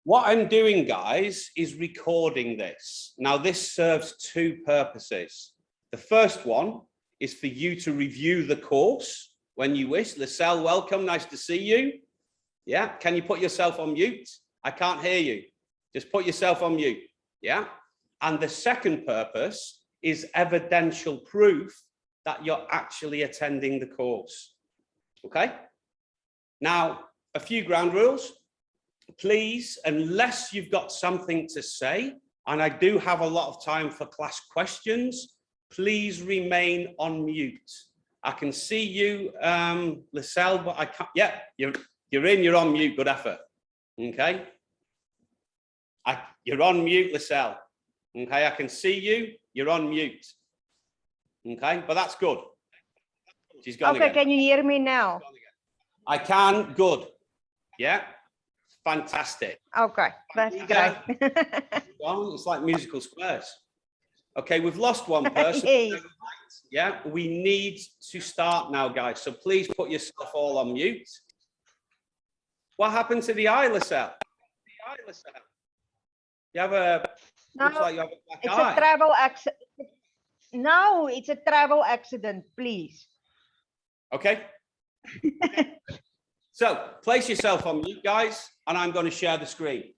What I'm doing, guys, is recording this. Now, this serves two purposes. The first one is for you to review the course when you wish. Lisselle, welcome. Nice to see you. Yeah. Can you put yourself on mute? I can't hear you. Just put yourself on mute. Yeah. And the second purpose is evidential proof that you're actually attending the course. Okay. Now, a few ground rules. Please, unless you've got something to say, and I do have a lot of time for class questions, please remain on mute. I can see you, Lisselle, but I can't. Yeah, you're on mute. Good effort. Okay. You're on mute, Lisselle. Okay, I can see you. You're on mute. Okay, but that's good. She's gone again. Can you hear me now? I can. Good. Yeah. Fantastic. Okay, that's great. It's like musical squares. Okay, we've lost one person. Yes. Yeah, we need to start now, guys. So please put yourself all on mute. What happened to the eye, Lisselle? You have a. No, looks like you have a black it's eye. a travel accident. No, it's a travel accident, please. Okay. So place yourself on mute, guys, and I'm going to share the screen.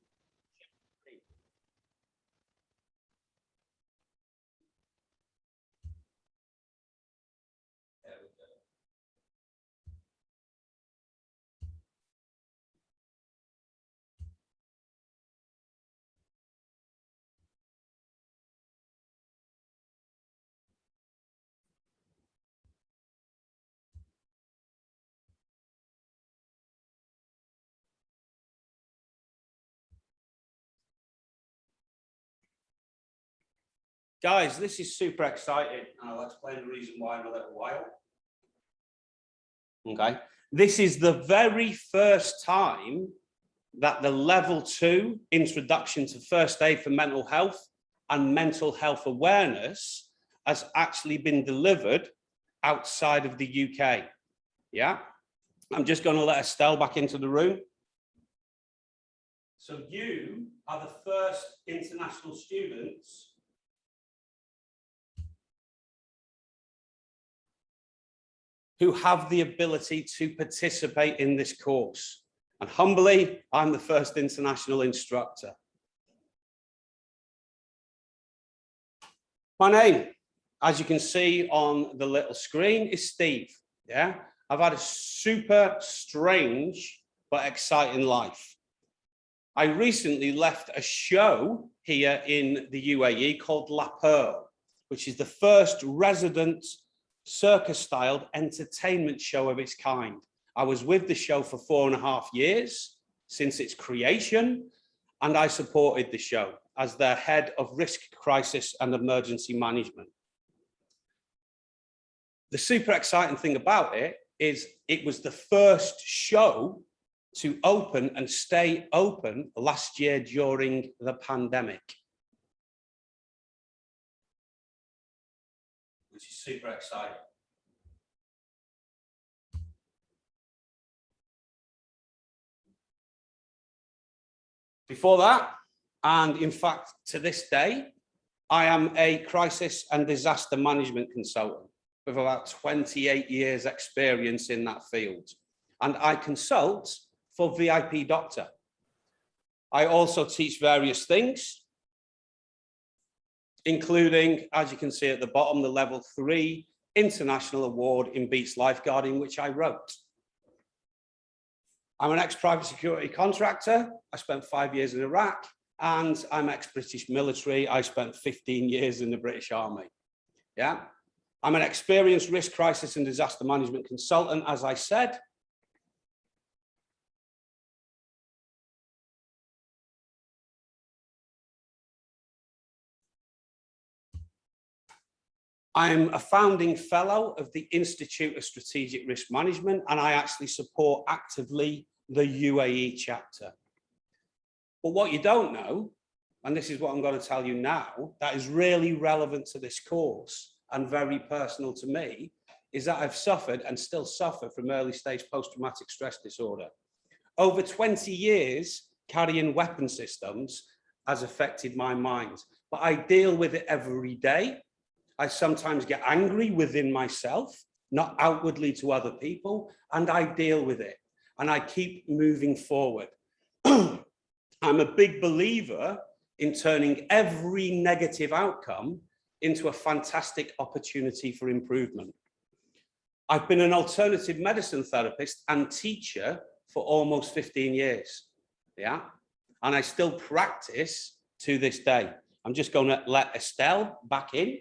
Guys, this is super exciting, and I'll explain the reason why in a little while. Okay, this is the very first time that the level 2 introduction to first aid for mental health and mental health awareness has actually been delivered outside of the UK. Yeah, I'm just going to let Estelle back into the room. So you are the first international students who have the ability to participate in this course. And humbly, I'm the first international instructor. My name, as you can see on the little screen, is Steve. Yeah, I've had a super strange but exciting life. I recently left a show here in the UAE called La Pearl, which is the first resident circus-styled entertainment show of its kind. I was with the show for 4.5 years since its creation, and I supported the show as their head of risk, crisis, and emergency management. The super exciting thing about it is it was the first show to open and stay open last year during the pandemic, which is super exciting. Before that, and in fact to this day, I am a crisis and disaster management consultant with about 28 years experience in that field. And I consult for VIP Doctor. I also teach various things, including, as you can see at the bottom, the level 3 international award in beach lifeguarding, which I wrote. I'm an ex-private security contractor. I spent 5 years in Iraq, and I'm ex-British military. I spent 15 years in the British Army. Yeah, I'm an experienced risk, crisis, and disaster management consultant, as I said. I'm a founding fellow of the Institute of Strategic Risk Management, and I actually support actively the UAE chapter. But what you don't know, and this is what I'm going to tell you now, that is really relevant to this course and very personal to me, is that I've suffered and still suffer from early stage post-traumatic stress disorder. Over 20 years carrying weapon systems has affected my mind, but I deal with it every day. I sometimes get angry within myself, not outwardly to other people, and I deal with it and I keep moving forward. I'm a big believer in turning every negative outcome into a fantastic opportunity for improvement. I've been an alternative medicine therapist and teacher for almost 15 years, yeah? And I still practice to this day. I'm just going to let Estelle back in.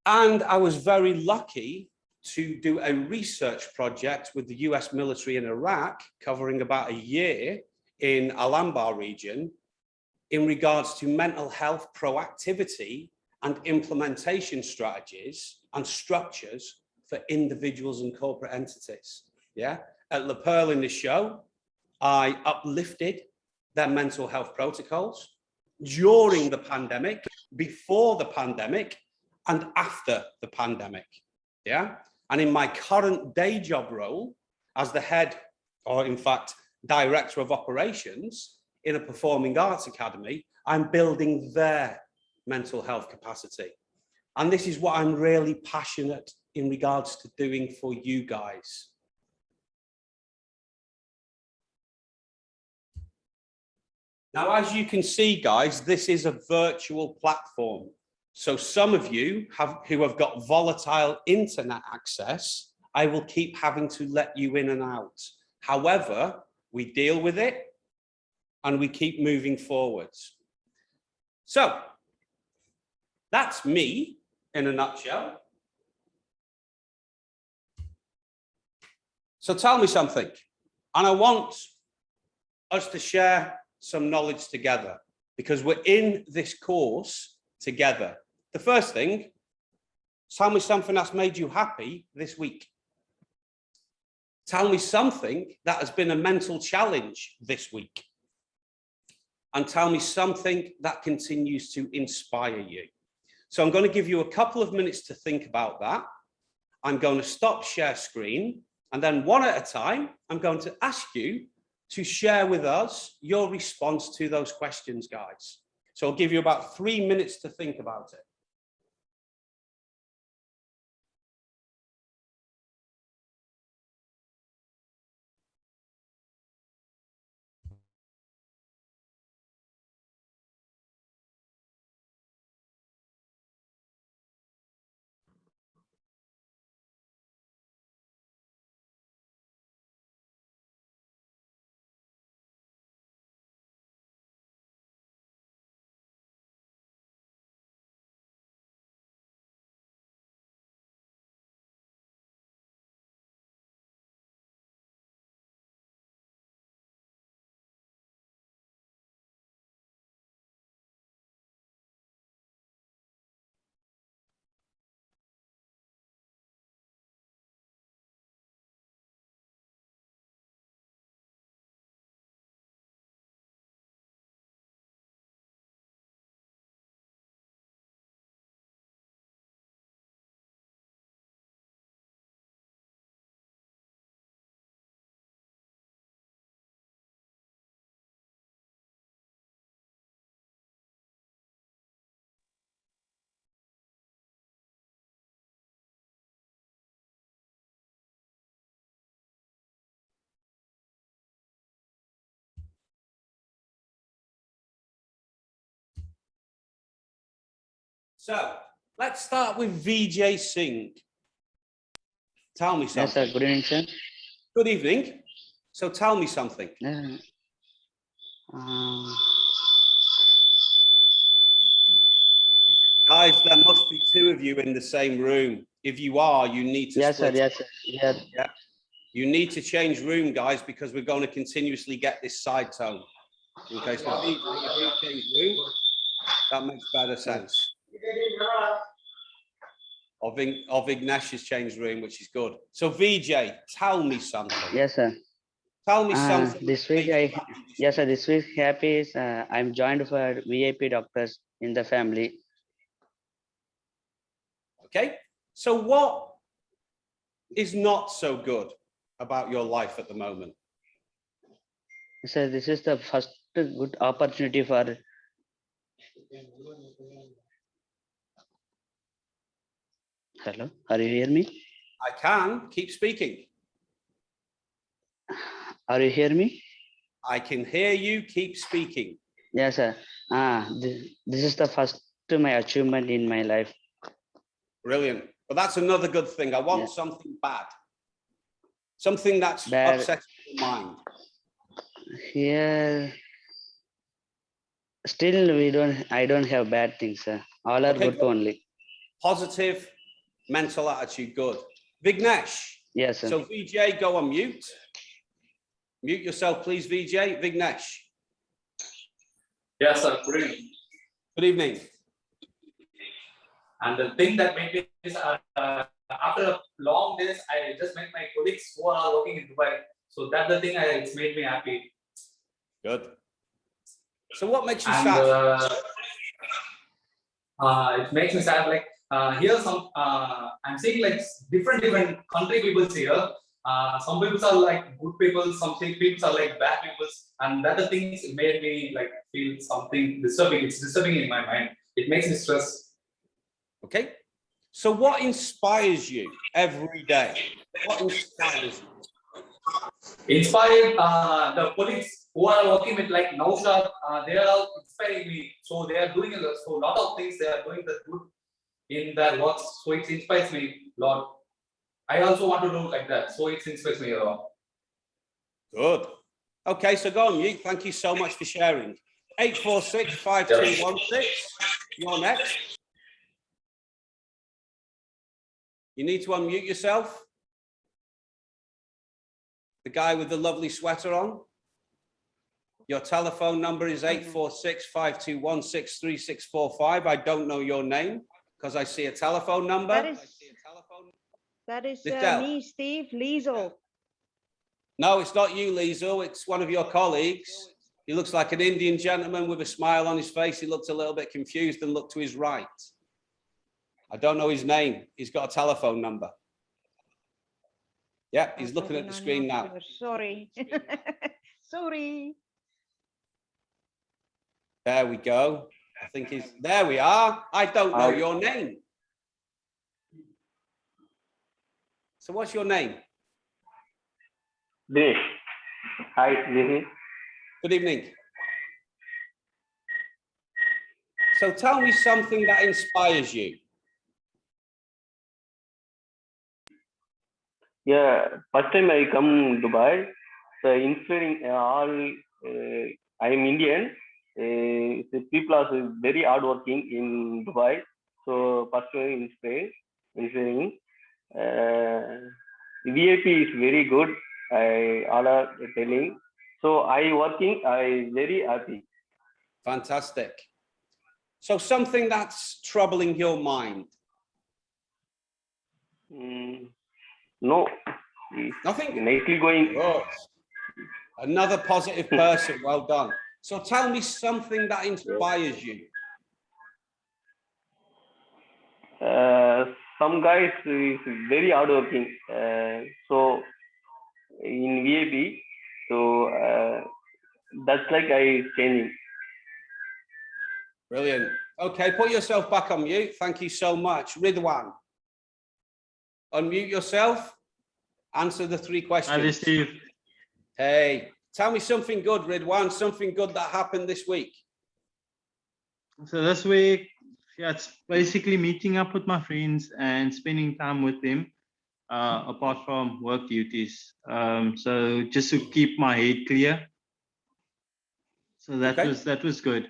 And I was very lucky to do a research project with the US military in Iraq, covering about a year in Al-Anbar region, in regards to mental health proactivity and implementation strategies and structures for individuals and corporate entities. Yeah, at Le Pearl in the show, I uplifted their mental health protocols during the pandemic, before the pandemic, and after the pandemic. Yeah, and in my current day job role as the head, or in fact, director of operations in a performing arts academy, I'm building their mental health capacity. And this is what I'm really passionate in regards to doing for you guys. Now, as you can see, guys, this is a virtual platform. So some of you who have got volatile internet access, I will keep having to let you in and out. However, we deal with it and we keep moving forwards. So that's me in a nutshell. So tell me something, and I want us to share some knowledge together because we're in this course together. The first thing, tell me something that's made you happy this week. Tell me something that has been a mental challenge this week. And tell me something that continues to inspire you. So I'm going to give you a couple of minutes to think about that. I'm going to stop share screen, and then one at a time, I'm going to ask you to share with us your response to those questions, guys. So I'll give you about 3 minutes to think about it. So let's start with Vijay Singh. Tell me something. Yes, sir. Good evening, sir. Good evening. So tell me something. Guys, there must be two of you in the same room. If you are, you need to yes, sir. Yes, sir. Yeah. You need to change room, guys, because we're going to continuously get this side tone. Okay, so if you change room, that makes better sense. Of Ignatius changed room, which is good. So VJ, tell me something. Yes, sir. Tell me something. This week, yes, sir. This week, happy is I'm joined for VIP doctors in the family. Okay. So what is not so good about your life at the moment? So this is the first good opportunity for. Hello, are you hear me? I can keep speaking. Are you hear me? I can hear you. Keep speaking. Yes, sir. This is the first my achievement in my life. Brilliant. But that's another good thing. I want something bad. Something that's Bad. upsetting your mind. Here, still I don't have bad things, sir. All are Okay, good only. Positive mental attitude. Good. Vignesh. Yes, sir. So VJ, go on mute. Mute yourself, please, VJ. Vignesh. Yes, sir. Good evening. Good evening. And the thing that made me is after long days, I just met my colleagues who are working in Dubai. So that's the thing it's made me happy. Good. So what makes you And sad? it makes me sad. Like here, I'm seeing like different country peoples here. Some people are like good people. Some people are like bad people. And that the things made me like feel something disturbing. It's disturbing in my mind. It makes me stress. Okay. So what inspires you every day? What inspires you? Inspired the colleagues who are working with like Naushad, they are all inspiring me. So they are doing a lot of things. They are doing the good in their works. So it inspires me a lot. I also want to do like that. So it inspires me a lot. Good. Okay, so go on mute. Thank you so much for sharing. 846-5216. You're next. You need to unmute yourself. The guy with the lovely sweater on. Your telephone number is 846-521-63645. I don't know your name because I see a telephone number. That is Liesel. me, Steve Liesel. No, it's not you, Liesel. It's one of your colleagues. He looks like an Indian gentleman with a smile on his face. He looked a little bit confused and looked to his right. I don't know his name. He's got a telephone number. Yeah, he's looking at the screen now. Sorry. Sorry. There we go. I think he's there. We are. I don't know your name. So what's your name? Dinesh. Hi, Dinesh. Good evening. So tell me something that inspires you. Yeah, first time I come Dubai. So inspiring all. I am Indian. The people are very hardworking in Dubai. So first one inspiring. VIP is very good. All are telling. So I working. I very happy. Fantastic. So something that's troubling your mind. No. Nothing. Nicely going. Good. Another positive person. Well done. So tell me something that inspires you. Some guys is very hardworking. So in VAB, so that's like I changing. Brilliant. Okay, put yourself back on mute. Thank you so much. Ridwan, unmute yourself. Answer the 3 questions. Hi, Steve. Hey, tell me something good, Ridwan, something good that happened this week. So this week, yeah, it's basically meeting up with my friends and spending time with them, apart from work duties. So just to keep my head clear. So that was good.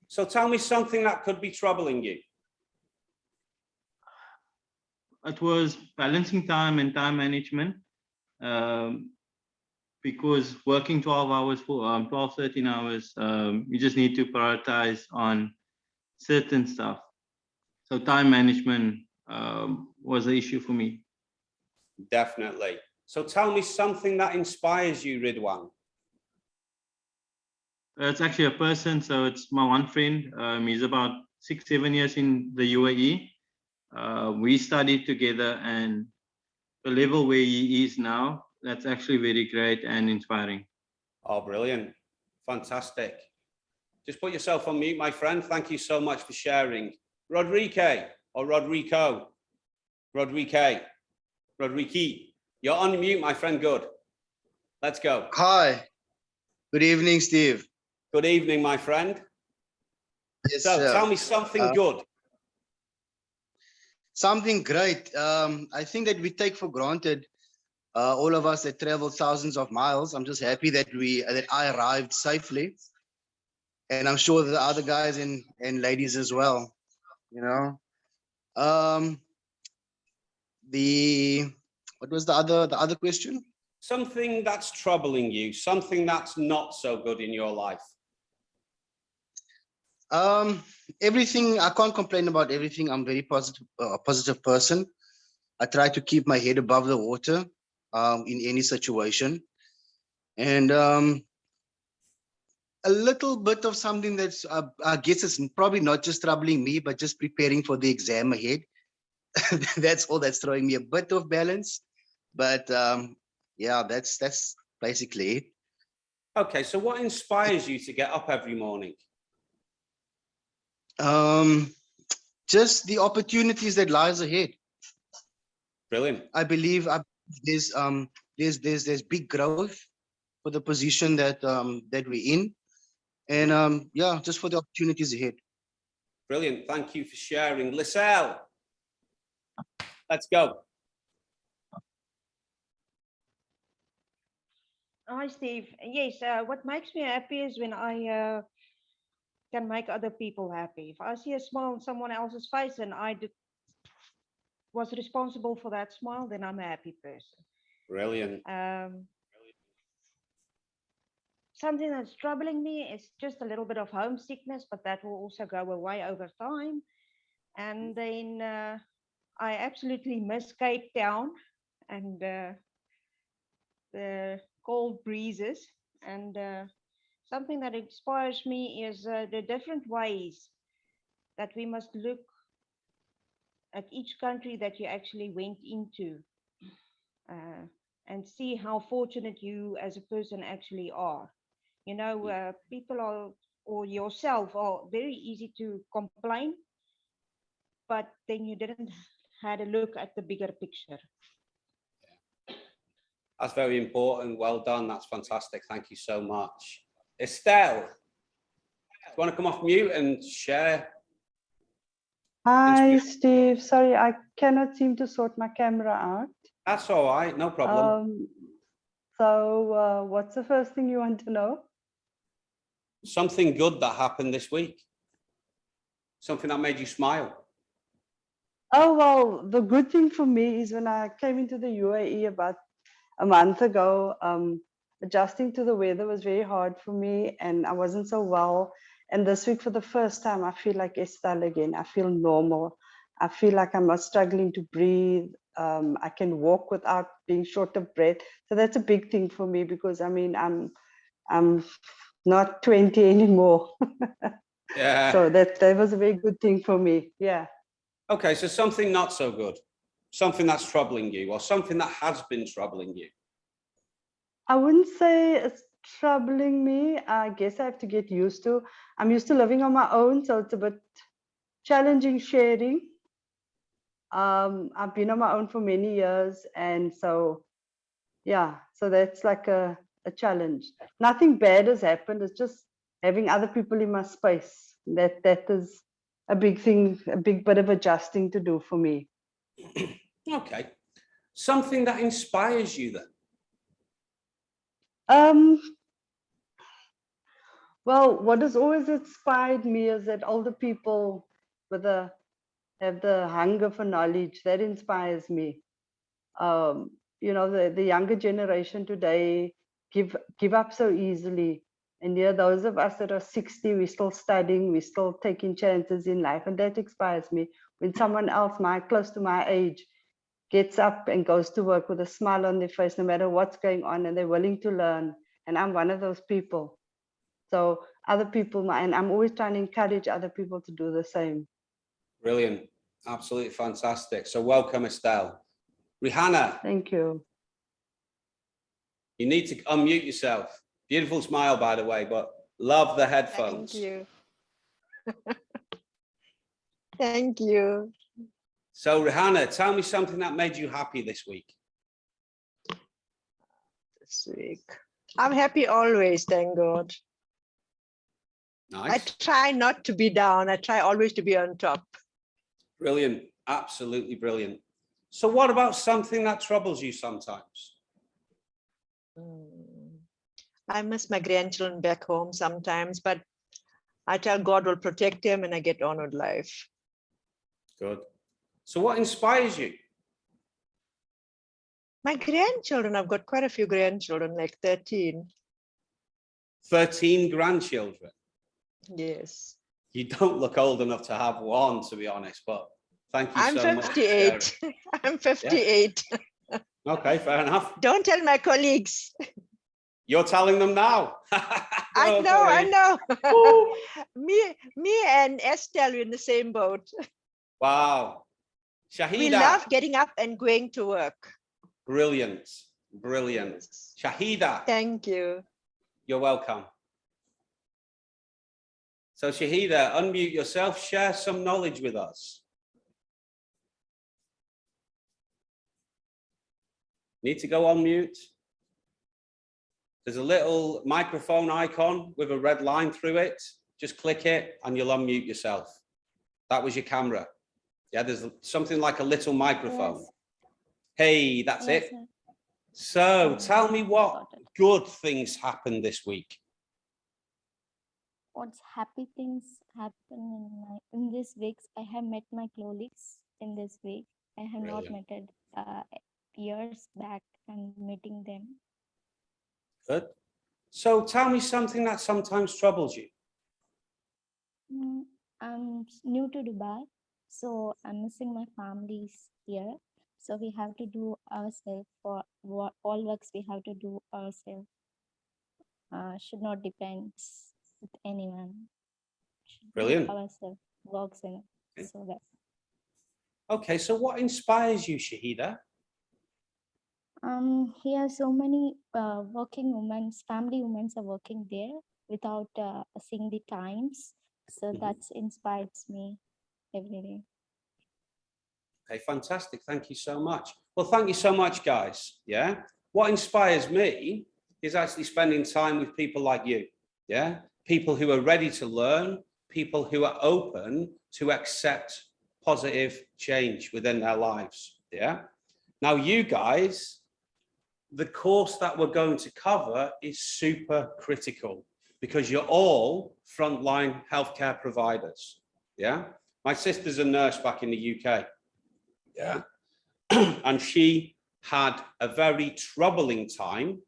So tell me something that could be troubling you. It was balancing time and time management, because working 12 hours, 12, 13 hours, you just need to prioritize on certain stuff. So time management was an issue for me. Definitely. So tell me something that inspires you, Ridwan. It's actually a person. So it's my one friend. He's about 6-7 years in the UAE. We studied together, and the level where he is now, that's actually very great and inspiring. Oh, brilliant. Fantastic. Just put yourself on mute, my friend. Thank you so much for sharing. Rodrique or Rodrigo? Rodrique. You're on mute, my friend. Good. Let's go. Hi. Good evening, Steve. Good evening, my friend. Yes, So sir. tell me something good. Something great. I think that we take for granted, all of us that travel thousands of miles. I'm just happy that I arrived safely, and I'm sure the other guys and ladies as well. You know, what was the other question? Something that's troubling you, something that's not so good in your life. Everything. I can't complain about everything. I'm very positive, a positive person. I try to keep my head above the water, in any situation, and a little bit of something that's, I guess it's probably not just troubling me, but just preparing for the exam ahead. That's all that's throwing me a bit of balance. But yeah, that's basically it. Okay, so what inspires you to get up every morning? Just the opportunities that lies ahead. Brilliant. I believe there's big growth for the position that we're in, and yeah, just for the opportunities ahead. Brilliant. Thank you for sharing. Lisselle, let's go. Hi, Steve. Yes, what makes me happy is when I can make other people happy. If I see a smile on someone else's face and was responsible for that smile, then I'm a happy person. Brilliant. Something that's troubling me is just a little bit of homesickness, but that will also go away over time. And then I absolutely miss Cape Town and the cold breezes. And something that inspires me is the different ways that we must look at each country that you actually went into, and see how fortunate you as a person actually are. You know, people are, or yourself, are very easy to complain, but then you didn't had a look at the bigger picture. That's very important. Well done. That's fantastic. Thank you so much. Estelle, do you want to come off mute and share? Hi, Steve. Sorry, I cannot seem to sort my camera out. That's all right. No problem. So what's the first thing you want to know? Something good that happened this week. Something that made you smile. Oh, well, the good thing for me is when I came into the UAE about a month ago, adjusting to the weather was very hard for me and I wasn't so well. And this week, for the first time, I feel like Estelle again. I feel normal. I feel like I'm not struggling to breathe. I can walk without being short of breath. So that's a big thing for me because I mean, I'm not 20 anymore. Yeah. So that was a very good thing for me. Yeah. Okay, so something not so good, something that's troubling you, or something that has been troubling you. I wouldn't say it's troubling me. I guess I have to get used to. I'm used to living on my own, so it's a bit challenging sharing. I've been on my own for many years, and so yeah, so that's like a challenge. Nothing bad has happened. It's just having other people in my space. That is a big thing, a big bit of adjusting to do for me. Okay, something that inspires you then. Well, what has always inspired me is that older people have the hunger for knowledge. That inspires me. You know, the younger generation today give up so easily. And yeah, those of us that are 60, we're still studying, we're still taking chances in life. And that inspires me. When someone else close to my age gets up and goes to work with a smile on their face, no matter what's going on, and they're willing to learn. And I'm one of those people. So other people, and I'm always trying to encourage other people to do the same. Brilliant. Absolutely fantastic. So welcome, Estelle. Rihanna, Thank you. you need to unmute yourself. Beautiful smile, by the way, but love the headphones. Thank you. Thank you. So Rihanna, tell me something that made you happy this week. This week. I'm happy always, thank God. I Nice. try not to be down. I try always to be on top. Brilliant. Absolutely brilliant. So what about something that troubles you sometimes? I miss my grandchildren back home sometimes, but I tell God will protect them and I get on with life. Good. So what inspires you? My grandchildren, I've got quite a few grandchildren, like 13. 13 grandchildren. Yes. You don't look old enough to have one, to be honest, but thank you I'm so much. 58. I'm 58. Okay, fair enough. Don't tell my colleagues. You're telling them now. I know, I know. me and Estelle are in the same boat. Wow. Shahida. We love getting up and going to work. Brilliant. Brilliant. Shahida. Thank you. You're welcome. So Shahida, unmute yourself, share some knowledge with us. Need to go on mute. There's a little microphone icon with a red line through it. Just click it and you'll unmute yourself. That was your camera. Yeah, there's something like a little microphone. Yes. Hey, that's Yes, it. sir. So tell me what Got it. good things happened this week. What's happy things happen in this week? I have met my colleagues in this week. I have not Brilliant. met it years back and meeting them. Good. So tell me something that sometimes troubles you. I'm new to Dubai, so I'm missing my families here. So we have to do ourselves for all works we have to do ourselves. Should not depend with anyone. Should do Brilliant. ourselves works in it. Okay. So that. Okay, so what inspires you, Shahida? Here so many working women, family women are working there without seeing the times. So that inspires me every day. Okay, fantastic. Thank you so much. Well, thank you so much, guys. Yeah. What inspires me is actually spending time with people like you. Yeah. People who are ready to learn, people who are open to accept positive change within their lives. Yeah. Now, you guys, the course that we're going to cover is super critical because you're all frontline healthcare providers. Yeah. My sister's a nurse back in the UK. Yeah. And she had a very troubling time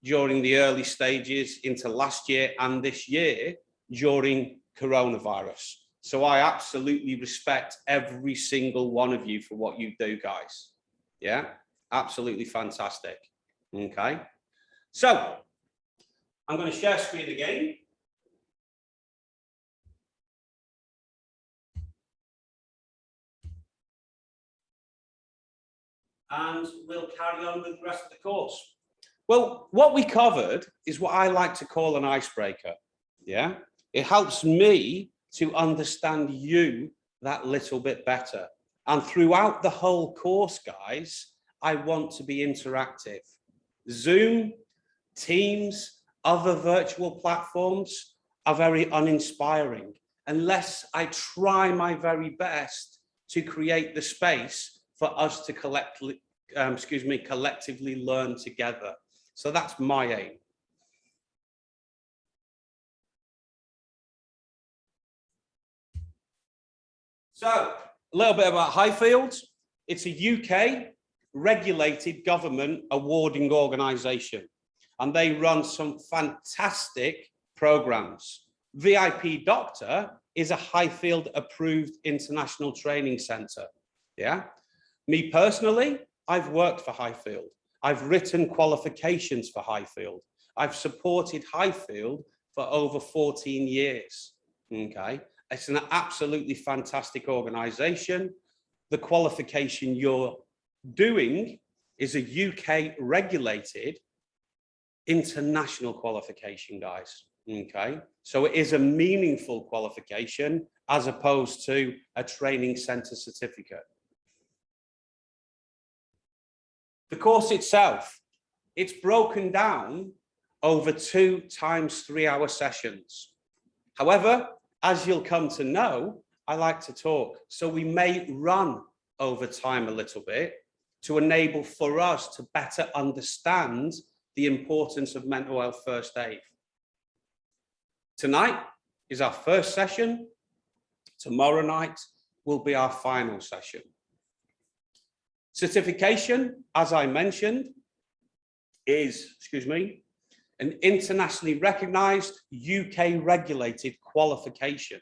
during the early stages into last year and this year during coronavirus. So I absolutely respect every single one of you for what you do, guys. Yeah, absolutely fantastic. Okay. So I'm going to share screen again. And we'll carry on with the rest of the course. Well, what we covered is what I like to call an icebreaker. Yeah, it helps me to understand you that little bit better. And throughout the whole course, guys, I want to be interactive. Zoom, Teams, other virtual platforms are very uninspiring unless I try my very best to create the space for us to collectively learn together. So that's my aim. So a little bit about Highfield. It's a UK regulated government awarding organisation, and they run some fantastic programs. VIP Doctor is a Highfield approved international training centre. Yeah. Me personally, I've worked for Highfield. I've written qualifications for Highfield. I've supported Highfield for over 14 years. Okay. It's an absolutely fantastic organization. The qualification you're doing is a UK regulated international qualification, guys. Okay, so it is a meaningful qualification as opposed to a training center certificate. The course itself, it's broken down over 2 times 3-hour sessions. However, as you'll come to know, I like to talk, so we may run over time a little bit to enable for us to better understand the importance of mental health first aid. Tonight is our first session. Tomorrow night will be our final session. Certification, as I mentioned, is, an internationally recognized UK regulated qualification.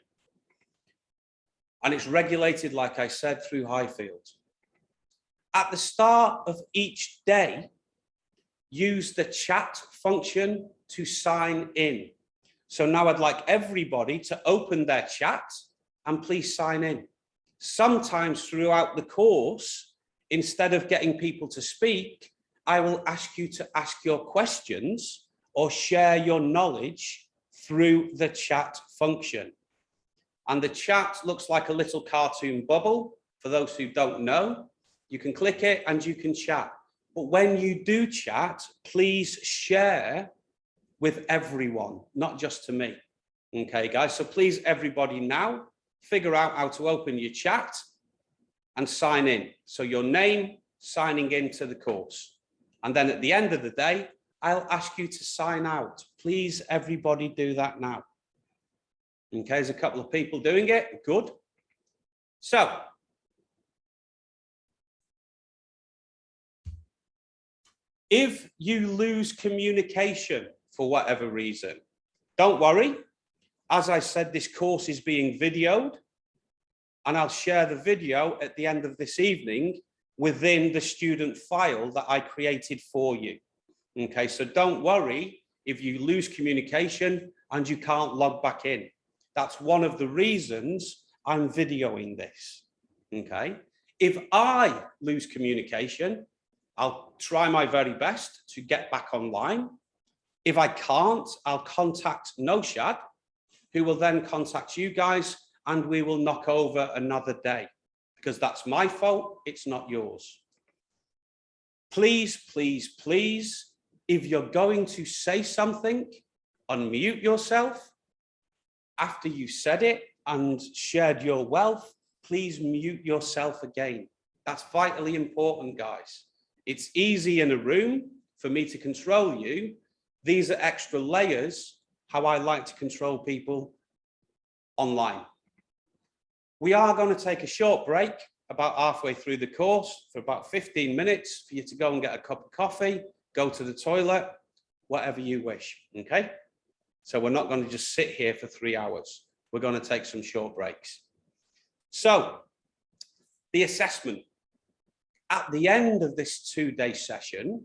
And it's regulated, like I said, through Highfield. At the start of each day, use the chat function to sign in. So now I'd like everybody to open their chat and please sign in. Sometimes throughout the course, instead of getting people to speak, I will ask you to ask your questions or share your knowledge through the chat function. And the chat looks like a little cartoon bubble. For those who don't know, you can click it and you can chat. But when you do chat, please share with everyone, not just to me. Okay, guys, so please, everybody now, figure out how to open your chat and sign in. So your name, signing into the course. And then at the end of the day, I'll ask you to sign out. Please, everybody do that now. Okay, there's a couple of people doing it, good. So, if you lose communication for whatever reason, don't worry. As I said, this course is being videoed, and I'll share the video at the end of this evening within the student file that I created for you. Okay, so don't worry if you lose communication and you can't log back in. That's one of the reasons I'm videoing this. Okay, if I lose communication, I'll try my very best to get back online. If I can't, I'll contact Noshad, who will then contact you guys, and we will knock over another day, because that's my fault, it's not yours. Please, please, please, if you're going to say something, unmute yourself. After you said it and shared your wealth, please mute yourself again. That's vitally important, guys. It's easy in a room for me to control you. These are extra layers, how I like to control people online. We are going to take a short break about halfway through the course for about 15 minutes for you to go and get a cup of coffee, go to the toilet, whatever you wish, okay? So we're not going to just sit here for 3 hours. We're going to take some short breaks. So, the assessment. At the end of this 2-day session,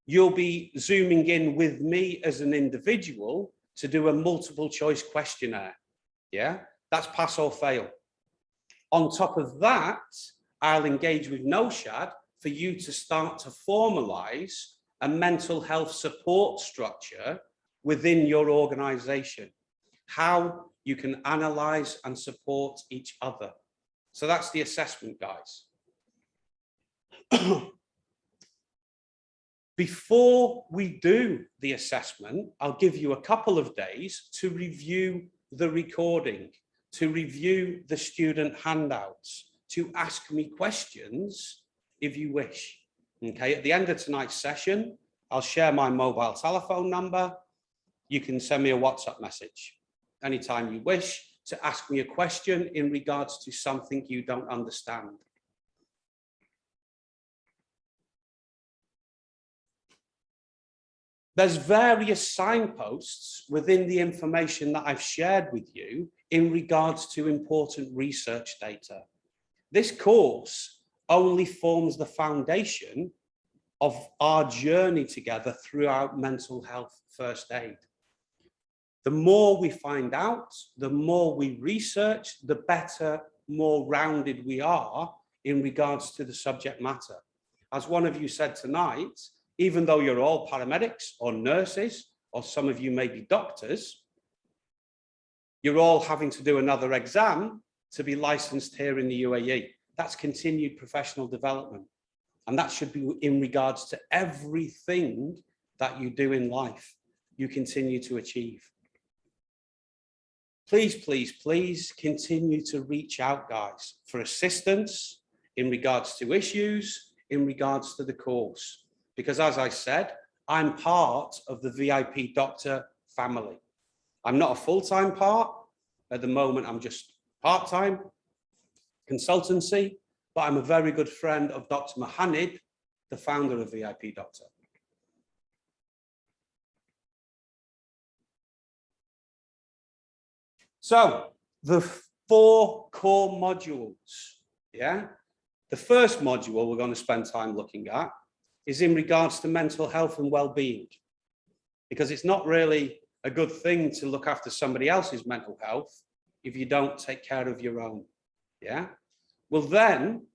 you'll be zooming in with me as an individual to do a multiple choice questionnaire. Yeah, that's pass or fail. On top of that, I'll engage with Noshad for you to start to formalize a mental health support structure within your organization, how you can analyze and support each other. So that's the assessment, guys. Before we do the assessment, I'll give you a couple of days to review the recording, to review the student handouts, to ask me questions if you wish. Okay, at the end of tonight's session, I'll share my mobile telephone number. You can send me a WhatsApp message anytime you wish to ask me a question in regards to something you don't understand. There's various signposts within the information that I've shared with you in regards to important research data. This course only forms the foundation of our journey together throughout mental health first aid. The more we find out, the more we research, the better, more rounded we are in regards to the subject matter. As one of you said tonight, even though you're all paramedics or nurses, or some of you may be doctors, you're all having to do another exam to be licensed here in the UAE. That's continued professional development. And that should be in regards to everything that you do in life, you continue to achieve. Please, please, please continue to reach out, guys, for assistance in regards to issues, in regards to the course. Because as I said, I'm part of the VIP Doctor family. I'm not a full-time part. At the moment, I'm just part-time consultancy, but I'm a very good friend of Dr. Mohanid, the founder of VIP Doctor. So the 4 core modules, yeah? The first module we're going to spend time looking at is in regards to mental health and well-being, because it's not really a good thing to look after somebody else's mental health if you don't take care of your own, yeah? We'll then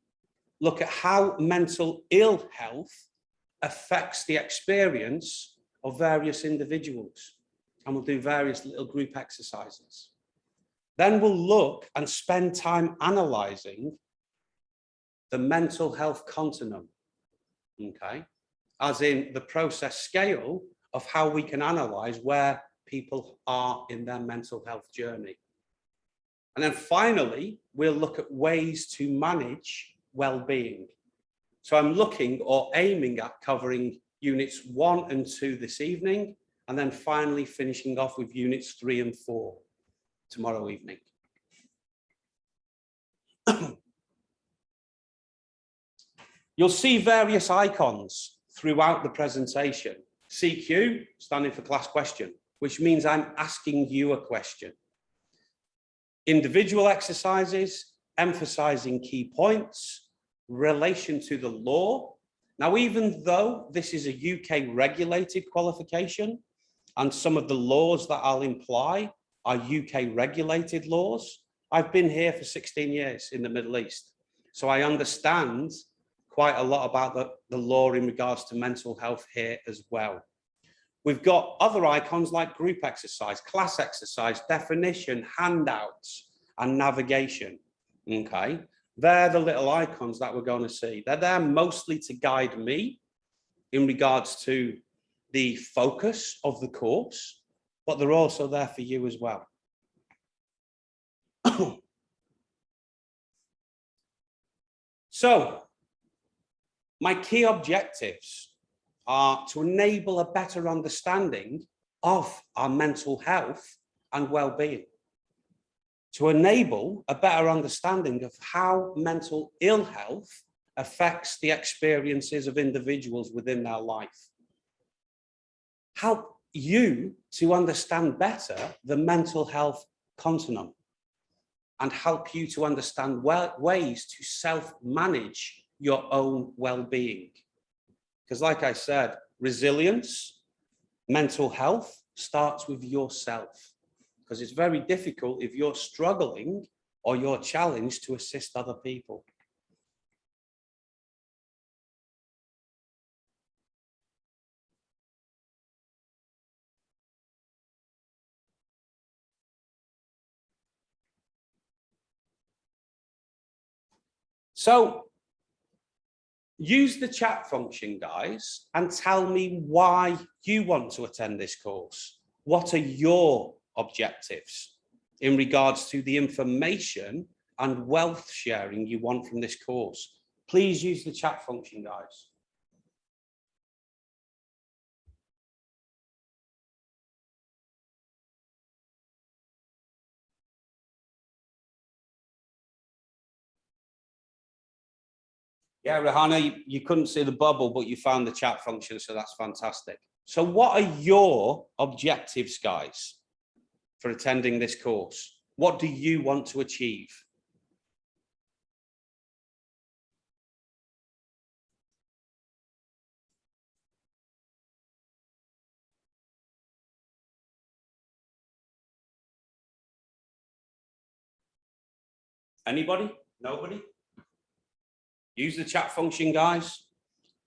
look at how mental ill health affects the experience of various individuals, and we'll do various little group exercises. Then we'll look and spend time analysing the mental health continuum, okay? As in the process scale of how we can analyse where people are in their mental health journey. And then finally, we'll look at ways to manage well-being. So I'm looking or aiming at covering units 1 and 2 this evening, and then finally finishing off with units 3 and 4 tomorrow evening. You'll see various icons throughout the presentation. CQ, standing for class question, which means I'm asking you a question. Individual exercises, emphasizing key points, relation to the law. Now, even though this is a UK regulated qualification, and some of the laws that I'll imply are UK regulated laws, I've been here for 16 years in the Middle East. So I understand quite a lot about the law in regards to mental health here as well. We've got other icons like group exercise, class exercise, definition, handouts, and navigation, okay? They're the little icons that we're going to see. They're there mostly to guide me in regards to the focus of the course, but they're also there for you as well. So, my key objectives are to enable a better understanding of our mental health and well-being, to enable a better understanding of how mental ill health affects the experiences of individuals within their life, help you to understand better the mental health continuum, and help you to understand ways to self-manage your own well-being. Because like I said, resilience, mental health starts with yourself. Because it's very difficult if you're struggling or you're challenged to assist other people. So use the chat function, guys, and tell me why you want to attend this course. What are your objectives in regards to the information and wealth sharing you want from this course? Please use the chat function, guys. Yeah, Rahana, you couldn't see the bubble, but you found the chat function, so that's fantastic. So what are your objectives, guys, for attending this course? What do you want to achieve? Anybody? Nobody? Use the chat function, guys.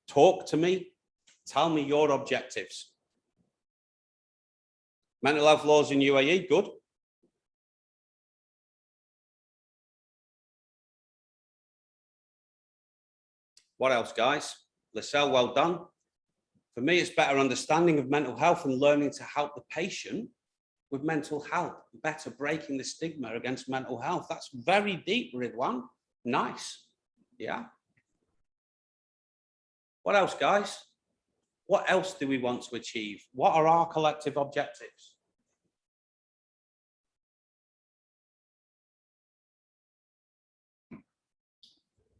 Talk to me. Tell me your objectives. Mental health laws in UAE, good. What else, guys? Lisselle, well done. For me, it's better understanding of mental health and learning to help the patient with mental health, better breaking the stigma against mental health. That's very deep, Ridwan. Nice. Yeah. What else, guys? What else do we want to achieve? What are our collective objectives?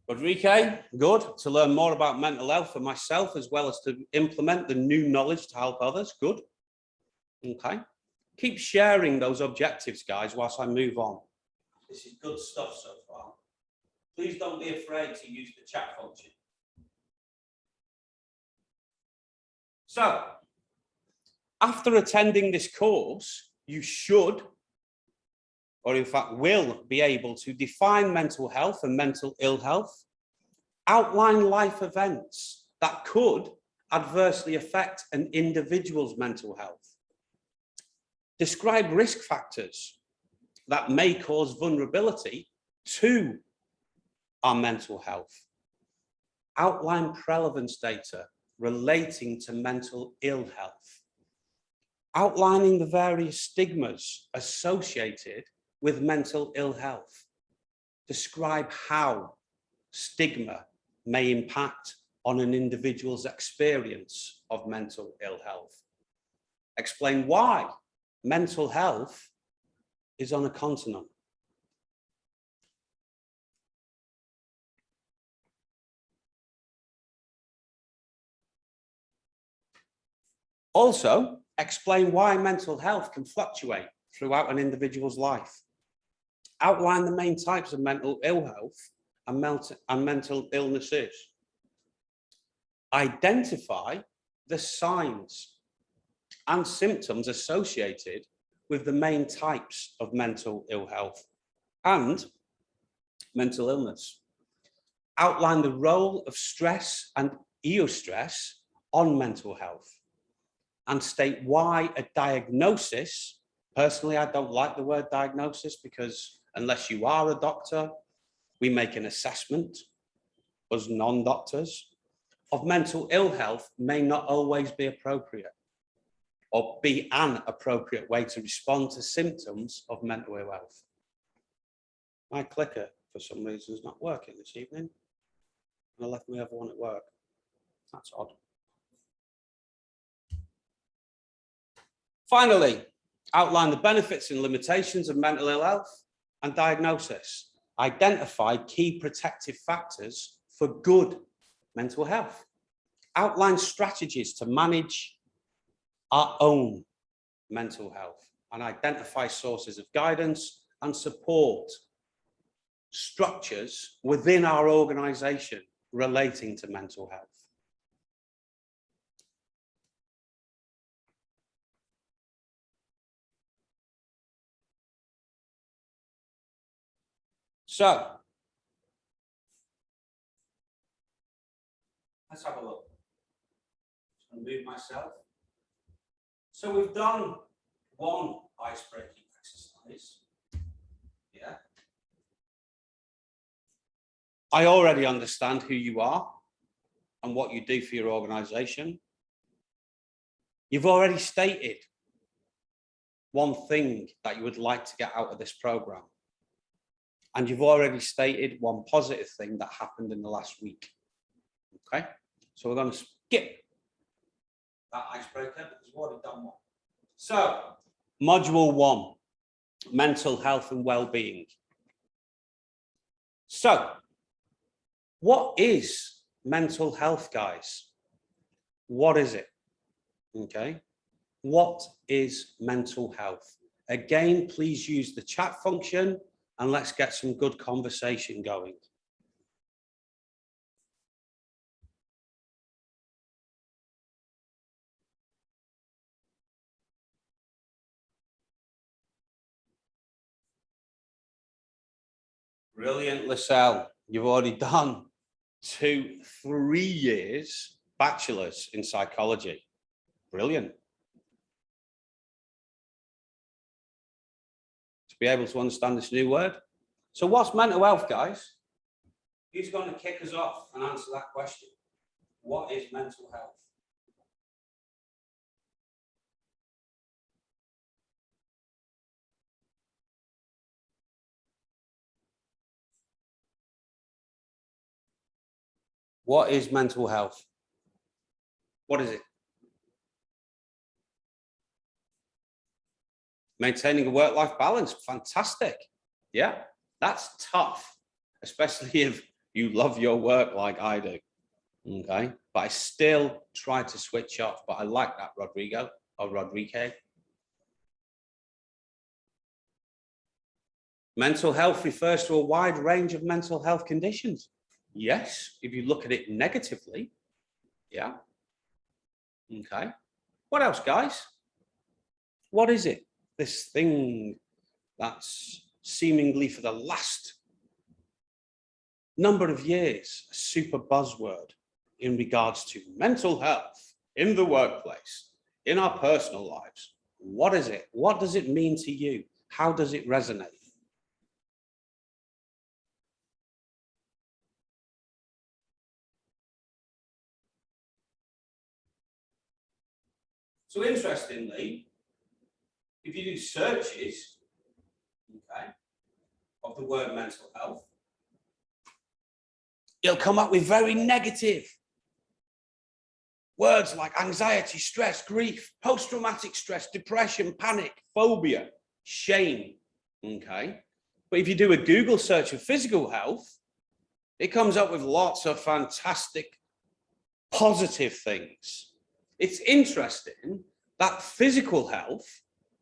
Rodrigue, good. To learn more about mental health for myself, as well as to implement the new knowledge to help others. Good. Okay. Keep sharing those objectives, guys, whilst I move on. This is good stuff so far. Please don't be afraid to use the chat function. So, after attending this course, you should, or in fact will, be able to define mental health and mental ill health, outline life events that could adversely affect an individual's mental health, describe risk factors that may cause vulnerability to our mental health, outline prevalence data relating to mental ill health, outlining the various stigmas associated with mental ill health, describe how stigma may impact on an individual's experience of mental ill health, explain why mental health is on a continent. Also, explain why mental health can fluctuate throughout an individual's life. Outline the main types of mental ill health and mental illnesses. Identify the signs and symptoms associated with the main types of mental ill health and mental illness. Outline the role of stress and eustress on mental health, and state why a diagnosis, personally, I don't like the word diagnosis because unless you are a doctor, we make an assessment as non-doctors of mental ill health may not always be appropriate or be an appropriate way to respond to symptoms of mental ill health. My clicker, for some reason, is not working this evening. And I left my other one at work. That's odd. Finally, outline the benefits and limitations of mental ill health and diagnosis. Identify key protective factors for good mental health. Outline strategies to manage our own mental health and identify sources of guidance and support structures within our organization relating to mental health. So, let's have a look. Just going to move myself. So we've done one ice-breaking exercise. Yeah. I already understand who you are and what you do for your organization. You've already stated one thing that you would like to get out of this program. And you've already stated one positive thing that happened in the last week. Okay, so we're going to skip that icebreaker because we've already done one. So, module 1, mental health and well-being. So, what is mental health, guys? What is it? Okay, what is mental health? Again, please use the chat function and let's get some good conversation going. Brilliant, Lisselle. You've already done to 3 years bachelor's in psychology. Brilliant. To be able to understand this new word. So what's mental health, guys? Who's going to kick us off and answer that question? What is mental health? What is mental health? What is it? Maintaining a work-life balance. Fantastic. Yeah, that's tough, especially if you love your work like I do. Okay, but I still try to switch off. But I like that, Rodrigo or Rodrigue. Mental health refers to a wide range of mental health conditions. Yes, if you look at it negatively. Yeah. Okay. What else, guys? What is it? This thing that's seemingly for the last number of years a super buzzword in regards to mental health in the workplace, in our personal lives. What is it? What does it mean to you? How does it resonate? So interestingly, if you do searches, okay, of the word mental health, you'll come up with very negative words like anxiety, stress, grief, post-traumatic stress, depression, panic, phobia, shame, okay? But if you do a Google search of physical health, it comes up with lots of fantastic, positive things. It's interesting that physical health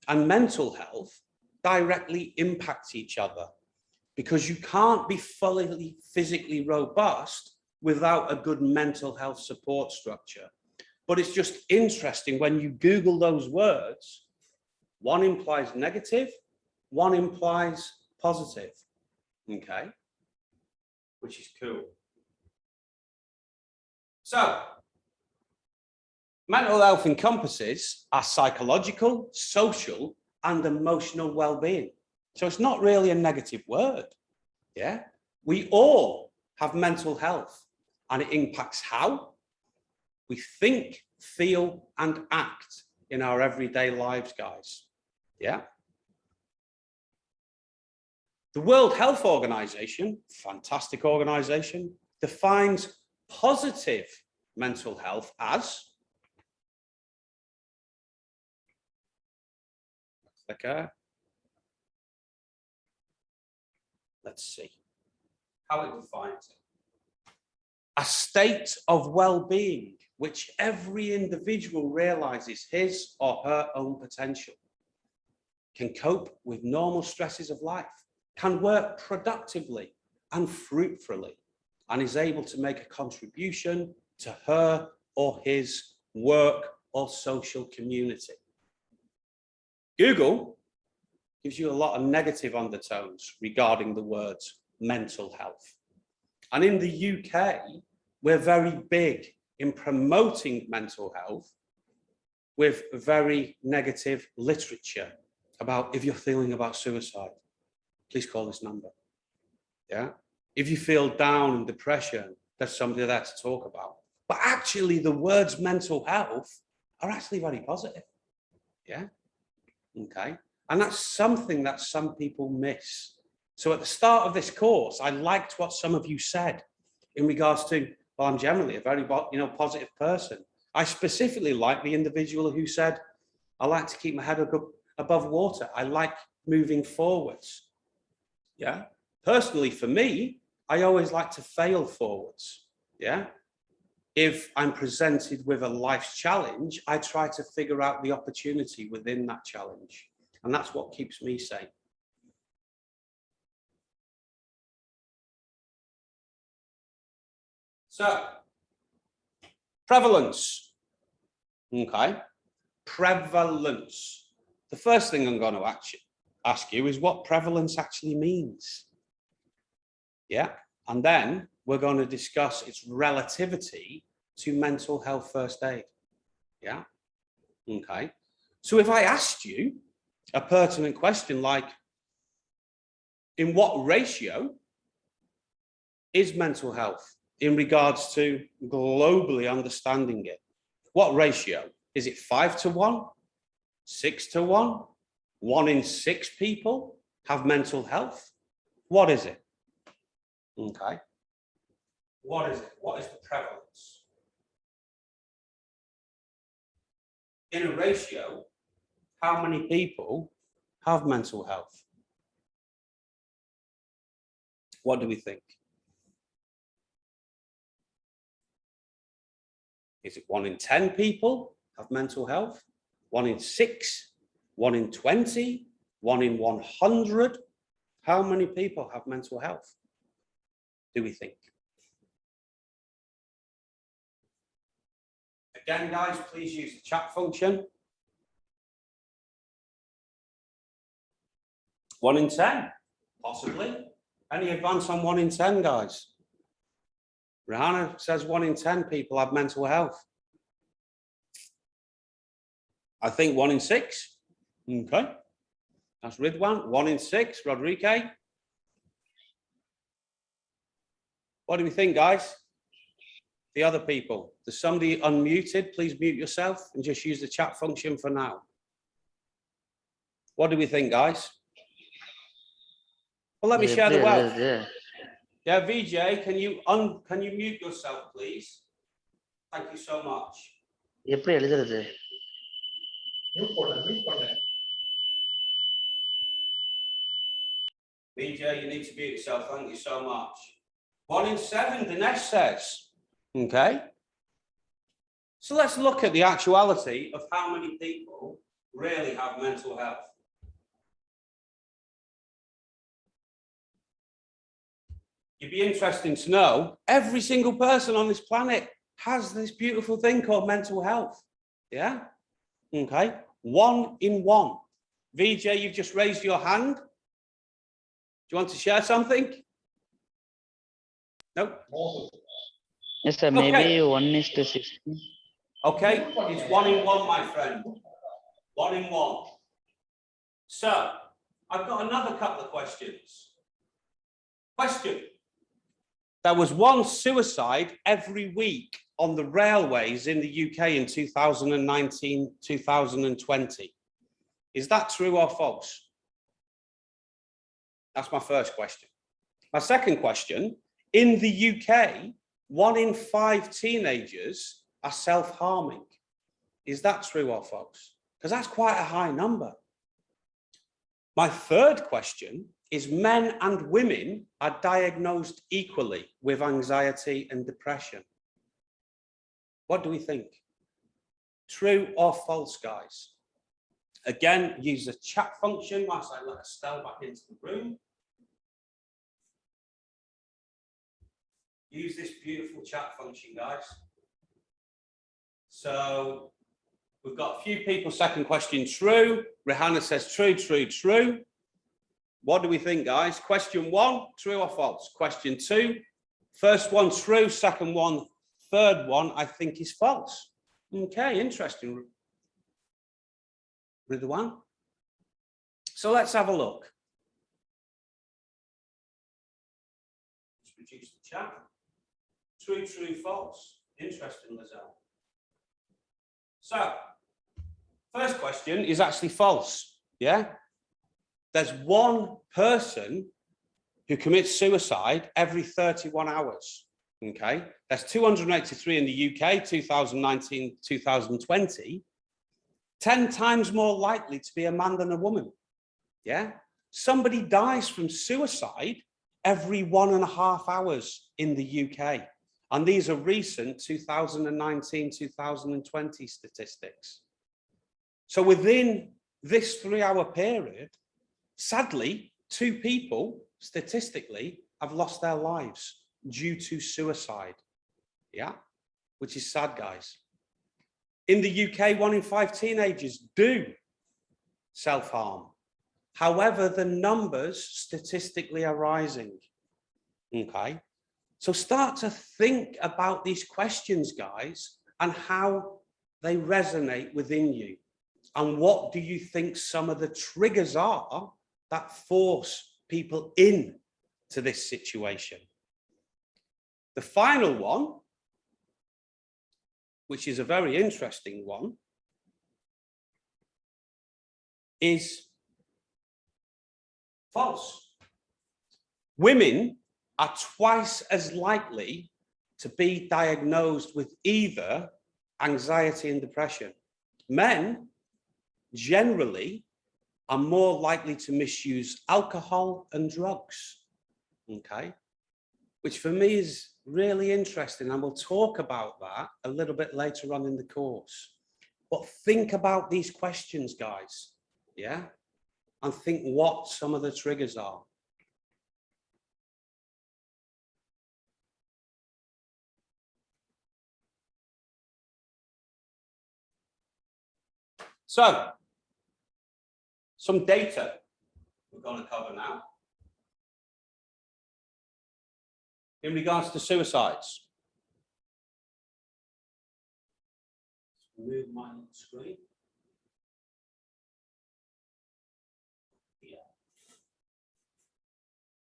and mental health directly impact each other, because you can't be fully physically robust without a good mental health support structure. But it's just interesting when you Google those words, one implies negative, one implies positive, okay? Which is cool. So, mental health encompasses our psychological, social, and emotional well-being. So it's not really a negative word, yeah? We all have mental health, and it impacts how we think, feel, and act in our everyday lives, guys, yeah? The World Health Organization, fantastic organization, defines positive mental health as, let's see how it defines it. A state of well-being which every individual realizes his or her own potential, can cope with normal stresses of life, can work productively and fruitfully, and is able to make a contribution to her or his work or social community. Google gives you a lot of negative undertones regarding the words mental health. And in the UK, we're very big in promoting mental health with very negative literature about, if you're feeling about suicide, please call this number. Yeah. If you feel down and depression, there's somebody there to talk about. But actually the words mental health are actually very positive. Yeah. Okay. And that's something that some people miss. So at the start of this course, I liked what some of you said in regards to, well, I'm generally a very, positive person. I specifically like the individual who said, I like to keep my head above water. I like moving forwards. Yeah. Personally, for me, I always like to fail forwards. Yeah. If I'm presented with a life's challenge, I try to figure out the opportunity within that challenge. And that's what keeps me sane. So, prevalence. Okay. Prevalence. The first thing I'm going to ask you is what prevalence actually means. Yeah. And then we're going to discuss its relativity to mental health first aid. Yeah. Okay. So if I asked you a pertinent question like, in what ratio is mental health in regards to globally understanding it? What ratio? Is it 5 to 1, 6 to 1, 1 in 6 people have mental health? What is it? Okay. What is it? What is the prevalence? In a ratio, how many people have mental health? What do we think? Is it 1 in 10 people have mental health? 1 in 6? 1 in 20? 1 in 100? How many people have mental health? Do we think? Again, guys, please use the chat function. 1 in 10, possibly. Any advance on 1 in 10, guys? Rihanna says 1 in 10 people have mental health. I think 1 in 6. Okay. That's Ridwan. 1 in 6. Rodrigue. What do we think, guys? The other people. There's somebody unmuted. Please mute yourself and just use the chat function for now. What do we think, guys? Well, let me share the wealth. Yeah, VJ, can you mute yourself, please? Thank you so much. எப்படி எழுதுறது? VJ, you need to mute yourself. Thank you so much. 1 in 7, Dinesh says. Okay. So let's look at the actuality of how many people really have mental health. You'd be interested to know every single person on this planet has this beautiful thing called mental health. Yeah. Okay. 1 in 1. VJ, you've just raised your hand. Do you want to share something? No? Yes, sir. Okay. Maybe 1:16. Okay. It's 1 in 1, my friend. 1 in 1. So I've got another couple of questions. Question. There was 1 suicide every week on the railways in the UK in 2019, 2020. Is that true or false? That's my first question. My second question, in the UK, 1 in 5 teenagers are self-harming. Is that true or false? Because that's quite a high number. My third question is men and women are diagnosed equally with anxiety and depression. What do we think? True or false, guys? Again, use the chat function whilst I let Estelle back into the room. Use this beautiful chat function, guys. So we've got a few people, second question, true. Rihanna says true, true, true. What do we think, guys? Question 1, true or false? Question 2, first one true, second one, third one, I think is false. Okay, interesting. Ridwan. So let's have a look. Let's reduce the chat. True, true, false. Interesting, Lizelle. So, first question is actually false. Yeah? There's 1 person who commits suicide every 31 hours. Okay? That's 283 in the UK, 2019, 2020. 10 times more likely to be a man than a woman. Yeah? Somebody dies from suicide every 1.5 hours in the UK. And these are recent 2019, 2020 statistics. So within this 3-hour period, sadly, 2 people statistically have lost their lives due to suicide. Yeah, which is sad, guys. In the UK, 1 in 5 teenagers do self-harm. However, the numbers statistically are rising. Okay. So start to think about these questions, guys, and how they resonate within you. And what do you think some of the triggers are that force people in to this situation? The final one, which is a very interesting one, is false. Women are twice as likely to be diagnosed with either anxiety and depression. Men generally are more likely to misuse alcohol and drugs, okay? Which for me is really interesting, and we'll talk about that a little bit later on in the course. But think about these questions, guys, yeah? And think what some of the triggers are. So, some data we're going to cover now in regards to suicides. Move my screen. Yeah.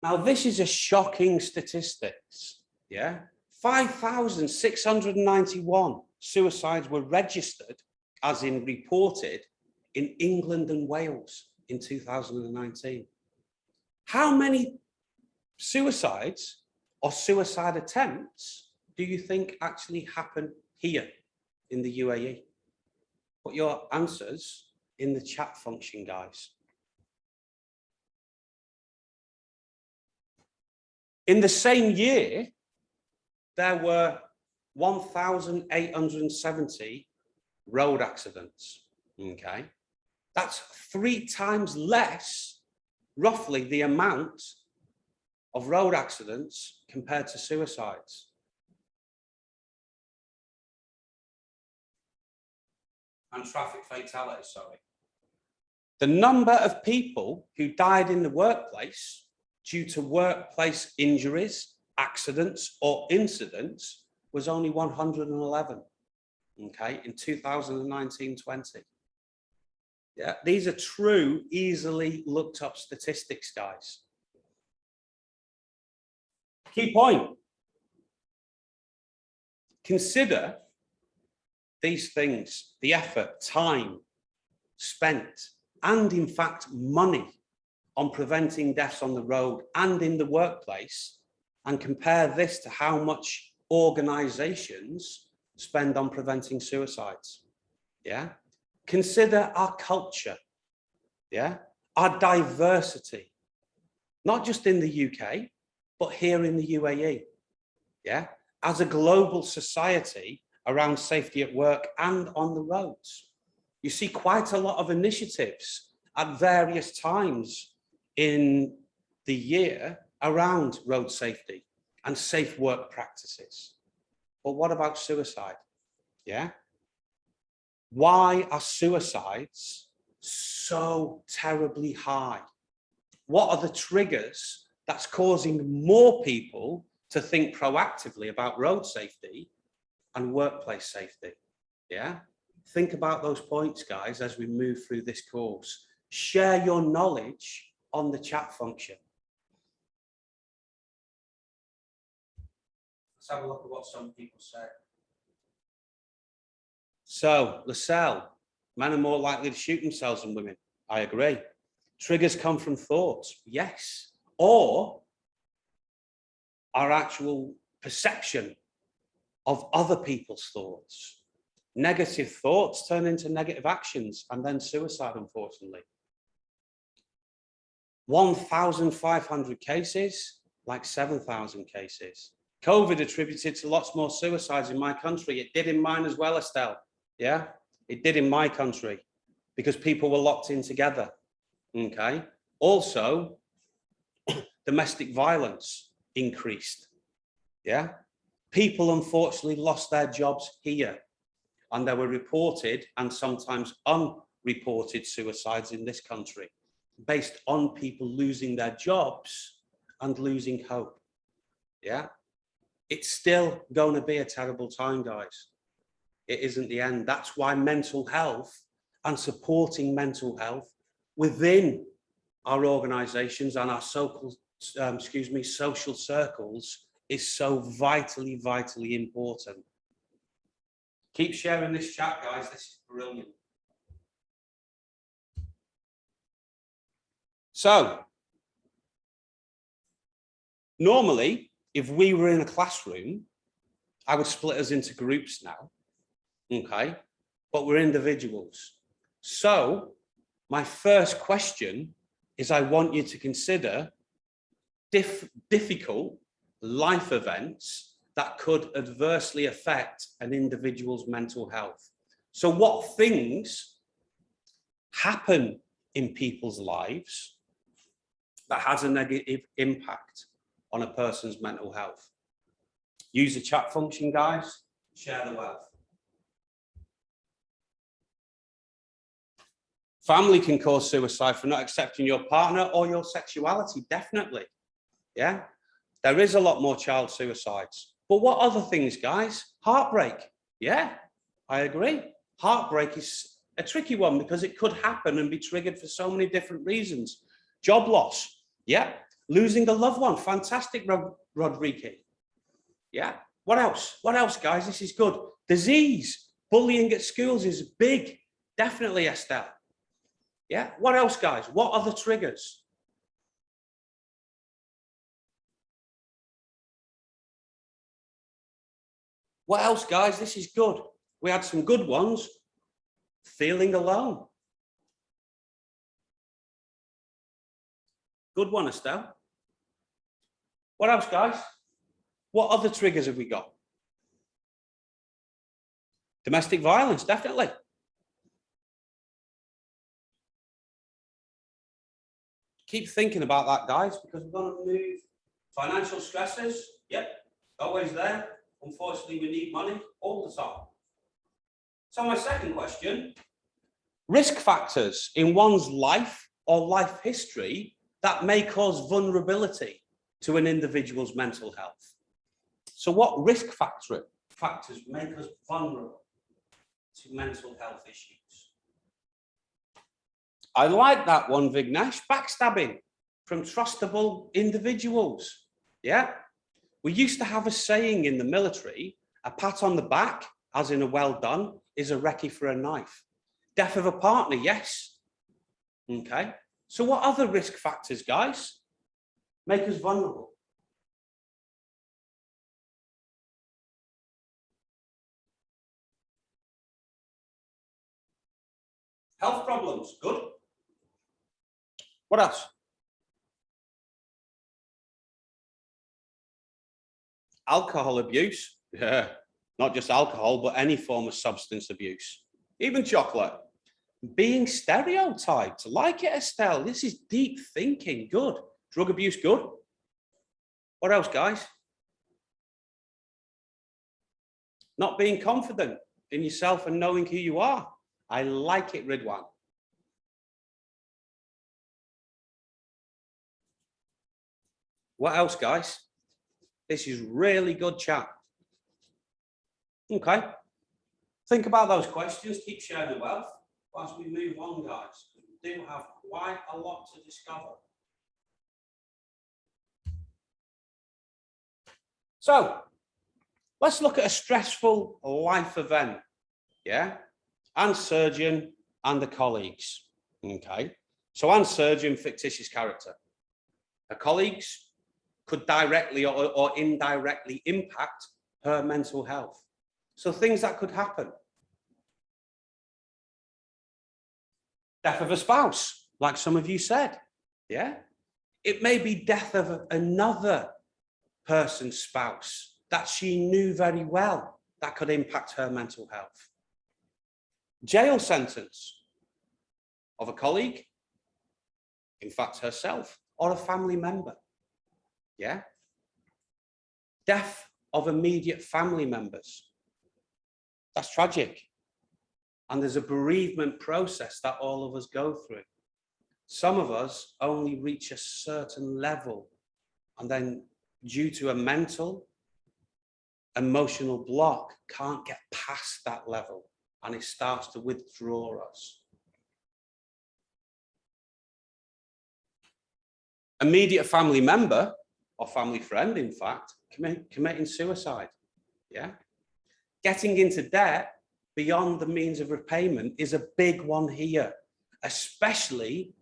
Now, this is a shocking statistics. Yeah, 5,691 suicides were registered, as in reported, in England and Wales in 2019. How many suicides or suicide attempts do you think actually happen here in the UAE? Put your answers in the chat function, guys. In the same year, there were 1,870 road accidents, okay? That's 3 times less, roughly, the amount of road accidents compared to suicides. And traffic fatalities, sorry. The number of people who died in the workplace due to workplace injuries, accidents, or incidents was only 111, okay, in 2019-20. Yeah, these are true, easily looked up statistics, guys. Key point. Consider these things, the effort, time spent, and in fact, money on preventing deaths on the road and in the workplace, and compare this to how much organizations spend on preventing suicides. Yeah. Consider our culture, yeah, our diversity, not just in the UK, but here in the UAE, yeah, as a global society around safety at work and on the roads. You see quite a lot of initiatives at various times in the year around road safety and safe work practices. But what about suicide? Yeah. Why are suicides so terribly high? What are the triggers that's causing more people to think proactively about road safety and workplace safety? Yeah. Think about those points, guys, as we move through this course. Share your knowledge on the chat function. Let's have a look at what some people say. So, Lascelles, men are more likely to shoot themselves than women. I agree. Triggers come from thoughts, yes, or our actual perception of other people's thoughts. Negative thoughts turn into negative actions and then suicide, unfortunately. 1,500 cases, like 7,000 cases. COVID attributed to lots more suicides in my country. It did in mine as well, Estelle. Yeah, it did in my country because people were locked in together. Okay. Also, domestic violence increased. Yeah. People unfortunately lost their jobs here, and there were reported and sometimes unreported suicides in this country based on people losing their jobs and losing hope. Yeah. it's still going to be a terrible time, guys. It isn't the end. That's why mental health and supporting mental health within our organizations and our social circles is so vitally, vitally important. Keep sharing this chat, guys. This is brilliant. So, normally, if we were in a classroom, I would split us into groups now, okay? But we're individuals. So, my first question is I want you to consider difficult life events that could adversely affect an individual's mental health. So what things happen in people's lives that has a negative impact on a person's mental health? Use the chat function, guys. Share the wealth. Family can cause suicide for not accepting your partner or your sexuality, definitely. Yeah, there is a lot more child suicides. But what other things, guys? Heartbreak. Yeah, I agree. Heartbreak is a tricky one because it could happen and be triggered for so many different reasons. Job loss. Yeah, losing a loved one. Fantastic, Rodrigue. Yeah, what else? What else, guys? This is good. Disease. Bullying at schools is big. Definitely, Estelle. Yeah, what else, guys? What are the triggers? What else, guys? This is good. We had some good ones. Feeling alone. Good one, Estelle. What else, guys? What other triggers have we got? Domestic violence, definitely. Keep thinking about that, guys, because we're going to move. Financial stresses, yep, always there. Unfortunately, we need money all the time. So my second question, risk factors in one's life or life history that may cause vulnerability to an individual's mental health. So what risk factors make us vulnerable to mental health issues? I like that one, Vignesh. Backstabbing from trustable individuals. Yeah. We used to have a saying in the military, a pat on the back, as in a well done, is a recce for a knife. Death of a partner, yes. Okay. So what other risk factors, guys, make us vulnerable? Health problems, good. What else? Alcohol abuse, yeah, not just alcohol, but any form of substance abuse, even chocolate. Being stereotyped, like it, Estelle, this is deep thinking, good. Drug abuse, good. What else, guys? Not being confident in yourself and knowing who you are. I like it, Ridwan. What else, guys? This is really good chat. Okay. Think about those questions. Keep sharing the wealth whilst we move on, guys. We do have quite a lot to discover. So let's look at a stressful life event. Yeah. Anne Surgeon and the colleagues. Okay. So Anne Surgeon, fictitious character. Her colleagues could directly or indirectly impact her mental health. So things that could happen. Death of a spouse, like some of you said. Yeah. It may be death of another person's spouse that she knew very well that could impact her mental health. Jail sentence of a colleague, in fact herself, or a family member. Yeah. Death of immediate family members. That's tragic. And there's a bereavement process that all of us go through. Some of us only reach a certain level, and then due to a mental emotional block can't get past that level, and it starts to withdraw us. Immediate family member or family friend, in fact, committing suicide. Yeah. Getting into debt beyond the means of repayment is a big one here, especially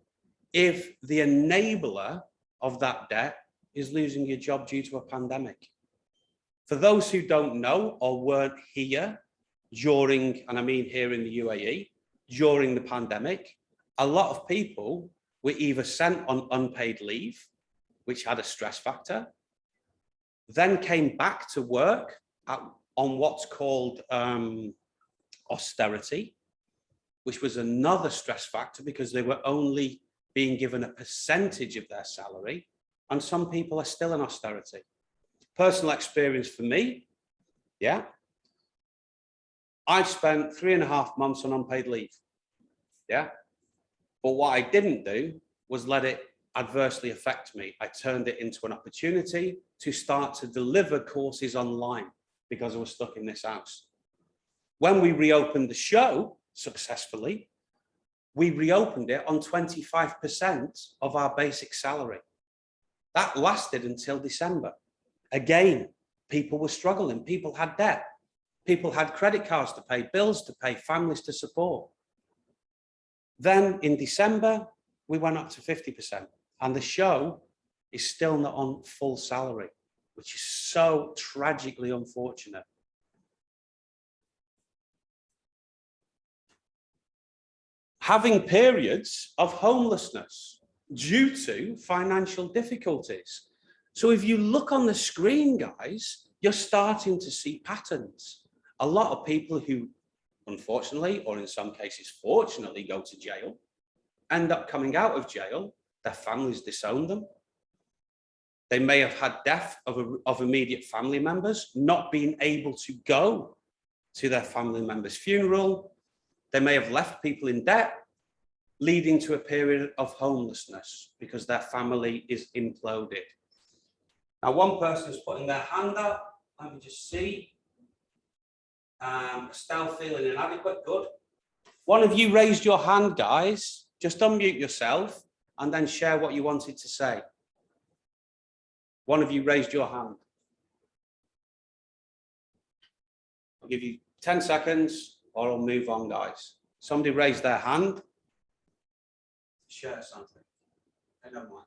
if the enabler of that debt is losing your job due to a pandemic. For those who don't know or weren't here during, and I mean here in the UAE, during the pandemic, a lot of people were either sent on unpaid leave, which had a stress factor, then came back to work on what's called austerity, which was another stress factor because they were only being given a percentage of their salary, and some people are still in austerity. Personal experience for me, yeah, I spent 3.5 months on unpaid leave, yeah, but what I didn't do was let it adversely affect me. I turned it into an opportunity to start to deliver courses online because I was stuck in this house. When we reopened the show successfully, we reopened it on 25% of our basic salary. That lasted until December. Again, people were struggling. People had debt. People had credit cards to pay, bills to pay, families to support. Then in December, we went up to 50%, and the show is still not on full salary, which is so tragically unfortunate. Having periods of homelessness due to financial difficulties. So if you look on the screen, guys, you're starting to see patterns. A lot of people who, unfortunately, or in some cases, fortunately, go to jail, end up coming out of jail, their families disown them. They may have had death of immediate family members, not being able to go to their family member's funeral. They may have left people in debt, leading to a period of homelessness because their family is imploded. Now, one person is putting their hand up. Let me just see. Still feeling inadequate. Good. One of you raised your hand, guys. Just unmute yourself and then share what you wanted to say. One of you raised your hand. I'll give you 10 seconds or I'll move on, guys. Somebody raised their hand. Share something. I don't mind.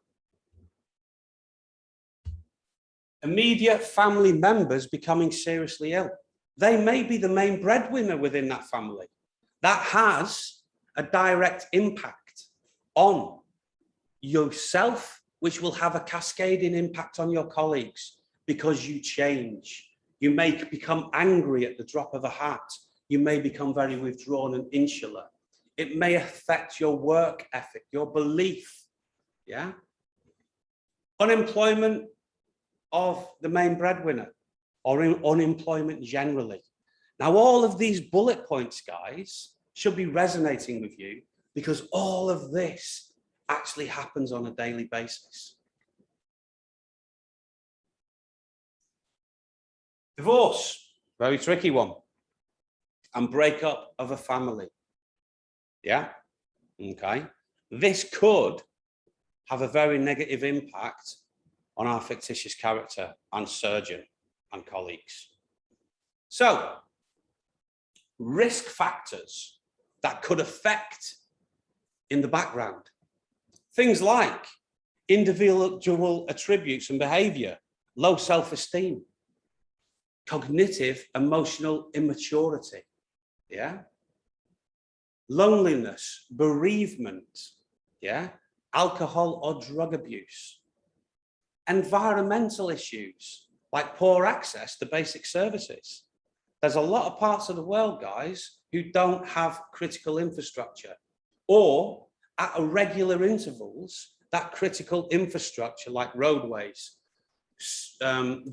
Immediate family members becoming seriously ill. They may be the main breadwinner within that family. That has a direct impact on yourself, which will have a cascading impact on your colleagues because you change. You may become angry at the drop of a hat. You may become very withdrawn and insular. It may affect your work ethic, your belief. Yeah. Unemployment of the main breadwinner or unemployment generally. Now, all of these bullet points, guys, should be resonating with you because all of this actually happens on a daily basis. Divorce, very tricky one. And breakup of a family. Yeah, okay. This could have a very negative impact on our fictitious character and surgeon and colleagues. So, risk factors that could affect in the background. Things like individual attributes and behavior, low self-esteem, cognitive, emotional immaturity, yeah? Loneliness, bereavement, yeah? Alcohol or drug abuse. Environmental issues like poor access to basic services. There's a lot of parts of the world, guys, who don't have critical infrastructure, or at irregular intervals, that critical infrastructure like roadways,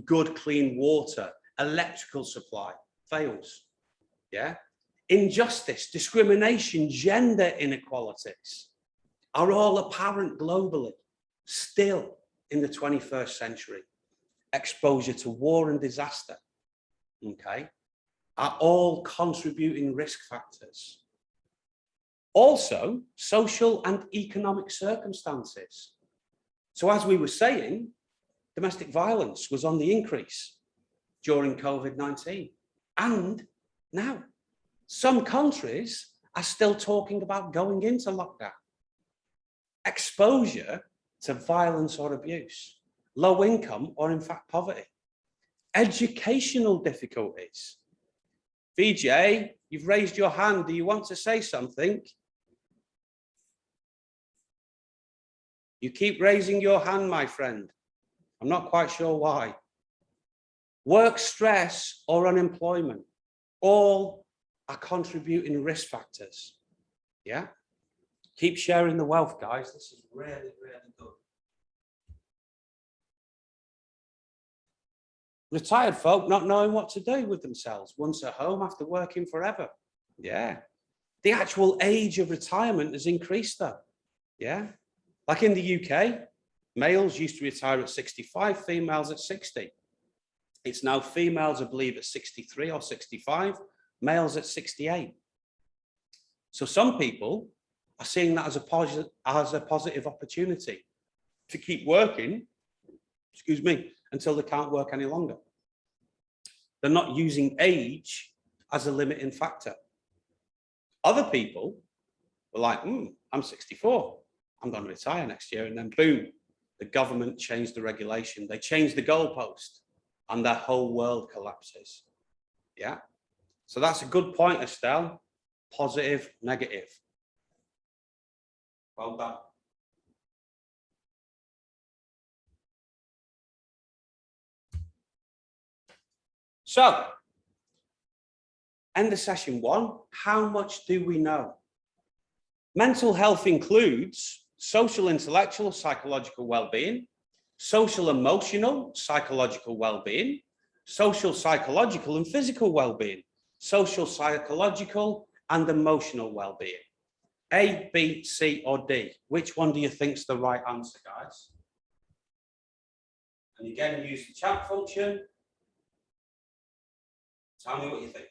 good clean water, electrical supply fails. Yeah. Injustice, discrimination, gender inequalities are all apparent globally, still in the 21st century. Exposure to war and disaster, okay, are all contributing risk factors. Also, social and economic circumstances. So as we were saying, domestic violence was on the increase during COVID-19. And now, some countries are still talking about going into lockdown. Exposure to violence or abuse, low income or in fact poverty, educational difficulties. VJ, you've raised your hand. Do you want to say something? You keep raising your hand, my friend. I'm not quite sure why. Work stress or unemployment, all are contributing risk factors. Yeah. Keep sharing the wealth, guys. This is really, really good. Retired folk not knowing what to do with themselves once at home after working forever. Yeah. The actual age of retirement has increased though. Yeah. Like in the UK, males used to retire at 65, females at 60. It's now females, I believe, at 63 or 65, males at 68. So some people are seeing that as a positive opportunity to keep working, excuse me, until they can't work any longer. They're not using age as a limiting factor. Other people were like, I'm 64, I'm going to retire next year. And then boom, the government changed the regulation. They changed the goalpost and their whole world collapses. Yeah. So that's a good point, Estelle. Positive, negative. Well done. So, end of session 1. How much do we know? Mental health includes social, intellectual, psychological well-being, social, emotional, psychological well-being, social, psychological and physical well-being, social, psychological and emotional well-being. A, B, C or D? Which one do you think is the right answer, guys? And again, use the chat function. Tell me what you think.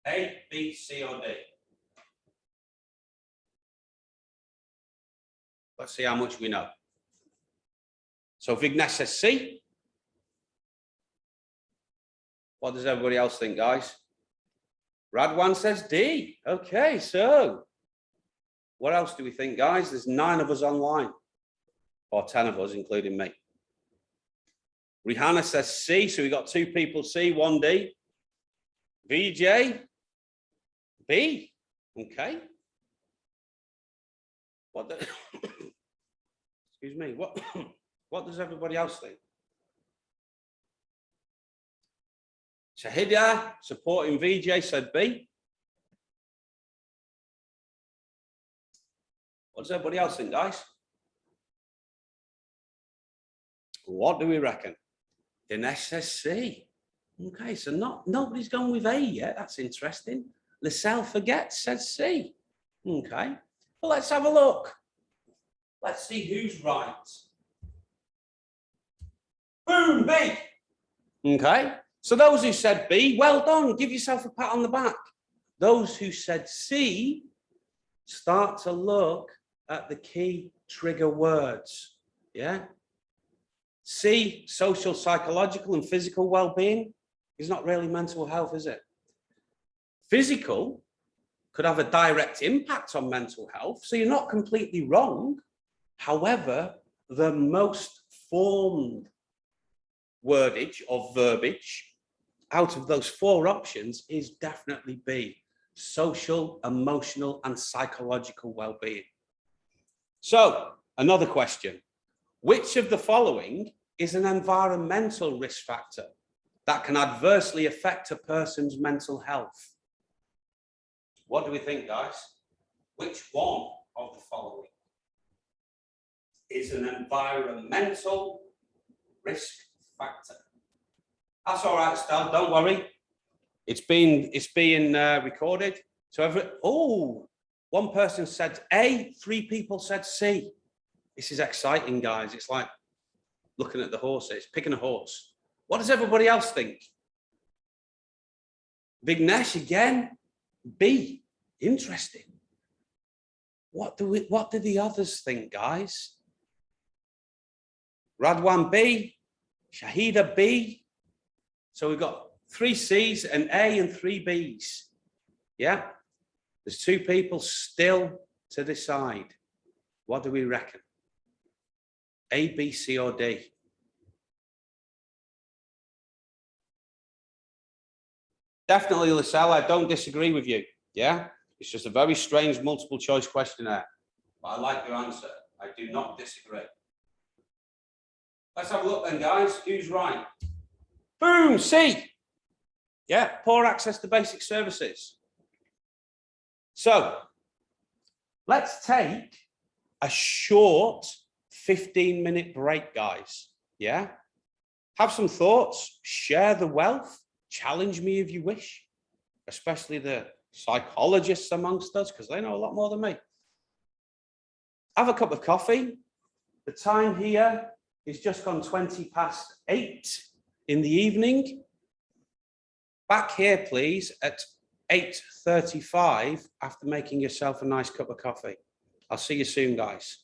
A, B, C or D? Let's see how much we know. So Vignesh says C. What does everybody else think, guys? Radwan says D. Okay, so what else do we think, guys? There's 9 of us online, or 10 of us, including me. Rihanna says C, so we got 2 people C, 1 D. VJ, B. Okay. What the excuse me, what does everybody else think? Shahida, supporting VJ, said B. What does everybody else think, guys? What do we reckon? Dinesh says C. Okay, so nobody's gone with A yet. That's interesting. Lisselle forgets, says C. Okay, well, let's have a look. Let's see who's right. Boom, B. Okay, so those who said B, well done. Give yourself a pat on the back. Those who said C, start to look at the key trigger words. Yeah. C, social, psychological and physical well-being is not really mental health, is it? Physical could have a direct impact on mental health, so you're not completely wrong. However, the most formed wordage or verbiage out of those 4 options is definitely B, social, emotional and psychological well-being. So another question. Which of the following is an environmental risk factor that can adversely affect a person's mental health? What do we think, guys? Which one of the following is an environmental risk factor? That's all right, Stan, don't worry. It's being recorded. So one person said A, 3 people said C. This is exciting, guys. It's like looking at the horses, picking a horse. What does everybody else think? Vignesh again, B, interesting. What do the others think, guys? Radwan B, Shahida B. So we've got 3 C's, an A and 3 B's. Yeah, there's 2 people still to decide. What do we reckon? A, B, C, or D? Definitely, Lascelles, I don't disagree with you. Yeah, it's just a very strange multiple choice questionnaire. But I like your answer. I do not disagree. Let's have a look then, guys. Who's right? Boom, C. Yeah, poor access to basic services. So let's take a short 15-minute break, guys. Yeah, have some thoughts, share the wealth, challenge me if you wish, especially the psychologists amongst us, because they know a lot more than me. Have a cup of coffee. The time here is just gone 8:20 in the evening. Back here, please, at 8:35 after making yourself a nice cup of coffee. I'll see you soon, guys.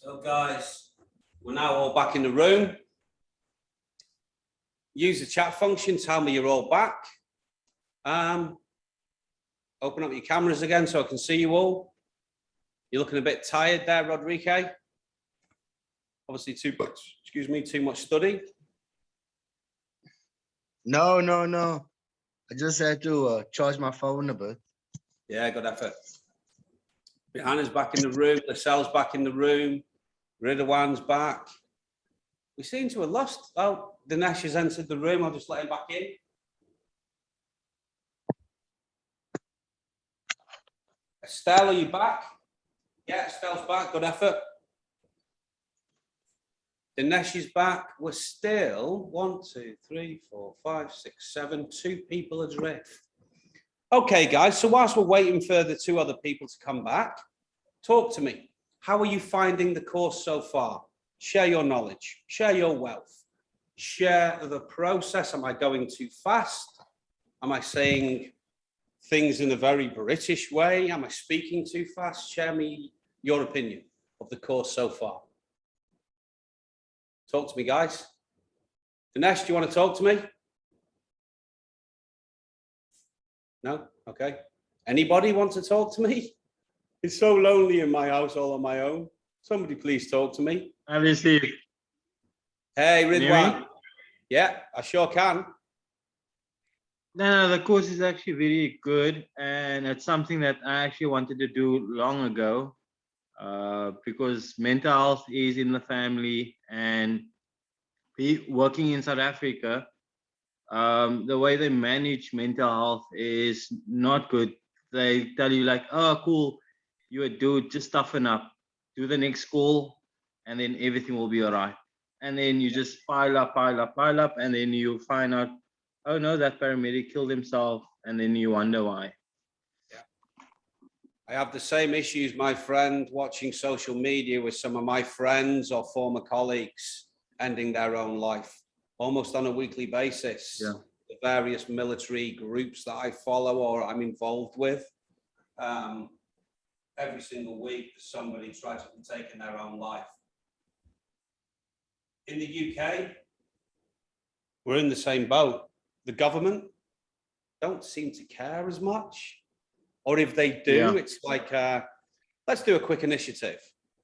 So guys, we're now all back in the room. Use the chat function, tell me you're all back. Open up your cameras again so I can see you all. You're looking a bit tired there, Rodrigue. Obviously too much study. No, no, no. I just had to charge my phone a bit. Yeah, good effort. Hannah's back in the room. Lascelles back in the room. Ridwan's back. We seem to have lost. Oh, Dinesh has entered the room. I'll just let him back in. Estelle, are you back? Yeah, Estelle's back. Good effort. Dinesh is back. We're still 1, 2, 3, 4, 5, 6, 7. 2 people adrift. Okay, guys. So whilst we're waiting for the 2 other people to come back, talk to me. How are you finding the course so far? Share your knowledge. Share your wealth. Share the process. Am I going too fast? Am I saying things in a very British way? Am I speaking too fast? Share me your opinion of the course so far. Talk to me, guys. Dinesh, do you want to talk to me? No? Okay. Anybody want to talk to me? It's so lonely in my house all on my own. Somebody please talk to me. Obviously. Hey, Can you hear Ridwan. me? Yeah, I sure can. No, the course is actually very good, and it's something that I actually wanted to do long ago, because mental health is in the family, and working in South Africa, the way they manage mental health is not good. They tell you like, oh, cool, you're a dude, just toughen up, do the next call, and then everything will be all right. And then you just pile up, and then you find out, oh no, that paramedic killed himself, and then you wonder why. Yeah. I have the same issues, my friend, watching social media with some of my friends or former colleagues ending their own life almost on a weekly basis. Yeah. The various military groups that I follow or I'm involved with, every single week somebody tries to be taking their own life. In the UK, we're in the same boat. The government don't seem to care as much. Or if they do, Yeah. it's like, let's do a quick initiative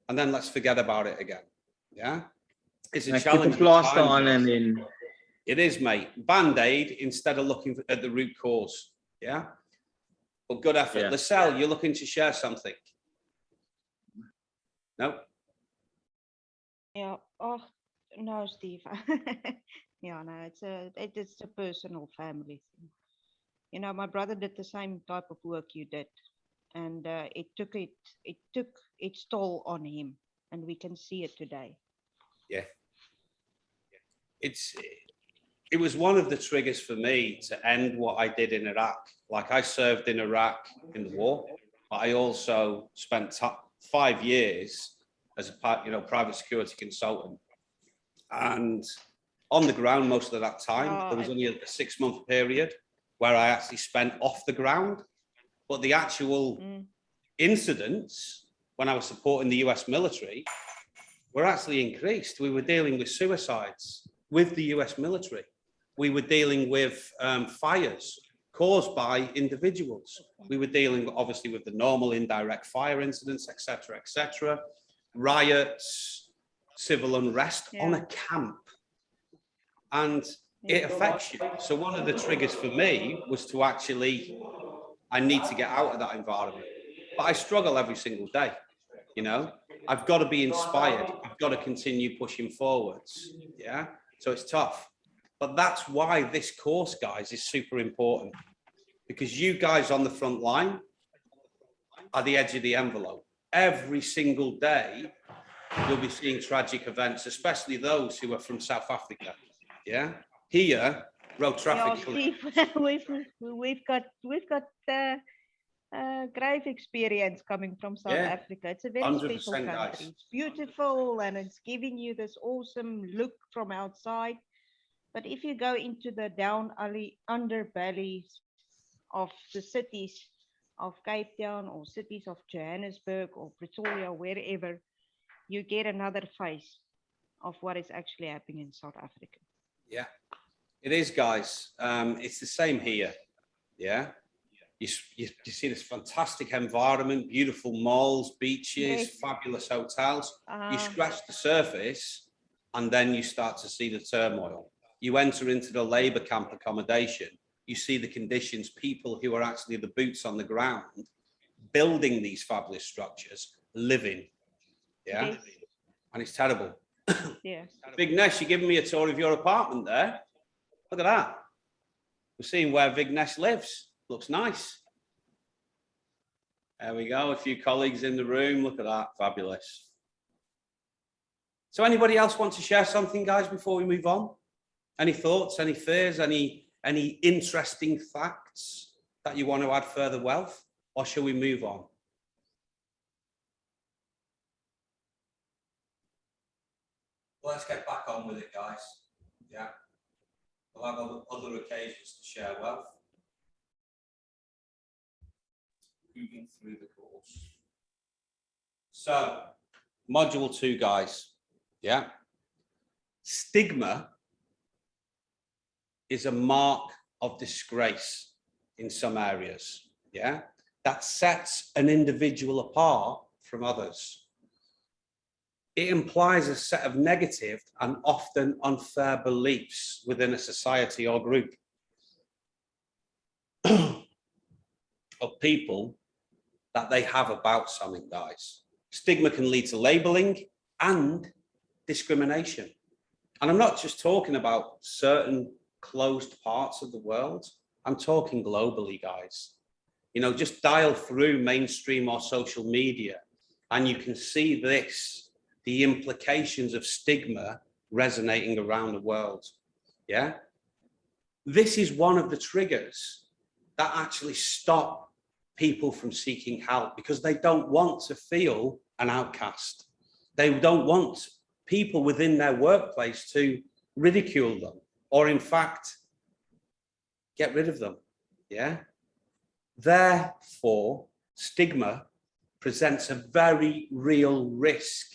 and then let's forget about it again. Yeah. It's a Like, challenge. put a plaster on and then. It is, mate. Band-aid instead of looking at the root cause. Yeah. But good effort. Yeah. Lascelles, you're looking to share something? No? Yeah. Oh, no, Steve. Yeah, no, it's a personal family thing. You know, my brother did the same type of work you did, and it took its toll on him, and we can see it today. Yeah. It was one of the triggers for me to end what I did in Iraq. Like, I served in Iraq in the war, but I also spent 5 years as a private security consultant. And on the ground most of that time, there was only a 6-month period where I actually spent off the ground. But the actual incidents when I was supporting the US military were actually increased. We were dealing with suicides with the US military. We were dealing with fires caused by individuals. We were dealing obviously with the normal indirect fire incidents, etc., riots, civil unrest on a camp. And it affects you. So one of the triggers for me was to actually, I need to get out of that environment. But I struggle every single day. You know, I've got to be inspired. I've got to continue pushing forwards. Yeah. So it's tough. But that's why this course, guys, is super important, because you guys on the front line are the edge of the envelope. Every single day, you'll be seeing tragic events, especially those who are from South Africa. Yeah. Here, road traffic. Yeah, Steve, we've got grave experience coming from South Africa. It's a very special country. Guys. It's beautiful and it's giving you this awesome look from outside. But if you go into the underbellies of the cities of Cape Town or cities of Johannesburg or Pretoria, wherever, you get another face of what is actually happening in South Africa. Yeah, it is, guys. It's the same here. Yeah. You see this fantastic environment, beautiful malls, beaches, Yes. fabulous hotels. You scratch the surface and then you start to see the turmoil. You enter into the labor camp accommodation. You see the conditions, people who are actually the boots on the ground, building these fabulous structures, living. Yeah. Yes. And it's terrible. Yeah. Vignesh, you're giving me a tour of your apartment there. Look at that. We're seeing where Vignesh lives. Looks nice. There we go. A few colleagues in the room. Look at that. Fabulous. So anybody else want to share something, guys, before we move on? Any thoughts, any fears, any interesting facts that you want to add further wealth? Or shall we move on? Well, let's get back on with it, guys. Yeah. We'll have other occasions to share wealth. Moving through the course. So, module 2, guys. Yeah. Stigma is a mark of disgrace in some areas. Yeah. That sets an individual apart from others. It implies a set of negative and often unfair beliefs within a society or group of people that they have about something, guys. Stigma can lead to labeling and discrimination. And I'm not just talking about certain closed parts of the world. I'm talking globally, guys. You know, just dial through mainstream or social media and you can see this, the implications of stigma resonating around the world. Yeah. This is one of the triggers that actually stop people from seeking help because they don't want to feel an outcast. They don't want people within their workplace to ridicule them or in fact get rid of them. Yeah. Therefore, stigma presents a very real risk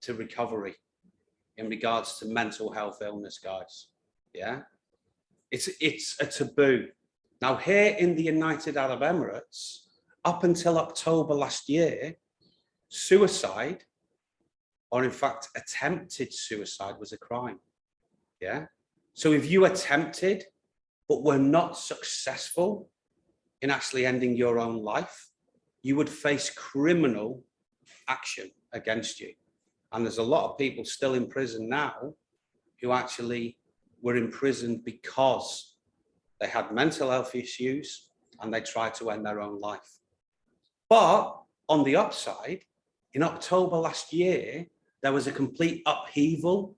to recovery in regards to mental health illness, guys. Yeah. It's a taboo. Now, here in the United Arab Emirates, up until October last year, suicide, or in fact, attempted suicide was a crime. Yeah. So if you attempted, but were not successful in actually ending your own life, you would face criminal action against you. And there's a lot of people still in prison now who actually were imprisoned because they had mental health issues and they tried to end their own life. But on the upside, in October last year, there was a complete upheaval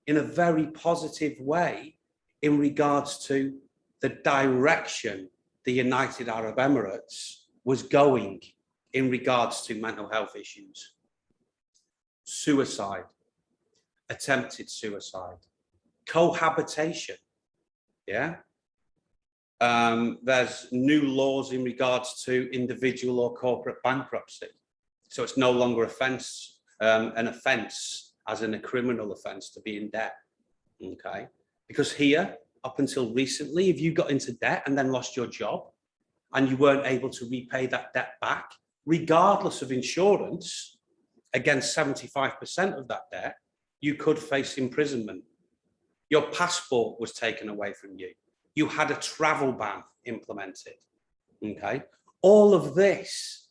in a very positive way in regards to the direction the United Arab Emirates was going in regards to mental health issues. Suicide, attempted suicide, cohabitation. Yeah. There's new laws in regards to individual or corporate bankruptcy. So it's no longer an offence as in a criminal offence to be in debt. Okay. Because here, up until recently, if you got into debt and then lost your job and you weren't able to repay that debt back, regardless of insurance, against 75% of that debt, you could face imprisonment. Your passport was taken away from you. You had a travel ban implemented. Okay. All of this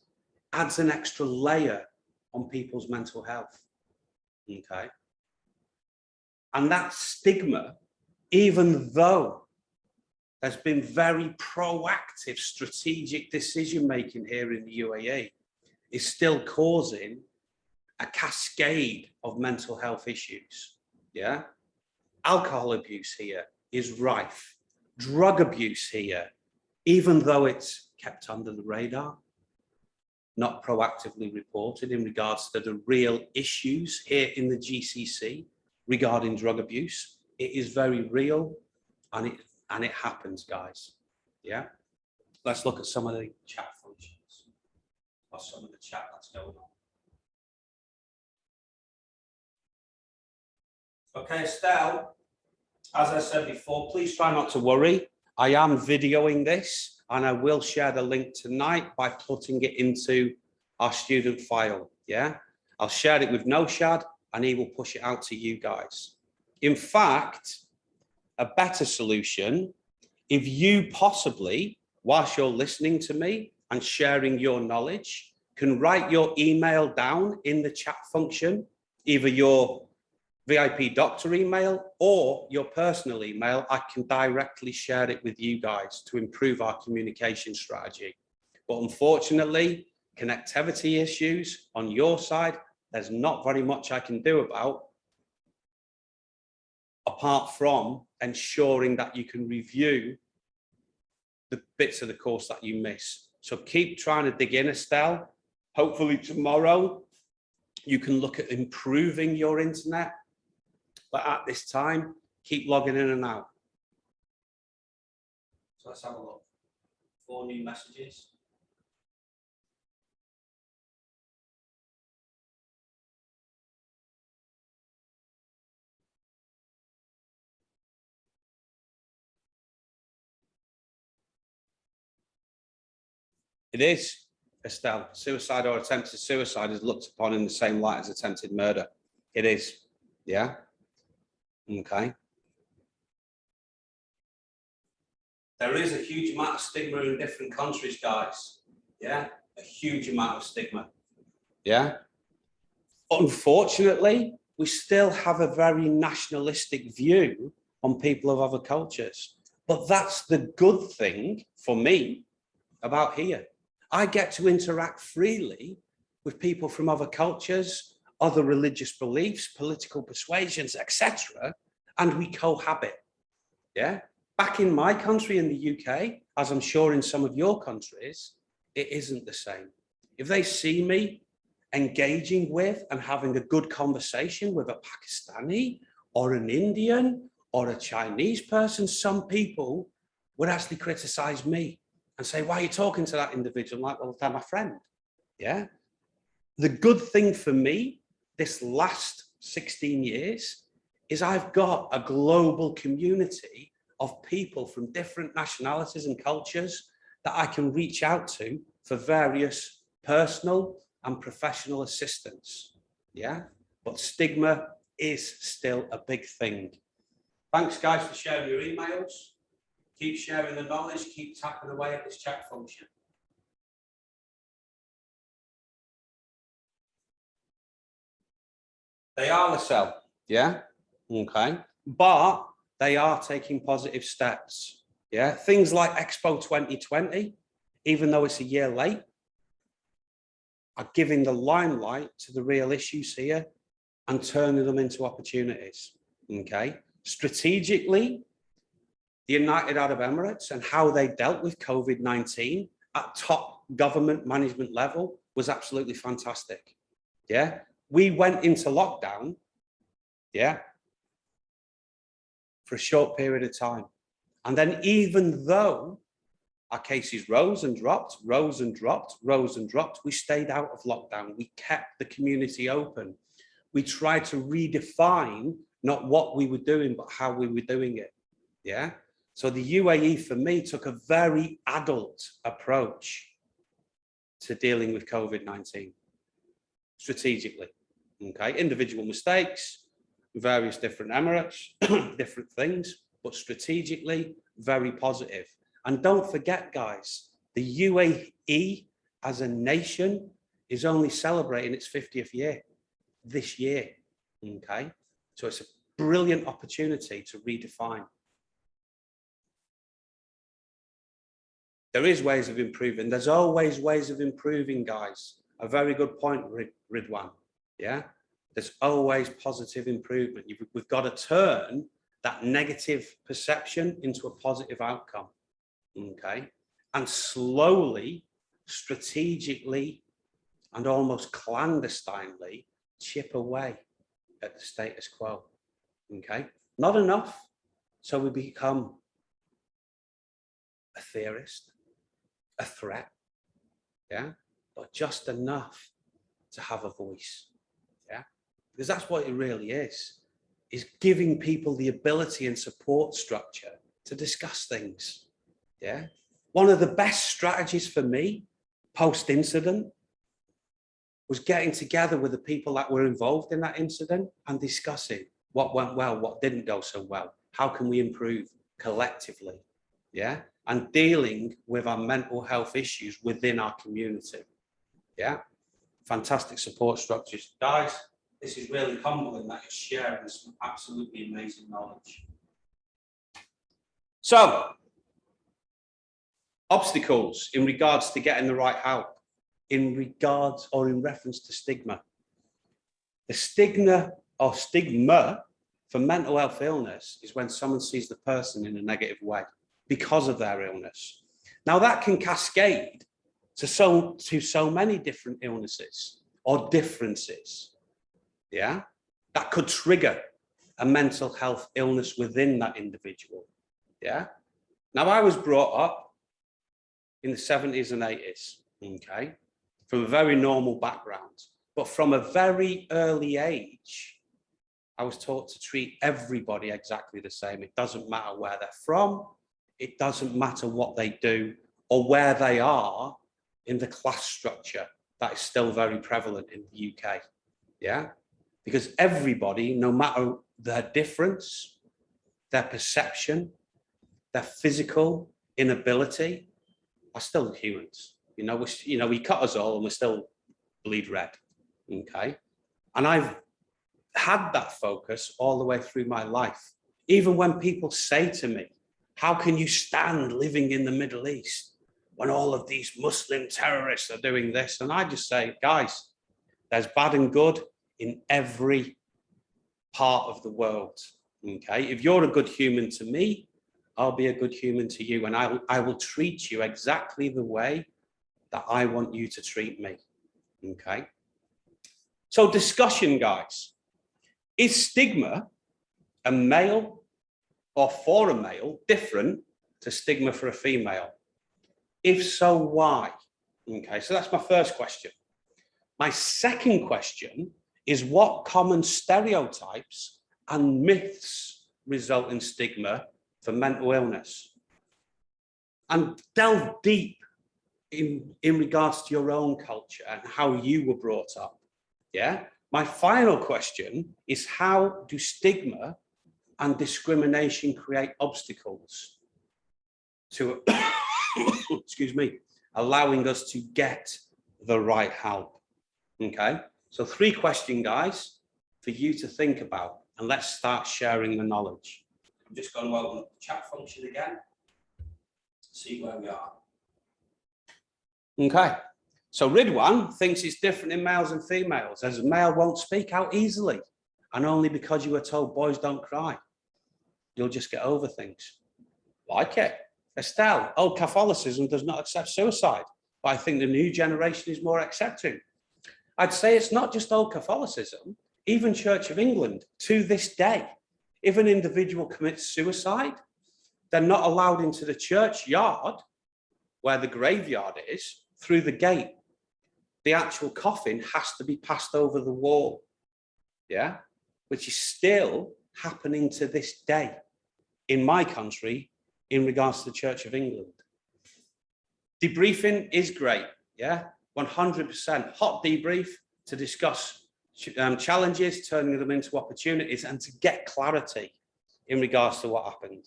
adds an extra layer on people's mental health. Okay. And that stigma, even though there's been very proactive strategic decision making here in the UAE, is still causing a cascade of mental health issues. Yeah. Alcohol abuse here is rife. Drug abuse here, even though it's kept under the radar, not proactively reported in regards to the real issues here in the GCC regarding drug abuse. It is very real and it happens, guys. Yeah. Let's look at some of the chat functions or some of the chat that's going on. Okay, Estelle, as I said before, please try not to worry. I am videoing this and I will share the link tonight by putting it into our student file. Yeah, I'll share it with Noshad and he will push it out to you guys. In fact, a better solution, if you possibly, whilst you're listening to me and sharing your knowledge, can write your email down in the chat function, either your VIP doctor email or your personal email, I can directly share it with you guys to improve our communication strategy. But unfortunately, connectivity issues on your side, there's not very much I can do about, apart from ensuring that you can review the bits of the course that you miss. So keep trying to dig in, Estelle. Hopefully tomorrow you can look at improving your internet. But at this time, keep logging in and out. So let's have a look. 4 new messages. It is, Estelle. Suicide or attempted suicide is looked upon in the same light as attempted murder. It is. Yeah. Okay. There is a huge amount of stigma in different countries, guys. Yeah. A huge amount of stigma. Yeah. Unfortunately, we still have a very nationalistic view on people of other cultures. But that's the good thing for me about here. I get to interact freely with people from other cultures, other religious beliefs, political persuasions, etc., and we cohabit. Yeah. Back in my country, in the UK, as I'm sure in some of your countries, it isn't the same. If they see me engaging with and having a good conversation with a Pakistani or an Indian or a Chinese person, some people would actually criticize me and say, why are you talking to that individual? I'm like, well, they're my friend. Yeah. The good thing for me this last 16 years is I've got a global community of people from different nationalities and cultures that I can reach out to for various personal and professional assistance. Yeah. But stigma is still a big thing. Thanks, guys, for sharing your emails. Keep sharing the knowledge, keep tapping away at this chat function. They are Lascelles, yeah, okay, but they are taking positive steps, yeah. Things like Expo 2020, even though it's a year late, are giving the limelight to the real issues here and turning them into opportunities, okay. Strategically, the United Arab Emirates and how they dealt with COVID-19 at top government management level was absolutely fantastic. Yeah, we went into lockdown, yeah, for a short period of time. And then even though our cases rose and dropped, rose and dropped, rose and dropped, we stayed out of lockdown. We kept the community open. We tried to redefine not what we were doing, but how we were doing it, yeah. So the UAE, for me, took a very adult approach to dealing with COVID-19, strategically, okay? Individual mistakes, various different Emirates, different things, but strategically, very positive. And don't forget, guys, the UAE as a nation is only celebrating its 50th year this year, okay? So it's a brilliant opportunity to redefine. There is ways of improving. There's always ways of improving, guys. A very good point, Ridwan. Yeah, there's always positive improvement. We've got to turn that negative perception into a positive outcome. Okay, and slowly, strategically, and almost clandestinely chip away at the status quo. Okay, not enough, so we become a theorist, a threat, yeah, but just enough to have a voice, yeah, because that's what it really is. is giving people the ability and support structure to discuss things. Yeah. One of the best strategies for me post-incident was getting together with the people that were involved in that incident and discussing what went well, what didn't go so well. How can we improve collectively? Yeah. And dealing with our mental health issues within our community. Yeah. Fantastic support structures. Guys, this is really humbling that you're sharing some absolutely amazing knowledge. So, obstacles in regards to getting the right help, in regards or in reference to stigma. The stigma for mental health illness is when someone sees the person in a negative way because of their illness. Now that can cascade to so many different illnesses or differences. Yeah, that could trigger a mental health illness within that individual. Yeah. Now I was brought up in the 70s and 80s, okay, from a very normal background, but from a very early age, I was taught to treat everybody exactly the same. It doesn't matter where they're from. It doesn't matter what they do or where they are in the class structure that is still very prevalent in the UK. Yeah. Because everybody, no matter their difference, their perception, their physical inability, are still humans. You know, we cut us all and we still bleed red. Okay. And I've had that focus all the way through my life. Even when people say to me, how can you stand living in the Middle East when all of these Muslim terrorists are doing this? And I just say, guys, there's bad and good in every part of the world. Okay. If you're a good human to me, I'll be a good human to you. And I will treat you exactly the way that I want you to treat me. Okay. So discussion, guys. Is stigma a male or for a male different to stigma for a female? If so, why? Okay, so that's my first question. My second question is what common stereotypes and myths result in stigma for mental illness? And delve deep in regards to your own culture and how you were brought up. Yeah. My final question is how do stigma and discrimination create obstacles to, excuse me, allowing us to get the right help? Okay. So 3 questions, guys, for you to think about, and let's start sharing the knowledge. I'm just going to open up the chat function again, see where we are. Okay, so Ridwan thinks it's different in males and females, as a male won't speak out easily, and only because you were told boys don't cry. You'll just get over things. Like it. Estelle, old Catholicism does not accept suicide, but I think the new generation is more accepting. I'd say it's not just old Catholicism, even Church of England, to this day, if an individual commits suicide, they're not allowed into the churchyard where the graveyard is through the gate. The actual coffin has to be passed over the wall. Yeah, which is still happening to this day in my country in regards to the Church of England. Debriefing is great. Yeah, 100% hot debrief to discuss challenges, turning them into opportunities and to get clarity in regards to what happened.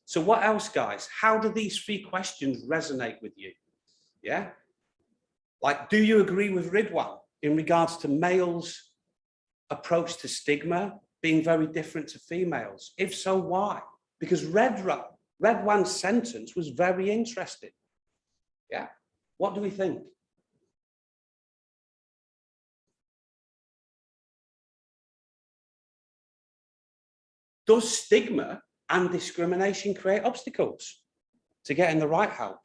So what else, guys? How do these 3 questions resonate with you? Yeah. Like, do you agree with Ridwan in regards to males' approach to stigma being very different to females? If so, why? Because Ridwan's sentence was very interesting. Yeah. What do we think? Does stigma and discrimination create obstacles to getting the right help?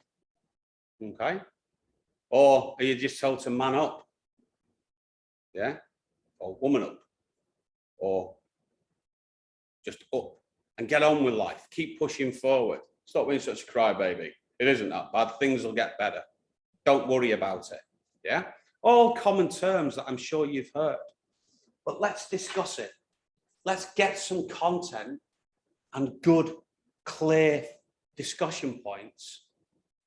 Okay. Or are you just told to man up? Yeah. Or woman up? Or just up and get on with life. Keep pushing forward. Stop being such a crybaby. It isn't that bad. Things will get better. Don't worry about it. Yeah. All common terms that I'm sure you've heard. But let's discuss it. let's get some content and good, clear discussion points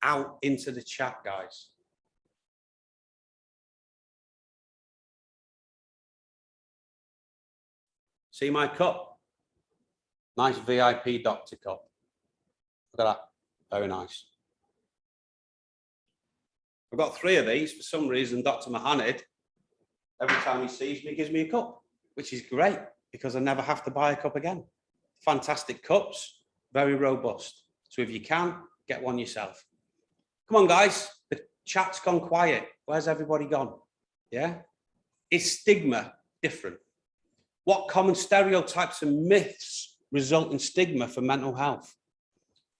out into the chat, guys. See my cup? Nice VIP doctor cup. Look at that, very nice. I've got 3 of these. For some reason, Dr. Mohammed, every time he sees me, gives me a cup, which is great because I never have to buy a cup again. Fantastic cups, very robust. So if you can, get one yourself. Come on, guys. The chat's gone quiet. Where's everybody gone? Yeah? Is stigma different? What common stereotypes and myths result in stigma for mental health?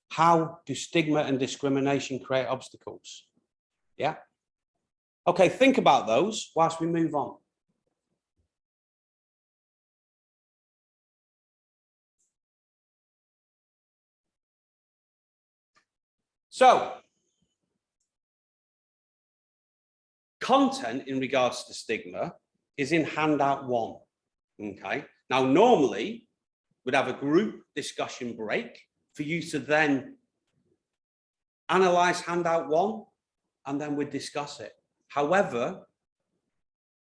How do stigma and discrimination create obstacles? Yeah. Okay, think about those whilst we move on. So, content in regards to stigma is in handout 1. Okay. Now, normally we'd have a group discussion break for you to then analyze handout 1 and then we'd discuss it. However,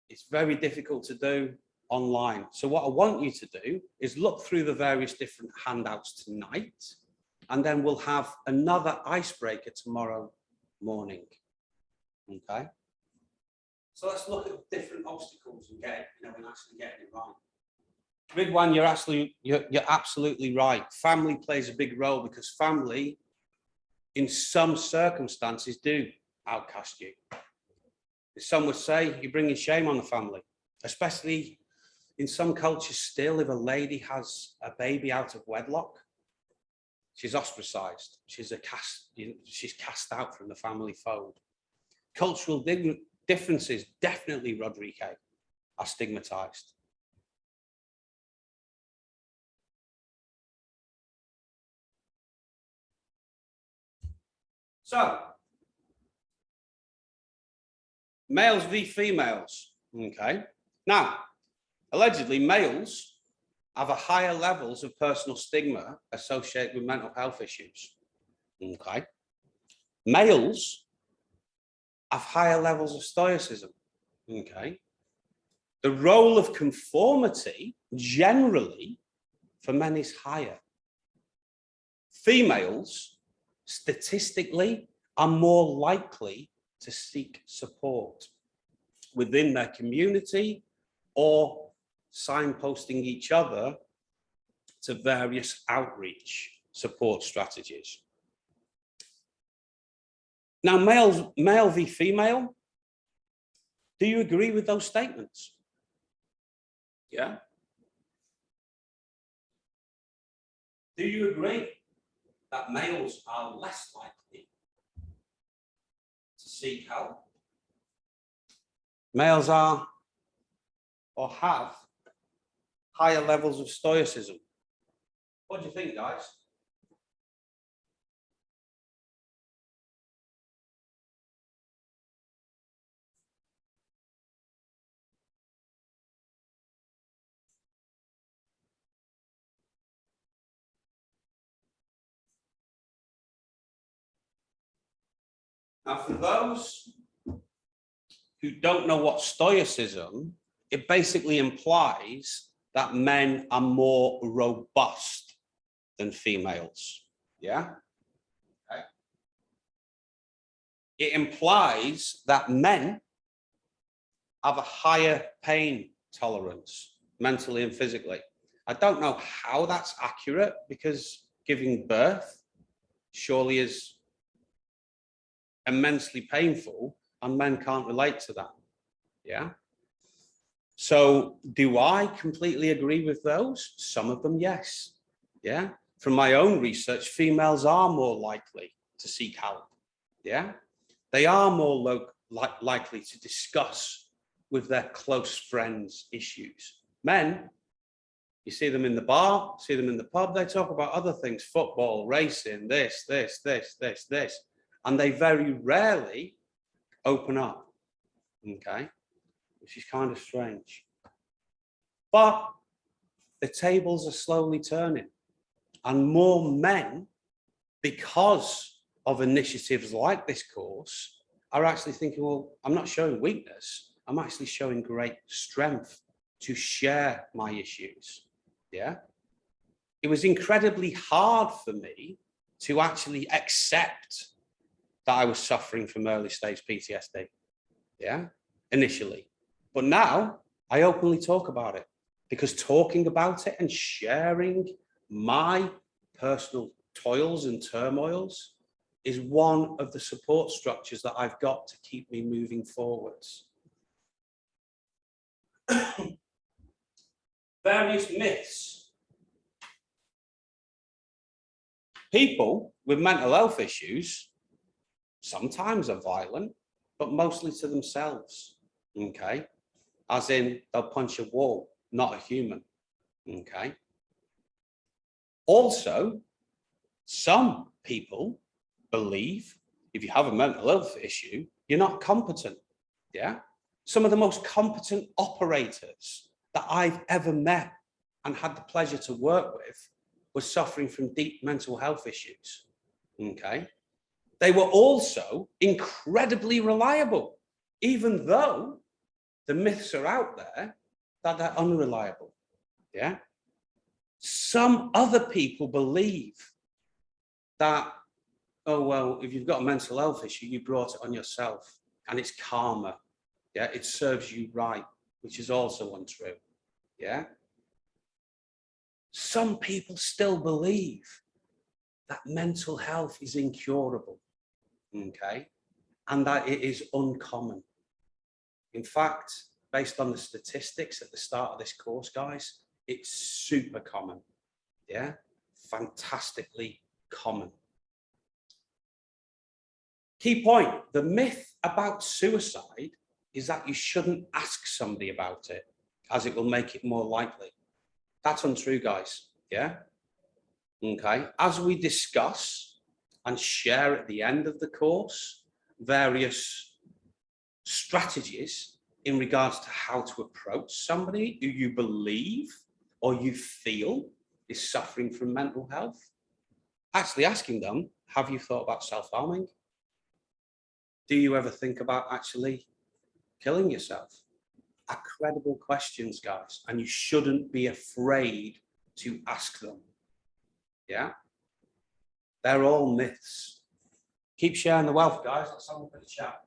it's very difficult to do online. So what I want you to do is look through the various different handouts tonight, and then we'll have another icebreaker tomorrow morning. Okay. So let's look at different obstacles and get, and actually getting it right. Ridwan, you're absolutely right. Family plays a big role because family, in some circumstances, do outcast you. Some would say you're bringing shame on the family, especially in some cultures still. If a lady has a baby out of wedlock, she's ostracized. She's cast out from the family fold. Cultural differences, definitely, Rodrigo, are stigmatized. So, males v females, okay? Now, allegedly, males have a higher levels of personal stigma associated with mental health issues, okay? Males have higher levels of stoicism, okay? The role of conformity, generally, for men is higher. Females, statistically, are more likely to seek support within their community or signposting each other to various outreach support strategies. Now, male v female, do you agree with those statements? Yeah? Do you agree that males are less likely to seek help? Males are or have higher levels of stoicism. What do you think, guys? Now, for those who don't know what stoicism, it basically implies that men are more robust than females. Yeah? Okay. It implies that men have a higher pain tolerance, mentally and physically. I don't know how that's accurate, because giving birth surely is immensely painful, and men can't relate to that. Yeah. So do I completely agree with those? Some of them, yes. Yeah. From my own research, females are more likely to seek help. Yeah. They are more likely to discuss with their close friends issues. Men, you see them in the bar, see them in the pub, they talk about other things, football, racing, this, and they very rarely open up, okay, which is kind of strange. But the tables are slowly turning, and more men, because of initiatives like this course, are actually thinking, well, I'm not showing weakness, I'm actually showing great strength to share my issues. Yeah. It was incredibly hard for me to actually accept that I was suffering from early stage PTSD. Yeah, initially. But now I openly talk about it, because talking about it and sharing my personal toils and turmoils is one of the support structures that I've got to keep me moving forwards. Various myths. People with mental health issues sometimes are violent, but mostly to themselves, okay? As in, they'll punch a wall, not a human, okay? Also, some people believe if you have a mental health issue, you're not competent, yeah? Some of the most competent operators that I've ever met and had the pleasure to work with were suffering from deep mental health issues, okay? They were also incredibly reliable, even though the myths are out there that they're unreliable, yeah? Some other people believe that, oh, well, if you've got a mental health issue, you brought it on yourself and it's karma, yeah? It serves you right, which is also untrue, yeah? Some people still believe that mental health is incurable, okay? And that it is uncommon. In fact, based on the statistics at the start of this course, guys, it's super common, yeah? Fantastically common. Key point, the myth about suicide is that you shouldn't ask somebody about it, as it will make it more likely. That's untrue, guys, yeah? Okay, as we discuss and share at the end of the course, various strategies in regards to how to approach somebody who you believe or you feel is suffering from mental health, actually asking them, have you thought about self-harming? Do you ever think about actually killing yourself? Are credible questions, guys, and you shouldn't be afraid to ask them. Yeah, they're all myths. Keep sharing the wealth, guys. Let's have a bit of chat.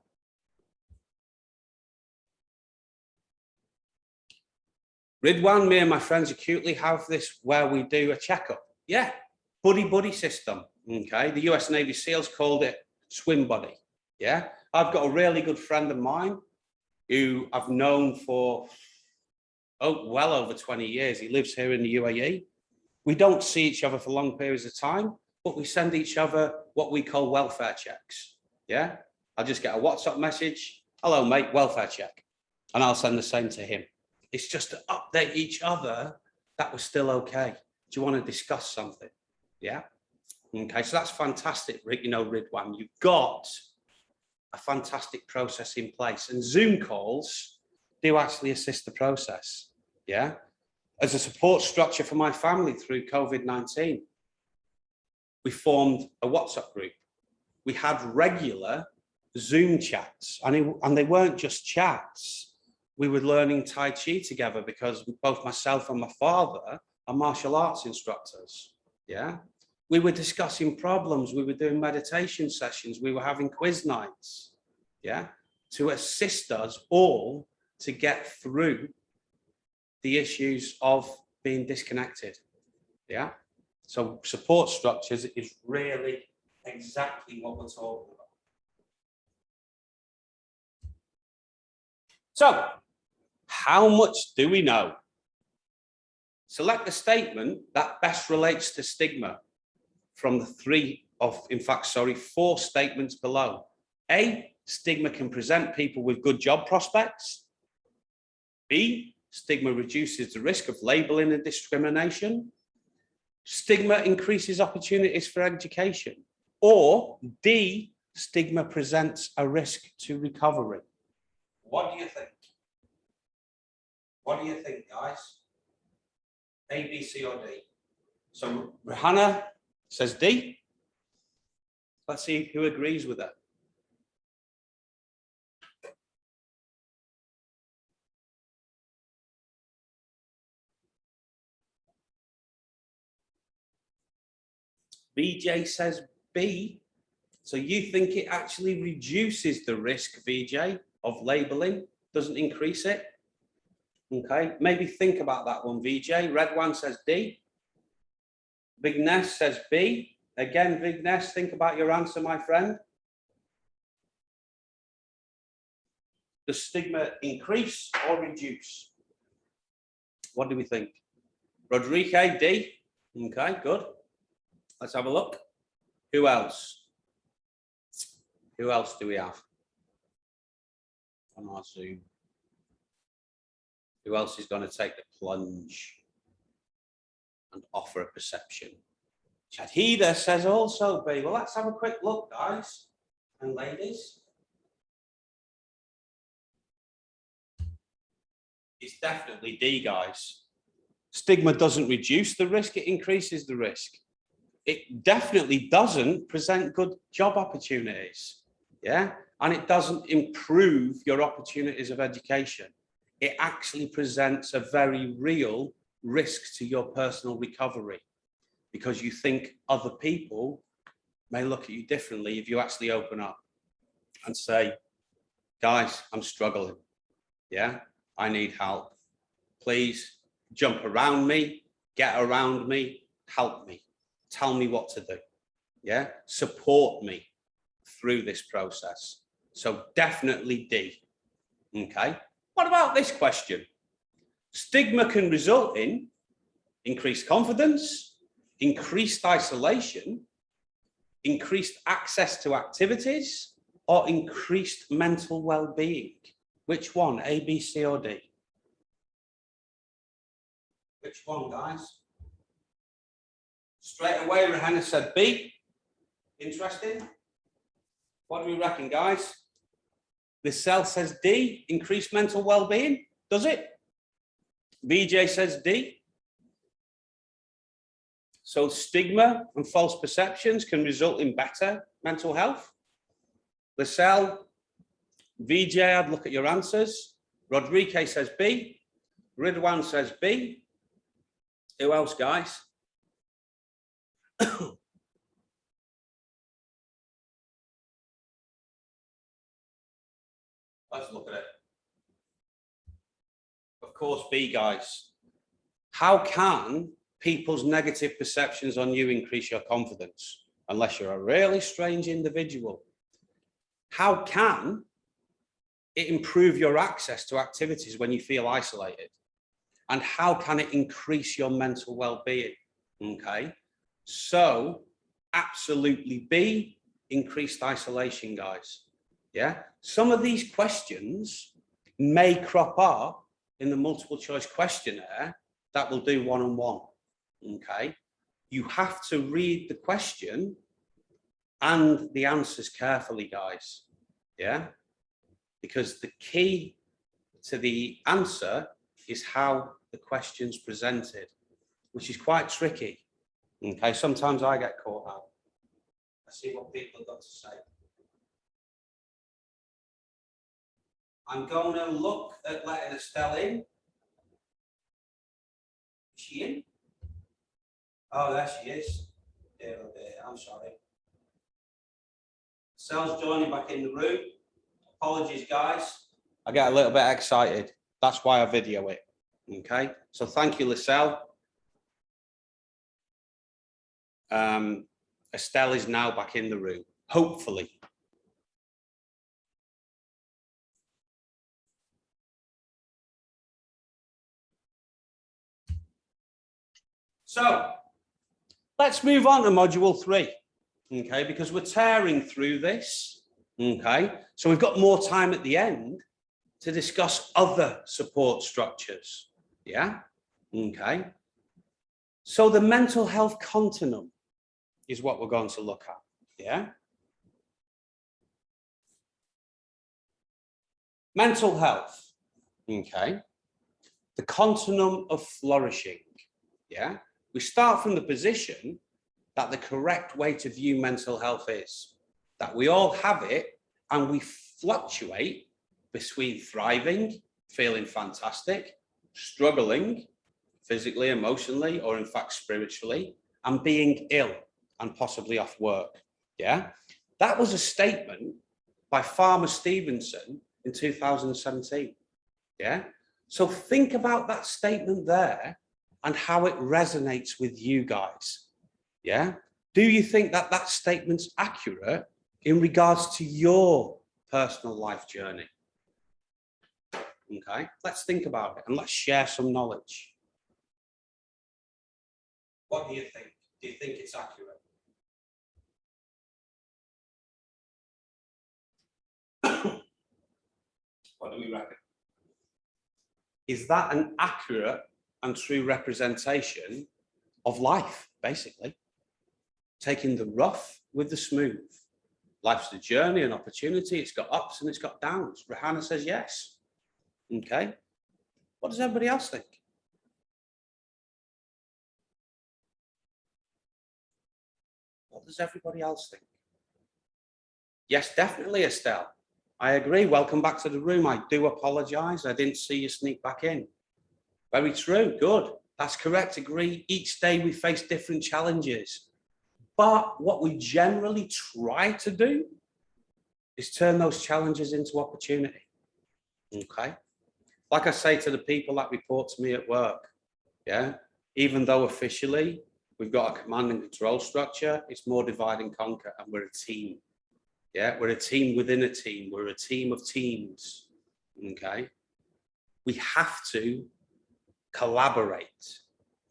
Ridwan, me and my friends acutely have this where we do a checkup. Yeah, buddy system. Okay, the US Navy SEALs called it swim buddy. Yeah, I've got a really good friend of mine who I've known for well over 20 years. He lives here in the UAE. We don't see each other for long periods of time, but we send each other what we call welfare checks. Yeah, I'll just get a WhatsApp message. Hello, mate, welfare check. And I'll send the same to him. It's just to update each other that we're still okay. Do you want to discuss something? Yeah. Okay, so that's fantastic, you know, Ridwan. You've got a fantastic process in place, and Zoom calls do actually assist the process. Yeah. As a support structure for my family through COVID-19, we formed a WhatsApp group. We had regular Zoom chats, and they weren't just chats. We were learning Tai Chi together because both myself and my father are martial arts instructors. Yeah. We were discussing problems. We were doing meditation sessions. We were having quiz nights. Yeah. To assist us all to get through the issues of being disconnected. Yeah. So support structures is really exactly what we're talking about. So how much do we know? Select the statement that best relates to stigma from the four statements below. A, stigma can present people with good job prospects. B, stigma reduces the risk of labeling and discrimination. Stigma increases opportunities for education. Or D, stigma presents a risk to recovery. What do you think? What do you think, guys? A, B, C, or D? So Rihanna says D. Let's see who agrees with that. VJ says B. So you think it actually reduces the risk, VJ, of labeling, doesn't increase it? Okay, maybe think about that one, VJ. Red one says D. Vignesh says B. Again, Vignesh, think about your answer, my friend. Does stigma increase or reduce? What do we think? Rodrigue, D. Okay, good. Let's have a look. Who else? Who else do we have on our Zoom? Who else is going to take the plunge and offer a perception? Shahida says also B. Well, let's have a quick look, guys and ladies. It's definitely D, guys. Stigma doesn't reduce the risk, it increases the risk. It definitely doesn't present good job opportunities, yeah? And it doesn't improve your opportunities of education. It actually presents a very real risk to your personal recovery because you think other people may look at you differently if you actually open up and say, guys, I'm struggling, yeah? I need help. Please jump around me, get around me, help me. Tell me what to do, yeah? Support me through this process. So definitely D, okay? What about this question? Stigma can result in increased confidence, increased isolation, increased access to activities, or increased mental well-being. Which one, A, B, C, or D? Which one, guys? Straight away, Rihanna said B. Interesting. What do we reckon, guys? This cell says D, increased mental well-being. Does it? VJ says D. So stigma and false perceptions can result in better mental health. The cell, VJ, I'd look at your answers. Rodrigue says B. Ridwan says B. Who else, guys? Let's look at it. Of course, B, guys. How can people's negative perceptions on you increase your confidence? Unless you're a really strange individual. How can it improve your access to activities when you feel isolated? And how can it increase your mental well-being? Okay, so absolutely B, increased isolation, guys. Yeah, some of these questions may crop up in the multiple choice questionnaire that will do one-on-one. Okay, you have to read the question and the answers carefully, guys. Yeah, because the key to the answer is how the question's presented, which is quite tricky. Okay, sometimes I get caught out. Let's see what people have got to say. I'm going to look at letting Estelle in. Is she in? Oh, there she is. Dear, oh dear, I'm sorry. Estelle's joining back in the room. Apologies, guys. I get a little bit excited. That's why I video it. Okay, so thank you, Lisselle. Estelle is now back in the room, hopefully. So let's move on to module 3, okay, because we're tearing through this, okay? So we've got more time at the end to discuss other support structures, yeah? Okay. So the mental health continuum is what we're going to look at, yeah? Mental health, okay? The continuum of flourishing. Yeah, we start from the position that the correct way to view mental health is that we all have it and we fluctuate between thriving, feeling fantastic, struggling physically, emotionally, or in fact spiritually, and being ill and possibly off work. Yeah, that was a statement by Farmer Stevenson in 2017. Yeah, so think about that statement there and how it resonates with you guys. Yeah, do you think that that statement's accurate in regards to your personal life journey? Okay, let's think about it and let's share some knowledge. What do you think? Do you think it's accurate? What do we reckon? Is that an accurate and true representation of life, basically? Taking the rough with the smooth. Life's a journey, an opportunity. It's got ups and it's got downs. Rahana says yes. Okay. What does everybody else think? What does everybody else think? Yes, definitely, Estelle. I agree. Welcome back to the room. I do apologize. I didn't see you sneak back in. Very true. Good. That's correct. Agree. Each day we face different challenges. But what we generally try to do is turn those challenges into opportunity. Okay. Like I say to the people that report to me at work, yeah, even though officially we've got a command and control structure, it's more divide and conquer, and we're a team. Yeah, we're a team within a team. We're a team of teams. Okay. We have to collaborate,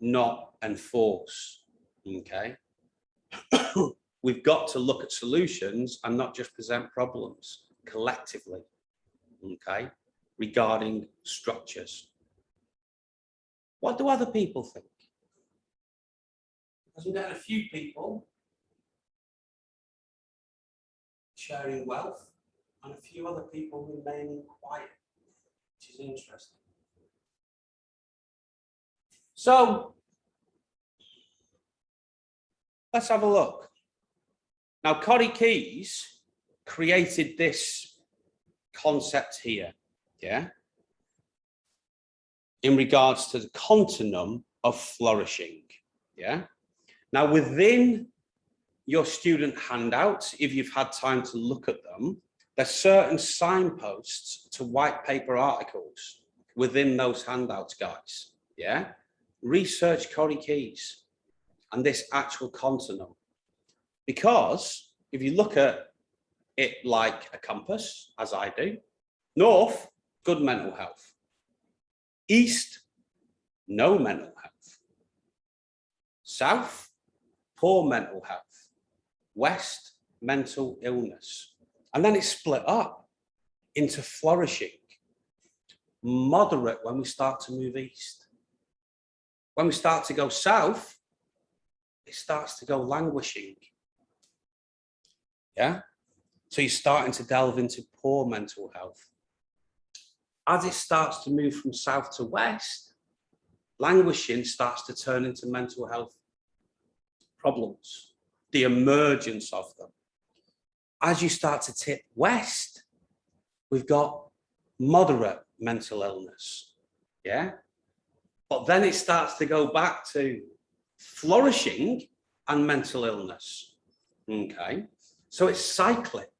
not enforce. Okay. We've got to look at solutions and not just present problems collectively. Okay. Regarding structures. What do other people think? Because we've got a few people sharing wealth and a few other people remaining quiet, which is interesting. So let's have a look. Now, Corey Keyes created this concept here, yeah, in regards to the continuum of flourishing, yeah. Now, within your student handouts, if you've had time to look at them, there's certain signposts to white paper articles within those handouts, guys, yeah. Research Corey Keyes and this actual continuum, because if you look at it like a compass, as I do, north, good mental health. East, no mental health. South, poor mental health. West, mental illness. And then it's split up into flourishing. Moderate when we start to move east. When we start to go south, it starts to go languishing. Yeah? So you're starting to delve into poor mental health. As it starts to move from south to west, languishing starts to turn into mental health problems, the emergence of them. As you start to tip west, we've got moderate mental illness, yeah? But then it starts to go back to flourishing and mental illness, okay? So it's cyclic.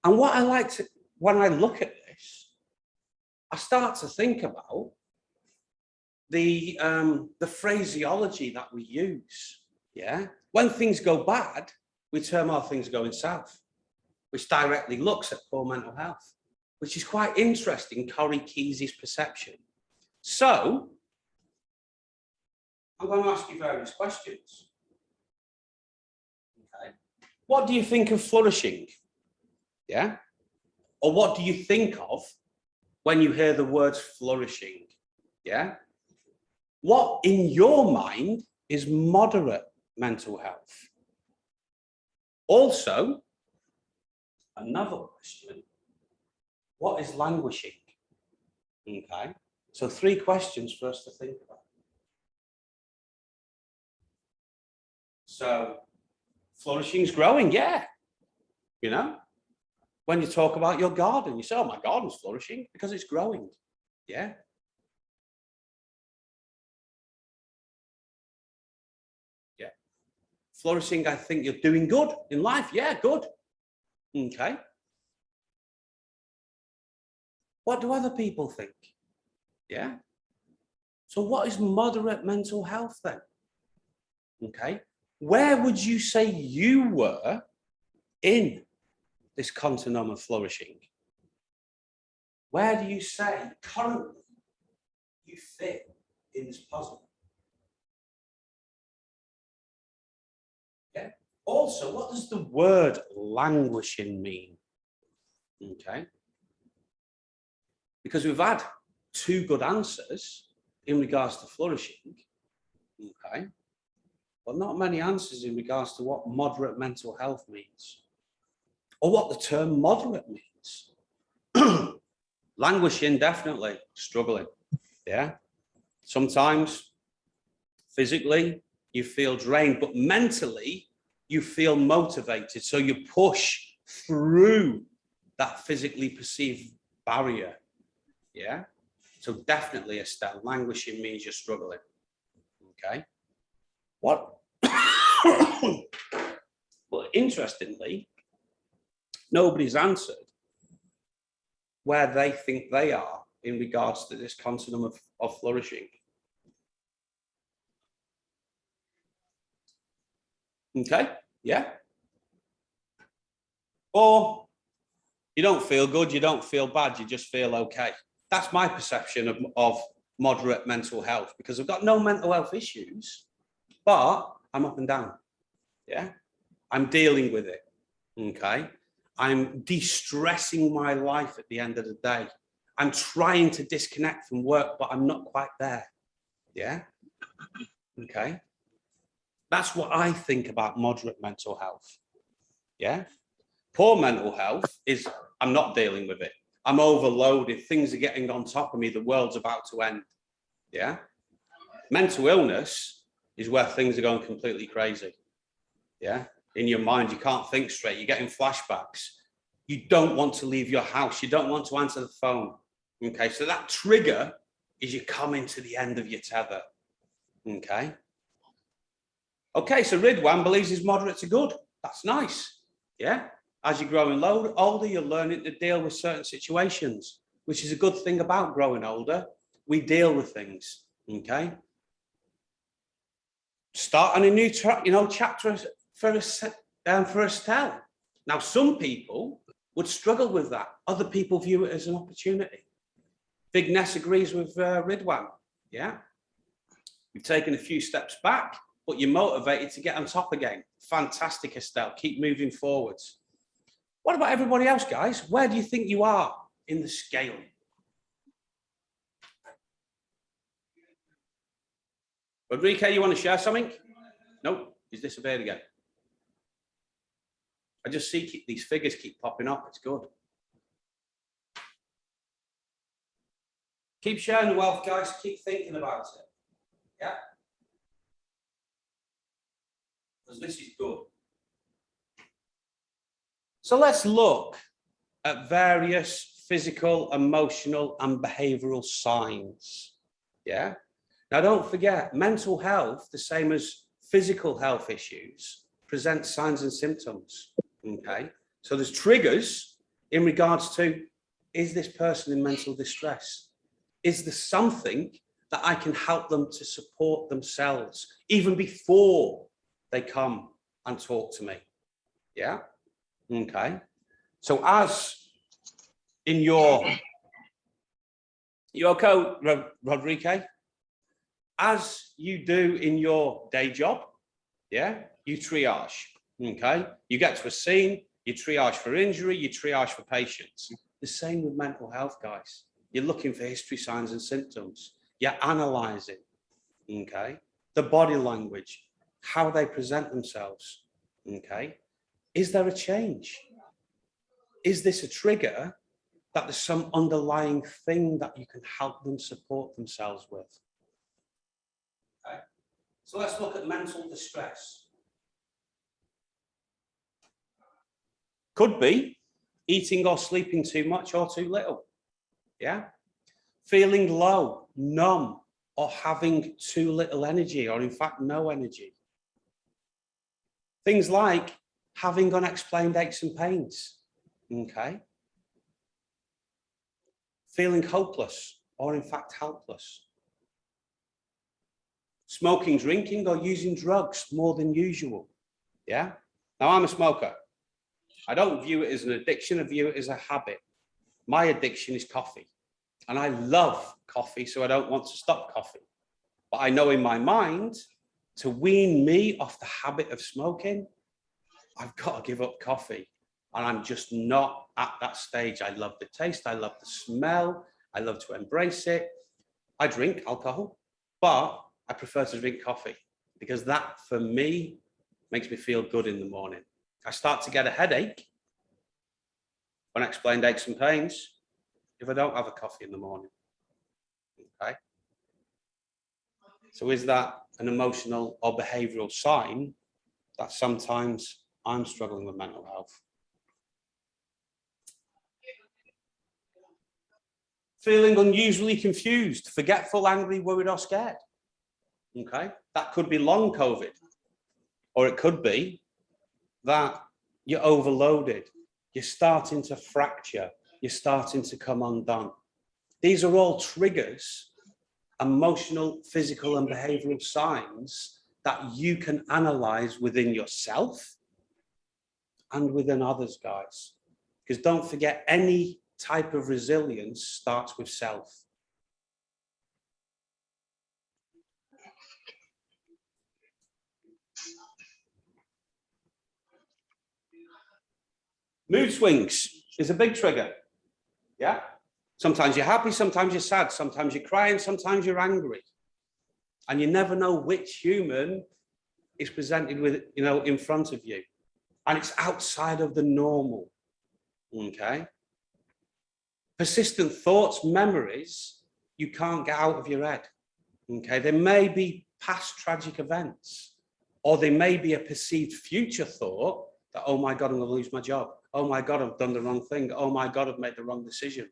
And what I like to, when I look at this, I start to think about the phraseology that we use, yeah? When things go bad, we term our things going south, which directly looks at poor mental health, which is quite interesting, Corey Keyes' perception. So, I'm going to ask you various questions. Okay. What do you think of flourishing? Yeah? Or what do you think of when you hear the words flourishing? Yeah? What in your mind is moderate mental health? Also, another question, what is languishing? Okay, so 3 questions for us to think about. So flourishing's growing, yeah. You know, when you talk about your garden, you say, oh, my garden's flourishing because it's growing. Yeah. Yeah. Flourishing, I think you're doing good in life. Yeah, good. Okay. What do other people think? Yeah. So what is moderate mental health then? Okay. Where would you say you were in this continuum of flourishing? Where do you say currently you fit in this puzzle? Yeah. Also, what does the word languishing mean? Okay. Because we've had 2 good answers in regards to flourishing. Okay. But not many answers in regards to what moderate mental health means, or what the term moderate means. Languishing, definitely. Struggling. Yeah. Sometimes physically you feel drained, but mentally you feel motivated. So you push through that physically perceived barrier. Yeah. So definitely, Estelle, languishing means you're struggling. Okay. What? Well, interestingly, nobody's answered where they think they are in regards to this continuum of flourishing. Okay, yeah. Or you don't feel good, you don't feel bad, you just feel okay. That's my perception of moderate mental health, because I've got no mental health issues, but I'm up and down. Yeah, I'm dealing with it. Okay, I'm de-stressing my life at the end of the day. I'm trying to disconnect from work, but I'm not quite there. Yeah. Okay. That's what I think about moderate mental health. Yeah. Poor mental health is I'm not dealing with it. I'm overloaded. Things are getting on top of me. The world's about to end. Yeah. Mental illness is where things are going completely crazy. Yeah. In your mind, you can't think straight. You're getting flashbacks. You don't want to leave your house. You don't want to answer the phone. Okay. So that trigger is you're coming to the end of your tether. Okay. Okay. So Ridwan believes he's moderate to good. That's nice. Yeah. As you're growing older, you're learning to deal with certain situations, which is a good thing about growing older. We deal with things. Okay. Start on a new chapter for Estelle. Now, some people would struggle with that. Other people view it as an opportunity. Vignes agrees with Ridwan. Yeah. You've taken a few steps back, but you're motivated to get on top again. Fantastic, Estelle. Keep moving forwards. What about everybody else, guys? Where do you think you are in the scale? Rodrigo, you want to share something? Nope, he's disappeared again. I just see these figures keep popping up. It's good. Keep sharing the wealth, guys. Keep thinking about it. Yeah. Because this is good. So let's look at various physical, emotional, and behavioral signs. Yeah. Now, don't forget, mental health, the same as physical health issues, presents signs and symptoms. Okay. So there's triggers in regards to, is this person in mental distress? Is there something that I can help them to support themselves even before they come and talk to me? Yeah. Okay. So as in you okay, Rodrigo? As you do in your day job, yeah, you triage. Okay. You get to a scene, you triage for injury, you triage for patients. The same with mental health, guys. You're looking for history, signs, and symptoms. You're analyzing, okay, the body language, how they present themselves. Okay. Is there a change? Is this a trigger that there's some underlying thing that you can help them support themselves with? Okay. So let's look at mental distress. Could be eating or sleeping too much or too little. Yeah. Feeling low, numb, or having too little energy, or in fact, no energy. Things like having unexplained aches and pains. Okay. Feeling hopeless, or in fact, helpless. Smoking, drinking, or using drugs more than usual. Yeah. Now, I'm a smoker. I don't view it as an addiction, I view it as a habit. My addiction is coffee. And I love coffee, so I don't want to stop coffee. But I know in my mind, to wean me off the habit of smoking, I've got to give up coffee. And I'm just not at that stage. I love the taste, I love the smell, I love to embrace it. I drink alcohol, but I prefer to drink coffee because that, for me, makes me feel good in the morning. I start to get a headache, unexplained aches and pains, if I don't have a coffee in the morning. Okay. So is that an emotional or behavioral sign that sometimes I'm struggling with mental health? Feeling unusually confused, forgetful, angry, worried, or scared. Okay. That could be long COVID, or it could be that you're overloaded, you're starting to fracture, you're starting to come undone. These are all triggers, emotional, physical, and behavioral signs that you can analyze within yourself and within others, guys. Because don't forget, any type of resilience starts with self. Mood swings is a big trigger. Yeah. Sometimes you're happy, sometimes you're sad, sometimes you're crying, sometimes you're angry. And you never know which human is presented with, in front of you. And it's outside of the normal. Okay. Persistent thoughts, memories, you can't get out of your head. Okay. There may be past tragic events, or there may be a perceived future thought that, oh my God, I'm going to lose my job. Oh my God, I've done the wrong thing. Oh my God, I've made the wrong decision.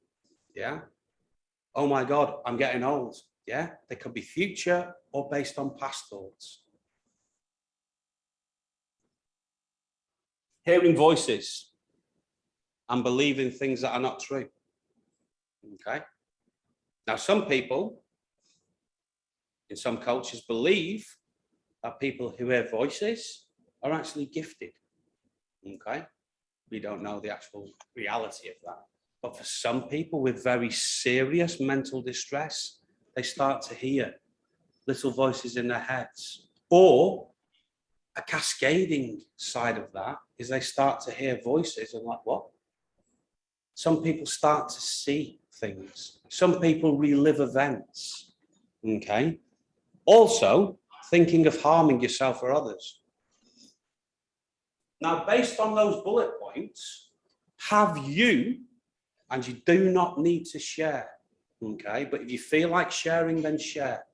Yeah. Oh my God, I'm getting old. Yeah. They could be future or based on past thoughts. Hearing voices and believing things that are not true. Okay. Now, some people in some cultures believe that people who hear voices are actually gifted. Okay. We don't know the actual reality of that. But for some people with very serious mental distress, they start to hear little voices in their heads. Or a cascading side of that is they start to hear voices and like, what? Some people start to see things. Some people relive events. Okay. Also, thinking of harming yourself or others. Now, based on those bullet points, have you, and you do not need to share, okay, but if you feel like sharing, then share.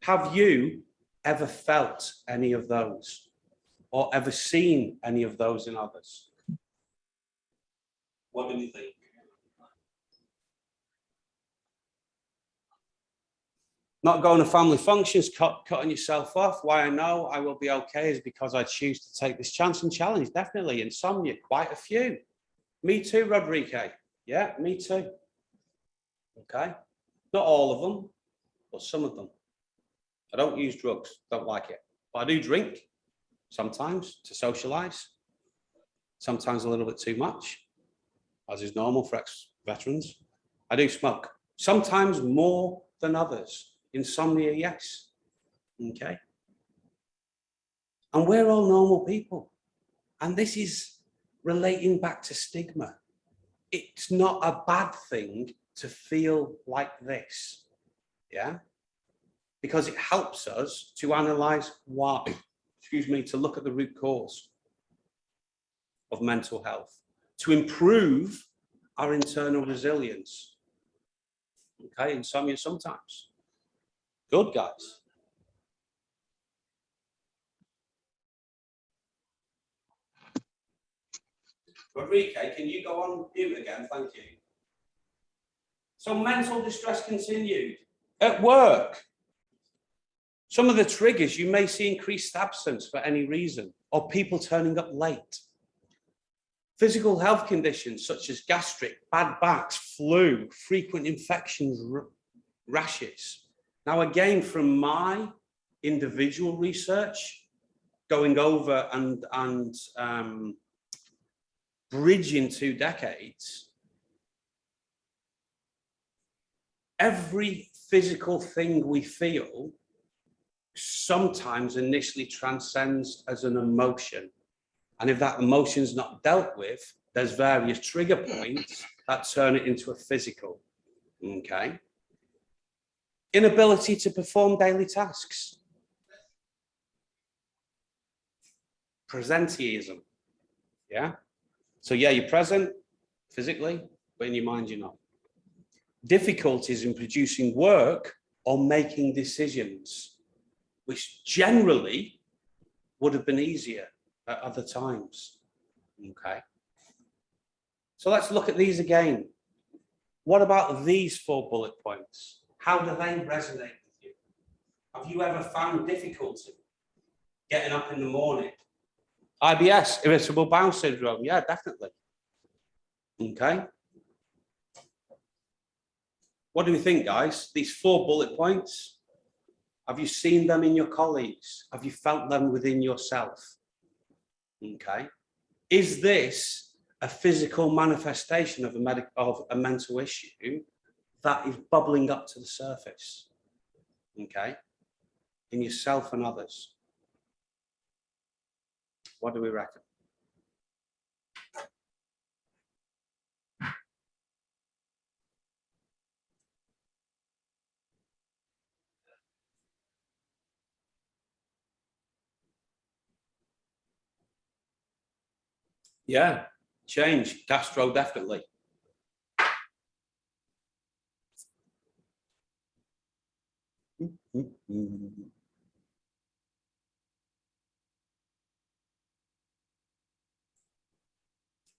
Have you ever felt any of those or ever seen any of those in others? What do you think? Not going to family functions, cutting yourself off. Why I know I will be okay is because I choose to take this chance and challenge. Definitely. Insomnia, quite a few. Me too, Rodrigue. Yeah, me too. Okay. Not all of them, but some of them. I don't use drugs, don't like it. But I do drink sometimes to socialize. Sometimes a little bit too much, as is normal for ex-veterans. I do smoke. Sometimes more than others. Insomnia, yes. Okay. And we're all normal people. And this is relating back to stigma. It's not a bad thing to feel like this. Yeah. Because it helps us to analyze why, to look at the root cause of mental health, to improve our internal resilience. Okay, insomnia sometimes. Good, guys. Rodrigue, can you go on mute again? Thank you. So mental distress continued. At work, some of the triggers, you may see increased absence for any reason, or people turning up late. Physical health conditions such as gastric, bad backs, flu, frequent infections, rashes. Now, again, from my individual research, going over and bridging 2 decades, every physical thing we feel sometimes initially transcends as an emotion. And if that emotion is not dealt with, there's various trigger points that turn it into a physical. Okay. Inability to perform daily tasks. Presenteeism. Yeah. So yeah, you're present physically, but in your mind you're not. Difficulties in producing work or making decisions, which generally would have been easier at other times. Okay. So let's look at these again. What about these 4 bullet points? How do they resonate with you? Have you ever found difficulty getting up in the morning? IBS, irritable bowel syndrome. Yeah, definitely. Okay. What do we think, guys? These 4 bullet points, have you seen them in your colleagues? Have you felt them within yourself? Okay. Is this a physical manifestation of a mental issue that is bubbling up to the surface? Okay. In yourself and others. What do we reckon? Yeah, change, gastro, definitely.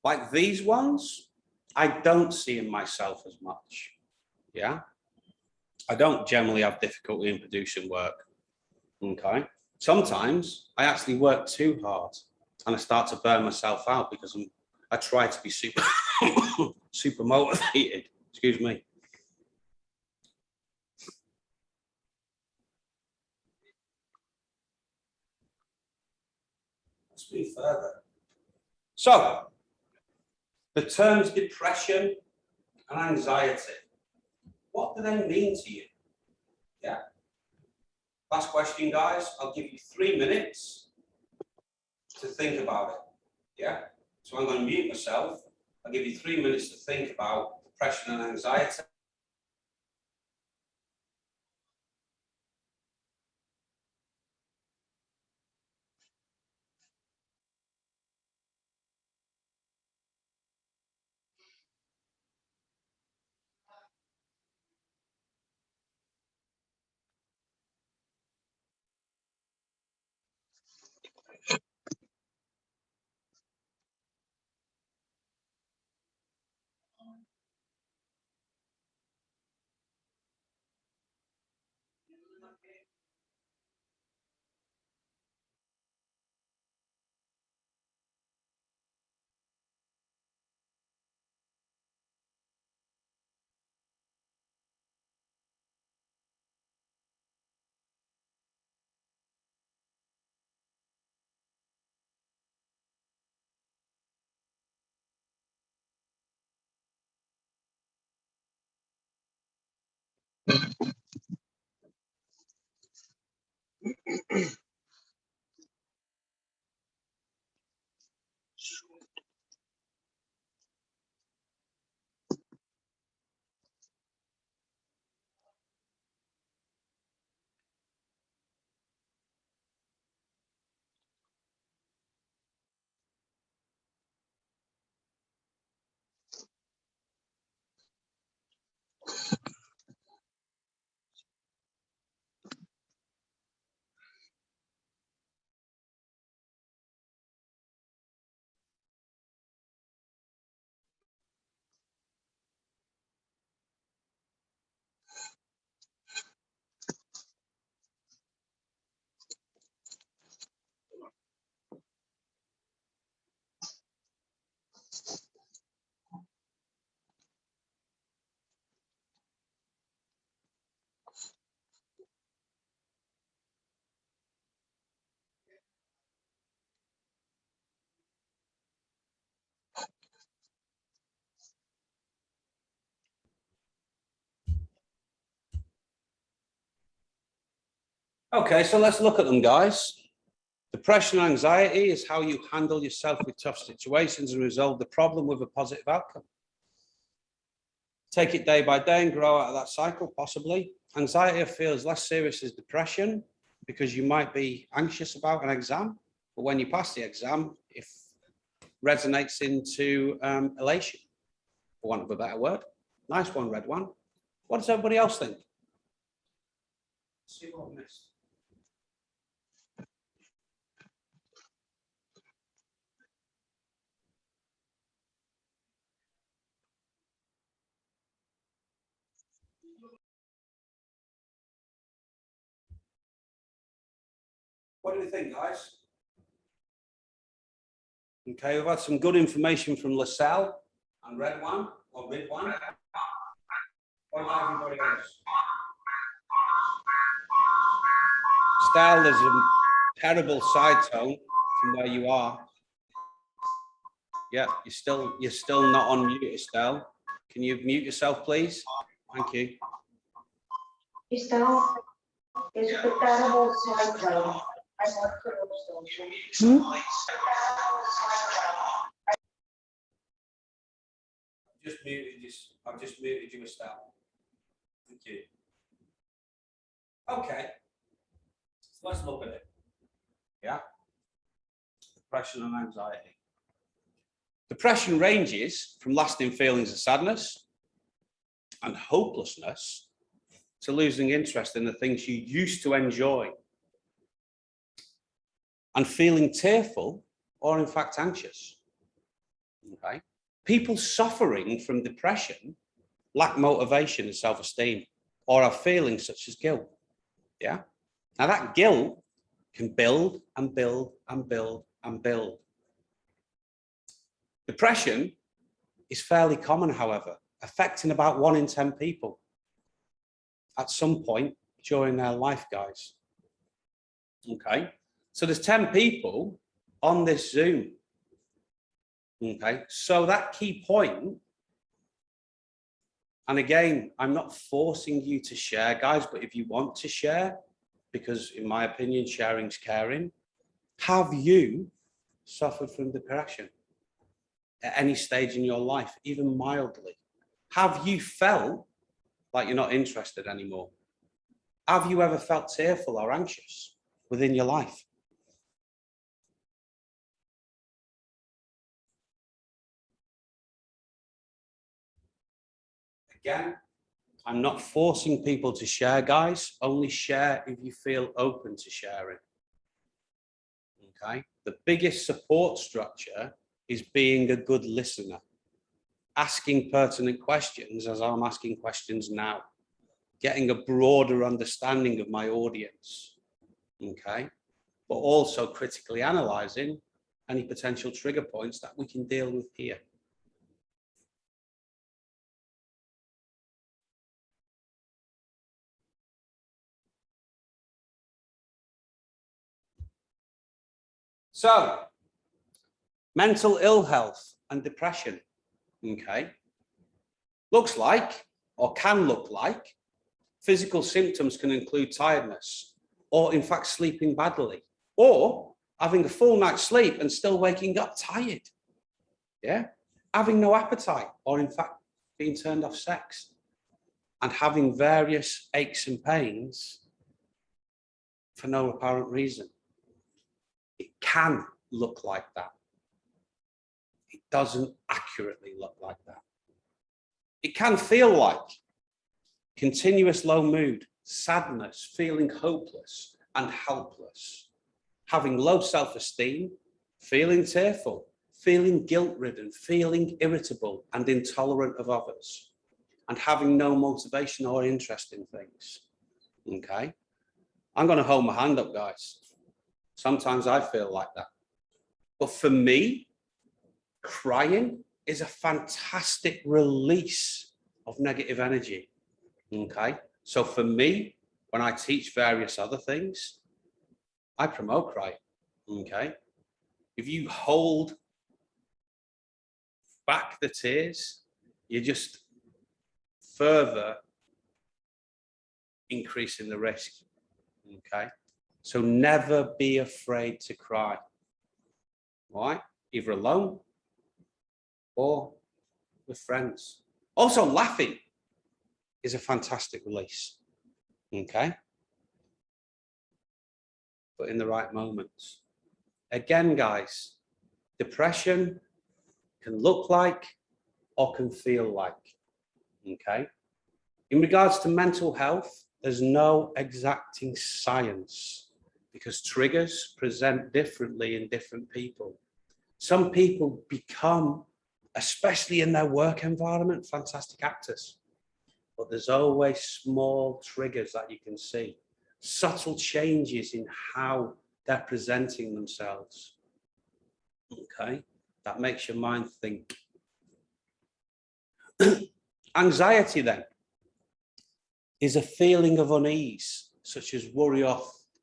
Like these ones, I don't see in myself as much. Yeah. I don't generally have difficulty in producing work. Okay. Sometimes I actually work too hard and I start to burn myself out because I try to be super, super motivated. Excuse me. Let's move further. So, the terms depression and anxiety, what do they mean to you? Yeah. Last question, guys. I'll give you 3 minutes to think about it. Yeah. So I'm going to mute myself. I'll give you 3 minutes to think about depression and anxiety. Okay, so let's look at them, guys. Depression and anxiety is how you handle yourself with tough situations and resolve the problem with a positive outcome. Take it day by day and grow out of that cycle, possibly. Anxiety feels less serious as depression because you might be anxious about an exam, but when you pass the exam, it resonates into elation, for want of a better word. Nice one, Red One. What does everybody else think? Let's see what I missed. What do you think, guys? Okay, we've had some good information from LaSalle and Red One, or Red One. What about everybody else? Style, there's a terrible side tone from where you are. Yeah, you're still not on mute, Estelle. Can you mute yourself, please? Thank you. Estelle, there's a terrible side tone. I've just muted you, Estelle. Thank you. Okay. So let's look at it. Yeah. Depression and anxiety. Depression ranges from lasting feelings of sadness and hopelessness to losing interest in the things you used to enjoy and feeling tearful or in fact anxious. Okay. People suffering from depression lack motivation and self-esteem or have feelings such as guilt. Yeah. Now that guilt can build and build and build and build. Depression is fairly common, however, affecting about 1 in 10 people at some point during their life, guys. Okay, so there's 10 people on this Zoom. Okay, so that key point, and again, I'm not forcing you to share, guys, but if you want to share, because in my opinion, sharing's caring, have you suffered from depression at any stage in your life, even mildly? Have you felt like you're not interested anymore? Have you ever felt tearful or anxious within your life? Again, I'm not forcing people to share, guys. Only share if you feel open to sharing. Okay? The biggest support structure is being a good listener, asking pertinent questions as I'm asking questions now, getting a broader understanding of my audience, okay? But also critically analyzing any potential trigger points that we can deal with here. So, mental ill health and depression, okay? Looks like, or can look like, physical symptoms can include tiredness, or in fact sleeping badly, or having a full night's sleep and still waking up tired, yeah? Having no appetite, or in fact being turned off sex, and having various aches and pains for no apparent reason. It can look like that. It doesn't accurately look like that. It can feel like continuous low mood, sadness, feeling hopeless and helpless, having low self-esteem, feeling tearful, feeling guilt-ridden, feeling irritable and intolerant of others, and having no motivation or interest in things. Okay? I'm going to hold my hand up, guys. Sometimes I feel like that. But for me, crying is a fantastic release of negative energy. Okay? So for me, when I teach various other things, I promote crying. Okay? If you hold back the tears, you're just further increasing the risk. Okay? So never be afraid to cry. All right? Either alone or with friends. Also, laughing is a fantastic release. Okay? But in the right moments. Again, guys, depression can look like or can feel like. Okay? In regards to mental health, there's no exacting science because triggers present differently in different people. Some people become, especially in their work environment, fantastic actors. But there's always small triggers that you can see, subtle changes in how they're presenting themselves. Okay, that makes your mind think. Anxiety then is a feeling of unease, such as worry or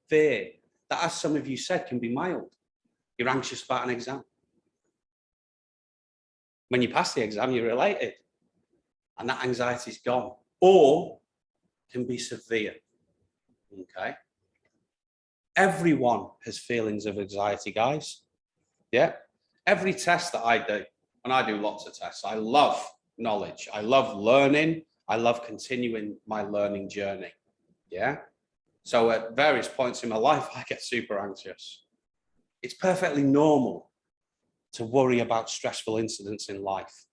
fear, that, as some of you said, can be mild. You're anxious about an exam. When you pass the exam, you're elated, and that anxiety is gone. Or can be severe. Okay. Everyone has feelings of anxiety, guys. Yeah. Every test that I do, and I do lots of tests, I love knowledge. I love learning. I love continuing my learning journey. Yeah. So at various points in my life, I get super anxious. It's perfectly normal to worry about stressful incidents in life.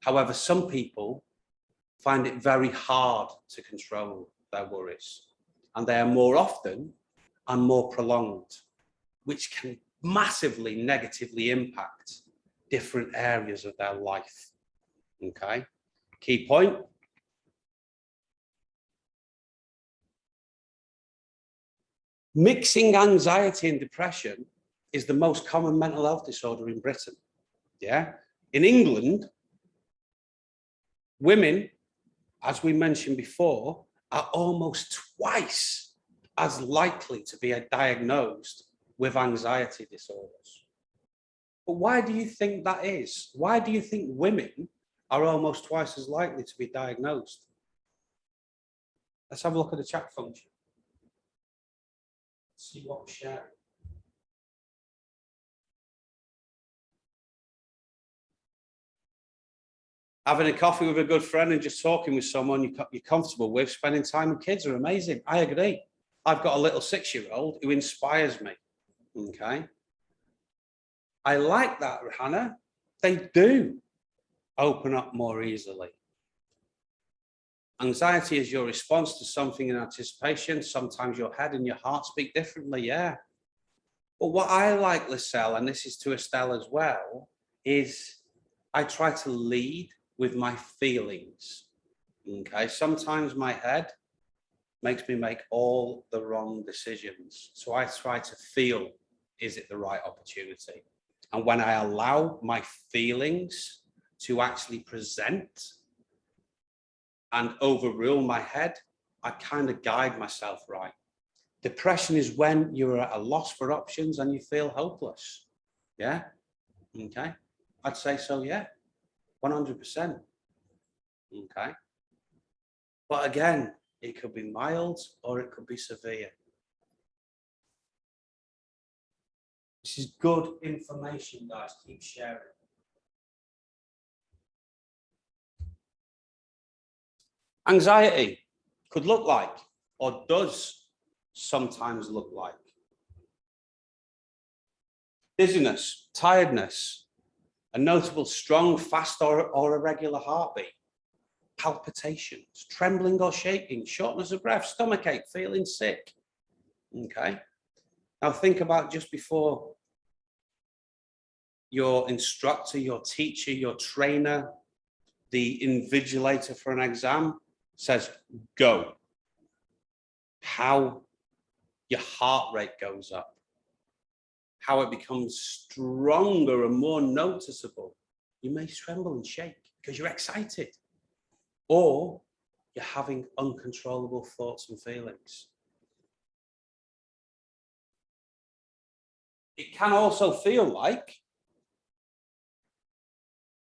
However, some people find it very hard to control their worries, and they are more often and more prolonged, which can massively negatively impact different areas of their life. Okay, key point. Mixing anxiety and depression is the most common mental health disorder in Britain. Yeah, in England, women, as we mentioned before, are almost twice as likely to be diagnosed with anxiety disorders. But why do you think that is? Why do you think women are almost twice as likely to be diagnosed? Let's have a look at the chat function. See what we're sharing. Having a coffee with a good friend and just talking with someone you're comfortable with, spending time with kids are amazing. I agree. I've got a little 6-year-old who inspires me. Okay. I like that, Hannah. They do open up more easily. Anxiety is your response to something in anticipation. Sometimes your head and your heart speak differently, yeah. But what I like, Lisselle, and this is to Estelle as well, is I try to lead with my feelings. Okay, sometimes my head makes me make all the wrong decisions. So I try to feel, is it the right opportunity? And when I allow my feelings to actually present and overrule my head, I kind of guide myself right. Depression is when you're at a loss for options and you feel hopeless. Yeah. Okay. I'd say so. Yeah. 100%. Okay. But again, it could be mild or it could be severe. This is good information, guys. Keep sharing. Anxiety could look like, or does sometimes look like, dizziness, tiredness, a notable strong, fast or irregular heartbeat, palpitations, trembling or shaking, shortness of breath, stomachache, feeling sick. Okay. Now think about just before your instructor, your teacher, your trainer, the invigilator for an exam says, go. How your heart rate goes up, how it becomes stronger and more noticeable. You may tremble and shake because you're excited, or you're having uncontrollable thoughts and feelings. It can also feel like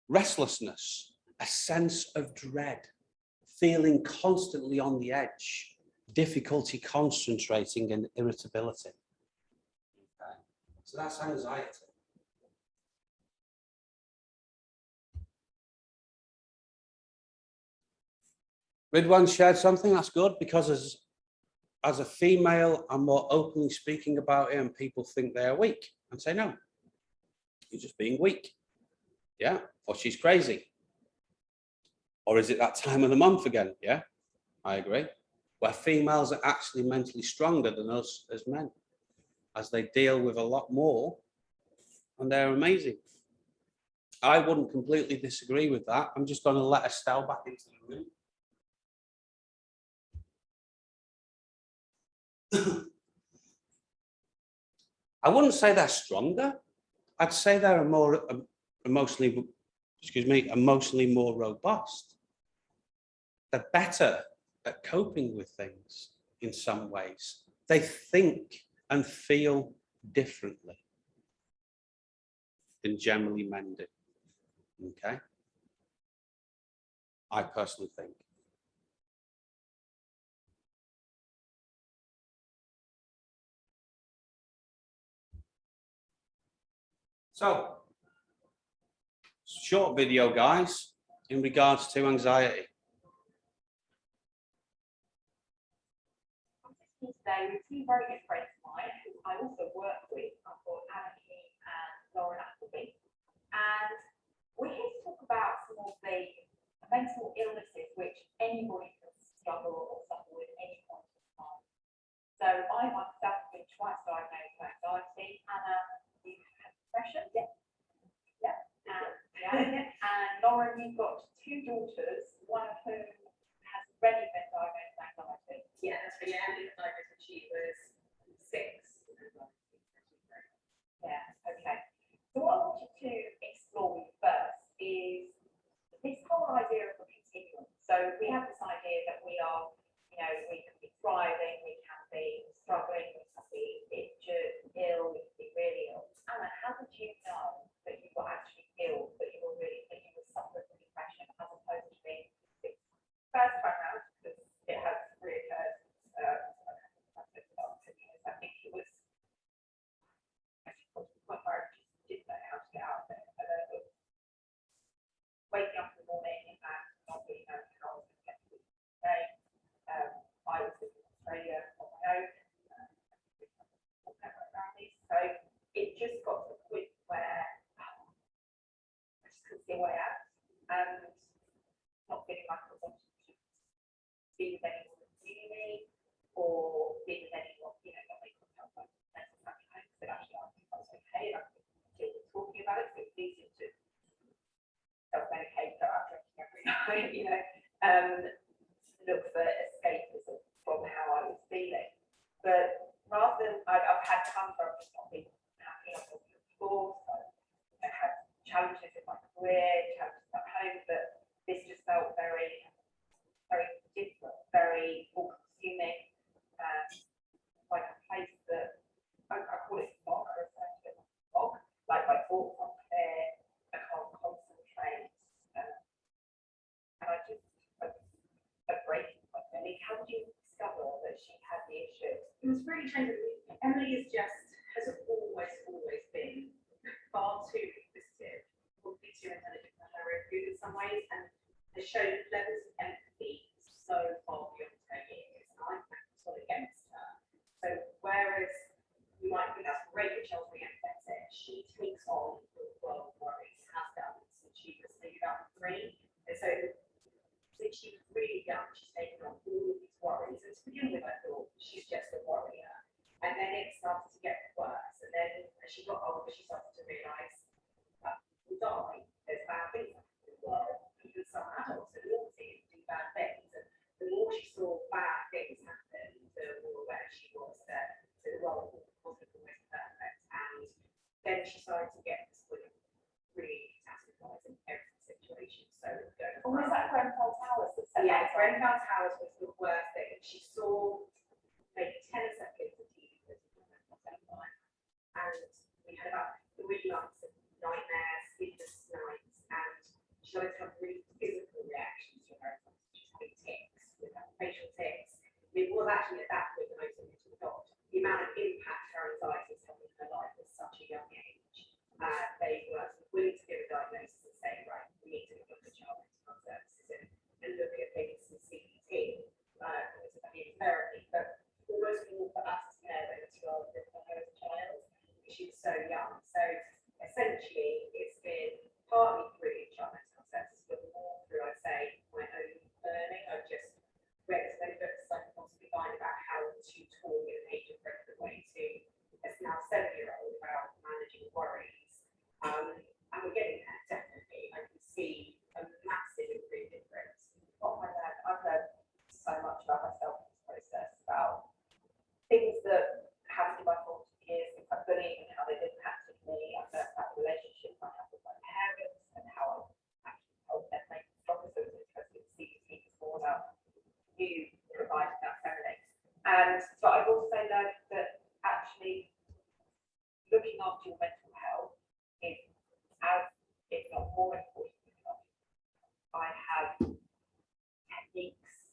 restlessness, a sense of dread, feeling constantly on the edge. difficulty concentrating and irritability. Okay. So that's anxiety. Ridwan shared something, that's good, because as a female, I'm more openly speaking about it and people think they're weak and say, no, you're just being weak. Yeah, or she's crazy. Or is it that time of the month again? Yeah, I agree. Where females are actually mentally stronger than us as men, as they deal with a lot more, and they're amazing. I wouldn't completely disagree with that. I'm just going to let Estelle back into the room. I wouldn't say they're stronger. I'd say they're more emotionally more robust. They're better at coping with things in some ways. They think and feel differently than generally men do. Okay? I personally think. So, short video, guys, in regards to anxiety. Today with two very good friends of mine who I also work with. I've got Anarchy and Lauren Appleby. And we're here to talk about some of the mental illnesses which anybody can struggle or suffer with any point in time. So I myself have been twice diagnosed with anxiety. Anna, you had depression? Yeah. And Lauren, you've got two daughters, one of whom has already been diagnosed with anxiety. Yeah, Andy was diagnosed when she was 6. Yeah, okay. So what I wanted to explore with you first is this whole idea of a continuum. So we have this idea that we are, we can be thriving, we can be struggling, we can be injured, ill, we can be really ill. Anna, how did you know that you were actually ill, that you were suffering from depression, as opposed to being sick? First time round, because it has reoccurred. I think it was quite hard, just didn't know how to get out of it. Waking up in the morning and not really knowing how I was going to get through the day. I was living in Australia on my own. So it just got to the point where I just couldn't see a way out, and not feeling like I wanted to be with anyone in uni or be with anyone, not making myself like mental health home. So actually, I think I was okay. I could deal with talking about it. So it's easy to self-medicate, go out drinking every night, look for escapism from how I was feeling. But rather than, I've had times where I've just not been happy on the before. So I had challenges in my career, challenges at home, but this just felt very, very different, very all-consuming, like a place that I call it fog. I refer to it as fog. Like my thoughts aren't clear, I can't concentrate, and I just a breaking point. Emily, how did you discover that she had the issue? It was really strange. Emily has always been far too inquisitive, probably too intelligent for her own good in some ways, and has shown levels of empathy so far beyond her years, and I think that's all against her. So whereas you might think that's great that Chelsea's being empathetic, she takes on the world of worries, has done since she was maybe about 3, and so since she was really young, she's taken on all of these worries. And to begin with, I thought she's just a warrior. And then it started to get worse. And then as she got older, she started to realise that people die. There's bad things happening in the world. Even some adults who all see do bad things. And the more she saw bad things happen, the more aware she was that the world wasn't always perfect. And then she started to get this sort of really catastrophizing every situation. So Was that Grenfell Towers that said yeah, that? Grenfell Towers was the worst thing. She saw maybe 10 seconds of TV and we had about 3 months of nightmares, sleepless nights, and she started to have really physical reactions to her. She's having tics, with her facial tics, it was actually at that point that I took it to adopt. The amount of impact her anxiety was having in her life at such a young age. They were willing to give a diagnosis and say, right, we need to look at child mental health services and look at things in CBT, behavior therapy, but almost more for us as parents rather than for her as a child, because she was so young. So essentially, it's been partly through child mental health services, but more through, I'd say, my own learning. I've just read as many books as I can possibly find about how to talk in an age-appropriate way to a now 7-year-old about managing worries. And we're getting there, definitely. I can see a massive improved difference. Oh my God, I've heard so much about myself in this process, about things that happened in my formative years, things like bullying and how they've impacted me. I've learned about the relationships I have with my parents and how I actually helped them make stronger. So it's interesting to see it's more about you providing that therapy. But I've also learned that actually looking after your mental health is as, if not more important than health. I have techniques,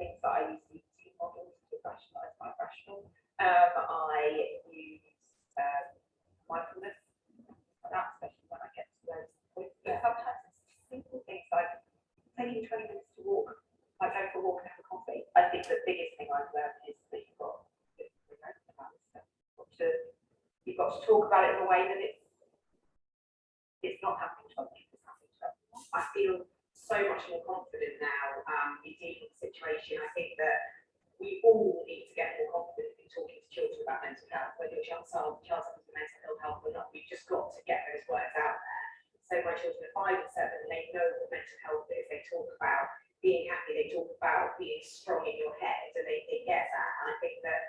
things that I use CBT models to rationalize my rational. I use mindfulness for that, especially when I get to those points. But sometimes it's simple things like taking 20 minutes to walk, like go for a walk and have a coffee. I think the biggest thing I've learned is that you've got to talk about it in a way that it's not happening to other people, it's happening to everyone. I feel so much more confident now in dealing with the situation. I think that we all need to get more confident in talking to children about mental health, whether your child suffers with mental ill health or not. We've just got to get those words out there. So my children are 5 and 7, they know what mental health is. They talk about being happy, they talk about being strong in your head, and they get that. And I think that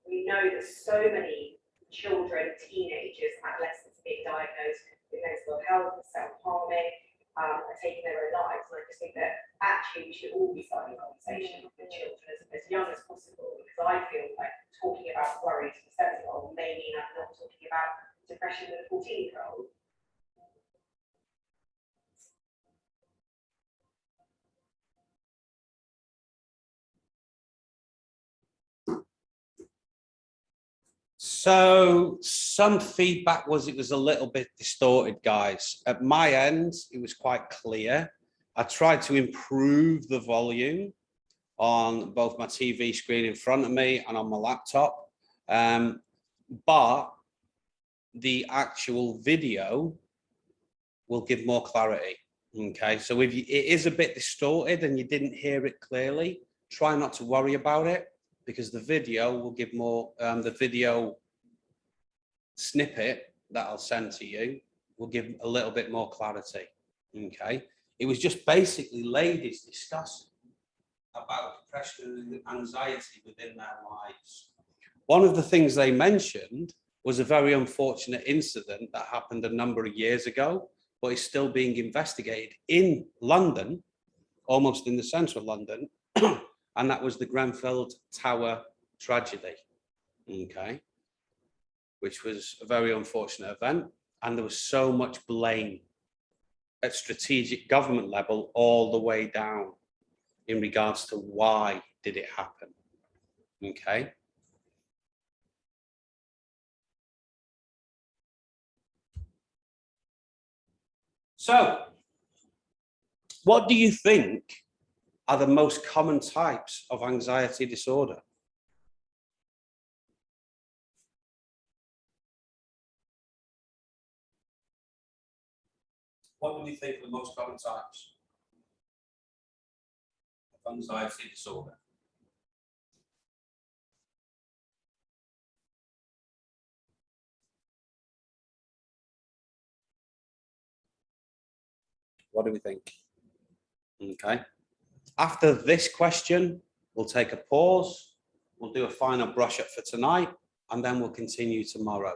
we know that so many children, teenagers, adolescents being diagnosed with mental health, self-harming, are taking their own lives. And I just think that actually we should all be starting a conversation with children as young as possible, because I feel like talking about worries with a 7-year-old may mean I'm not talking about depression with a 14-year-old. So some feedback was it was a little bit distorted, guys. At my end, it was quite clear. I tried to improve the volume on both my TV screen in front of me and on my laptop, but the actual video will give more clarity. Okay, so if it is a bit distorted and you didn't hear it clearly, try not to worry about it, because the video will give more, the video snippet that I'll send to you will give a little bit more clarity. Okay, it was just basically ladies discussing about depression and anxiety within their lives. One of the things they mentioned was a very unfortunate incident that happened a number of years ago, but is still being investigated in London, almost in the centre of London, and that was the Grenfell Tower tragedy. Okay, which was a very unfortunate event, and there was so much blame at strategic government level all the way down in regards to why did it happen. Okay. So, what do you think are the most common types of anxiety disorder? What do you think are the most common types of anxiety disorder? What do we think? Okay. After this question, we'll take a pause. We'll do a final brush up for tonight, and then we'll continue tomorrow.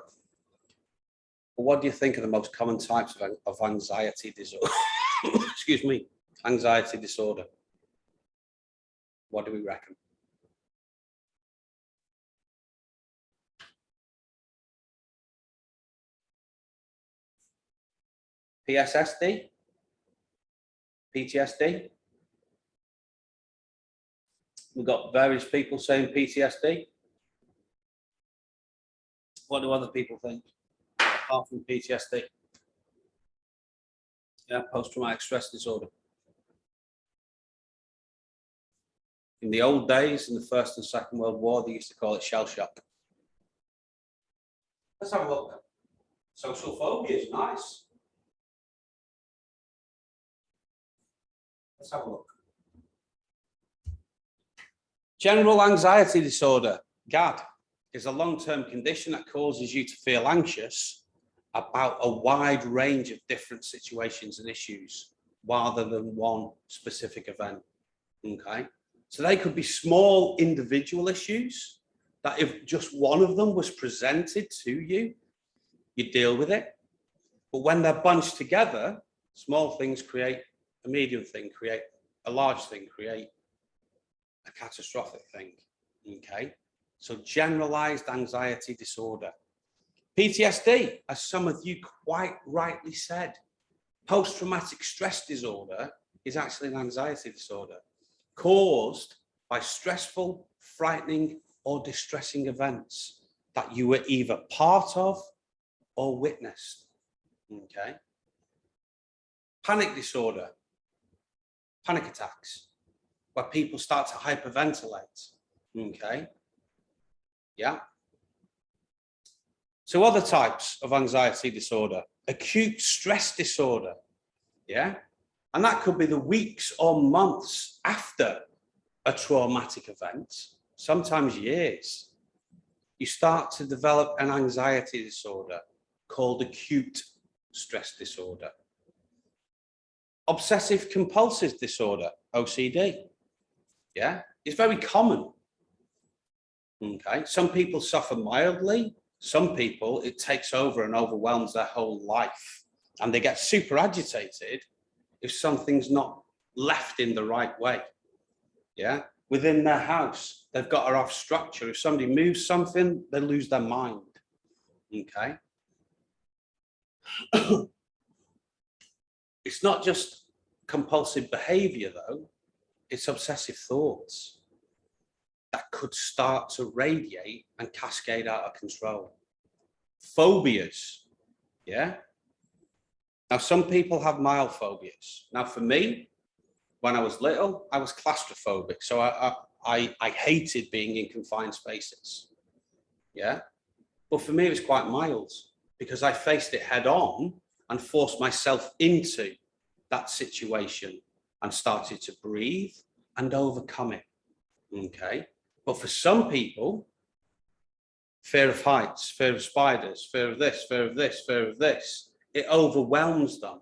But what do you think are the most common types of anxiety disorder? Excuse me, anxiety disorder. What do we reckon? PSSD? PTSD? We've got various people saying PTSD. What do other people think, apart from PTSD? Yeah, post-traumatic stress disorder. In the old days, in the First and Second World War, they used to call it shell shock. Let's have a look. Social phobia is nice. Let's have a look. General anxiety disorder, GAD, is a long-term condition that causes you to feel anxious about a wide range of different situations and issues rather than one specific event. Okay, so they could be small individual issues that if just one of them was presented to you, you deal with it. But when they're bunched together, small things create a medium thing, create a large thing, create a catastrophic thing. Okay, so generalized anxiety disorder. PTSD, as some of you quite rightly said, post-traumatic stress disorder is actually an anxiety disorder caused by stressful, frightening, or distressing events that you were either part of or witnessed. Okay. Panic disorder, panic attacks, where people start to hyperventilate. Okay. Yeah. So other types of anxiety disorder, acute stress disorder, yeah? And that could be the weeks or months after a traumatic event, sometimes years. You start to develop an anxiety disorder called acute stress disorder. Obsessive compulsive disorder, OCD, yeah? It's very common, okay? Some people suffer mildly. Some people, it takes over and overwhelms their whole life, and they get super agitated if something's not left in the right way. Yeah, within their house, they've got to have structure. If somebody moves something, they lose their mind. Okay. It's not just compulsive behavior, though, it's obsessive thoughts that could start to radiate and cascade out of control. Phobias, yeah? Now, some people have mild phobias. Now, for me, when I was little, I was claustrophobic. So I hated being in confined spaces, yeah? But for me, it was quite mild because I faced it head on and forced myself into that situation and started to breathe and overcome it, okay? But for some people, fear of heights, fear of spiders, fear of this, fear of this, fear of this, it overwhelms them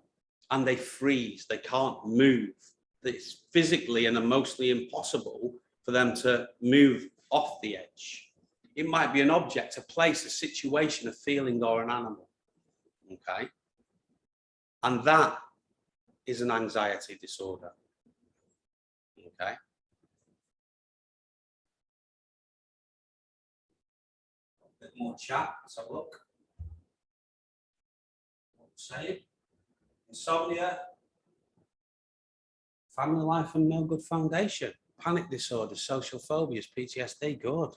and they freeze, they can't move. It's physically and emotionally impossible for them to move off the edge. It might be an object, a place, a situation, a feeling, or an animal, okay? And that is an anxiety disorder, okay? Bit more chat, let's have a look. Say insomnia, family life and no good foundation, panic disorder, social phobias, PTSD, good.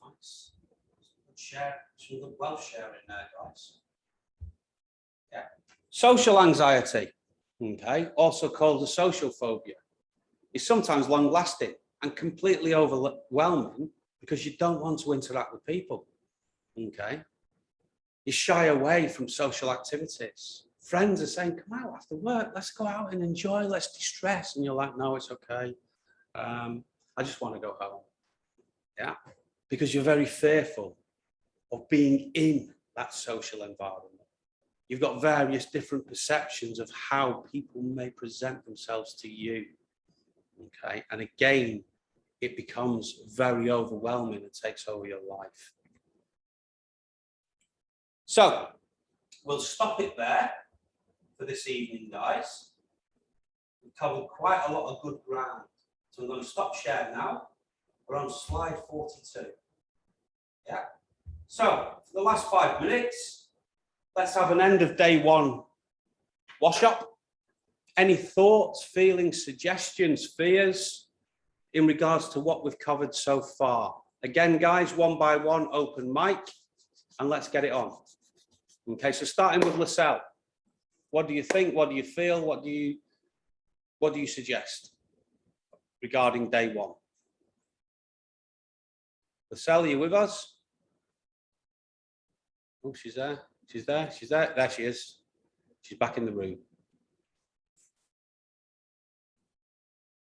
Nice. Good share, some good well sharing there, guys. Yeah. Social anxiety, okay, also called a social phobia, is sometimes long lasting and completely overwhelming because you don't want to interact with people, okay? You shy away from social activities. Friends are saying, come out after work, let's go out and enjoy, let's distress. And you're like, no, it's okay. I just want to go home. Yeah, because you're very fearful of being in that social environment. You've got various different perceptions of how people may present themselves to you. Okay, and again, it becomes very overwhelming and takes over your life. So we'll stop it there for this evening, guys. We've covered quite a lot of good ground. So I'm going to stop sharing now. We're on slide 42. Yeah. So for the last 5 minutes, let's have an end of day one wash up. Any thoughts, feelings, suggestions, fears? in regards to what we've covered so far? Again, guys, one by one, open mic, and let's get it on. Okay, so starting with Lascelles. What do you think? What do you feel? What do you suggest regarding day one? Lascelles, are you with us? Oh, she's there. She's there. She's there. There she is. She's back in the room.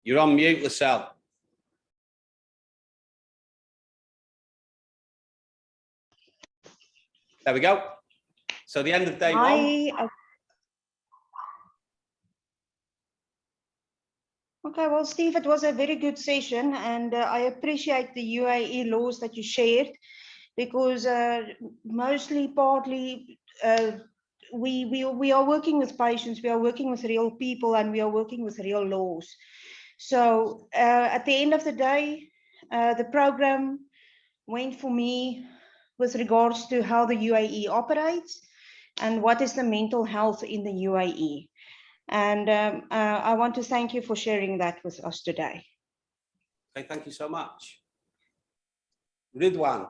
You're on mute, Lascelles. There we go. So the end of day one. Okay, well, Steve, it was a very good session, and I appreciate the UAE laws that you shared, because partly, we are working with patients, we are working with real people, and we are working with real laws. So at the end of the day, the program went for me with regards to how the UAE operates and what is the mental health in the UAE. And I want to thank you for sharing that with us today. Okay, thank you so much. Ridwan,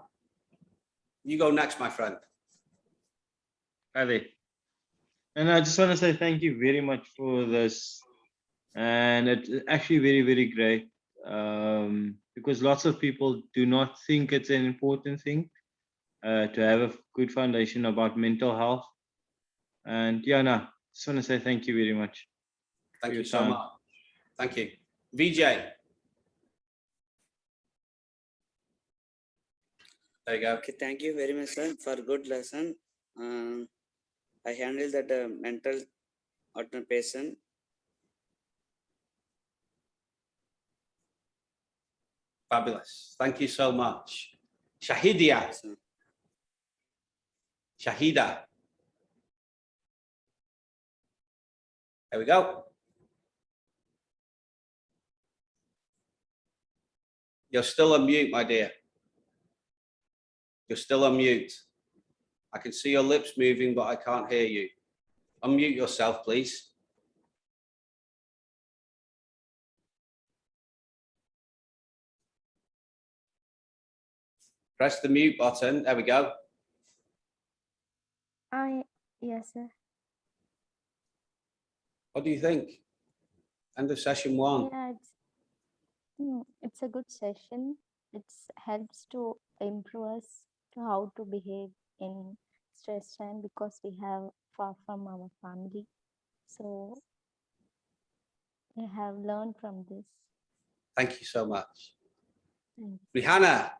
you go next, my friend. Hi there. And I just want to say thank you very much for this. And it's actually very, very great, because lots of people do not think it's an important thing to have a good foundation about mental health. And yeah, no, just want to say thank you very much. Thank you so much. Thank you. VJ. There you go. Okay, thank you very much, sir, for good lesson. I handled that mental patient. Fabulous. Thank you so much. Shahidia. Shahida. There we go. You're still on mute, my dear. You're still on mute. I can see your lips moving, but I can't hear you. Unmute yourself, please. Press the mute button. There we go. Yes, sir. What do you think? End of session one. Yeah, it's a good session. It helps to improve us to how to behave in stress time, because we have far from our family. So I have learned from this. Thank you so much. Thanks. Rihanna.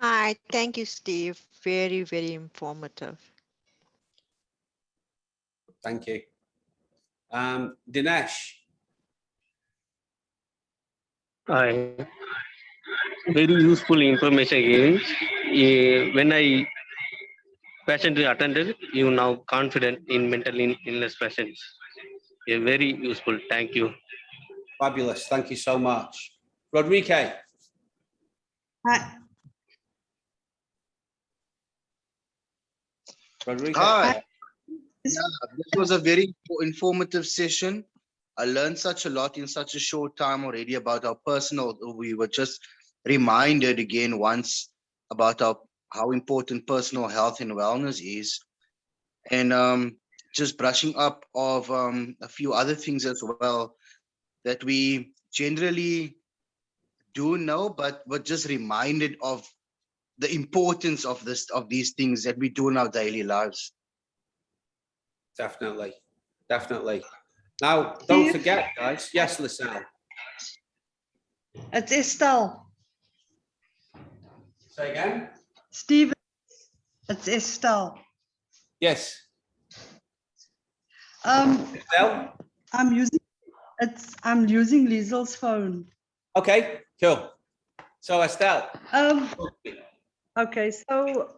Hi, thank you, Steve. Very, very informative. Thank you. Dinesh. Hi. Very useful information given. When I patient attended, you now confident in mental illness patients. Very useful. Thank you. Fabulous. Thank you so much. Rodrigue. Hi. Rodrigue. Hi. Yeah, this was a very informative session. I learned such a lot in such a short time already about our personal. We were just reminded again once about how important personal health and wellness is, and just brushing up of a few other things as well that we generally do know, but we're just reminded of the importance of these things that we do in our daily lives. Definitely. Definitely. Now, don't forget, guys. Yes, Lascelles. It's Estelle. Say again. Stephen. It's Estelle. Yes. Estelle? I'm using Liesel's phone. Okay, cool. So Estelle. Okay, so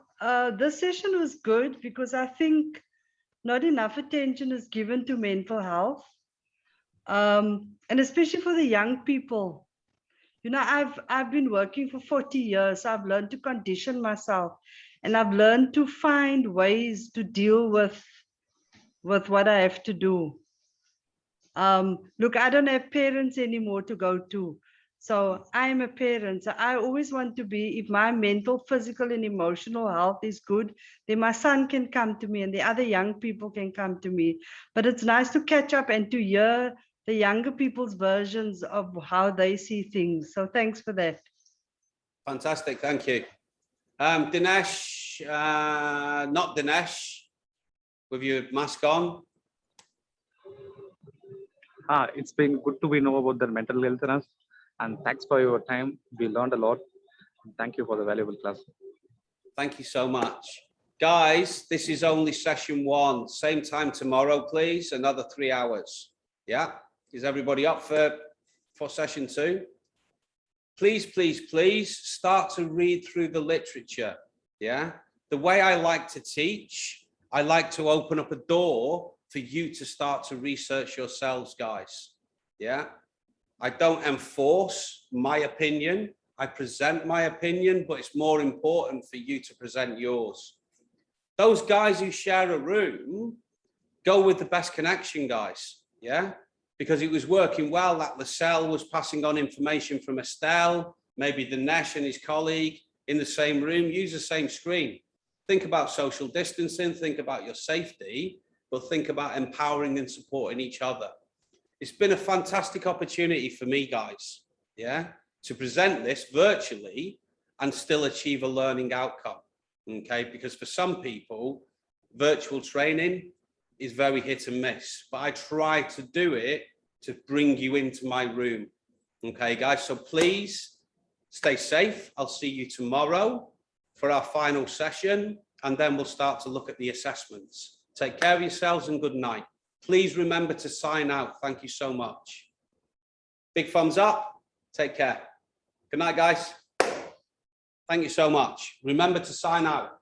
this session was good because I think not enough attention is given to mental health, and especially for the young people. You know, I've been working for 40 years. I've learned to condition myself, and I've learned to find ways to deal with what I have to do. Look, I don't have parents anymore to go to. So I'm a parent. So I always want to be, if my mental, physical, and emotional health is good, then my son can come to me and the other young people can come to me. But it's nice to catch up and to hear the younger people's versions of how they see things. So thanks for that. Fantastic, thank you. Dinesh, not Dinesh, with your mask on. It's been good to know about the mental health, and thanks for your time. We learned a lot. Thank you for the valuable class. Thank you so much. Guys, this is only session 1. Same time tomorrow, please. Another 3 hours. Yeah. Is everybody up for session 2? Please, please, please start to read through the literature. Yeah. The way I like to teach, I like to open up a door for you to start to research yourselves, guys. Yeah. I don't enforce my opinion. I present my opinion, but it's more important for you to present yours. Those guys who share a room, go with the best connection, guys. Yeah. Because it was working well, that Lascelles was passing on information from Estelle, maybe Dinesh and his colleague in the same room, use the same screen. Think about social distancing, think about your safety, but think about empowering and supporting each other. It's been a fantastic opportunity for me, guys, yeah, to present this virtually and still achieve a learning outcome, okay? Because for some people, virtual training is very hit and miss, but I try to do it to bring you into my room. Okay, guys, so please stay safe. I'll see you tomorrow for our final session, and then we'll start to look at the assessments. Take care of yourselves and good night. Please remember to sign out. Thank you so much. Big thumbs up. Take care. Good night, guys. Thank you so much. Remember to sign out.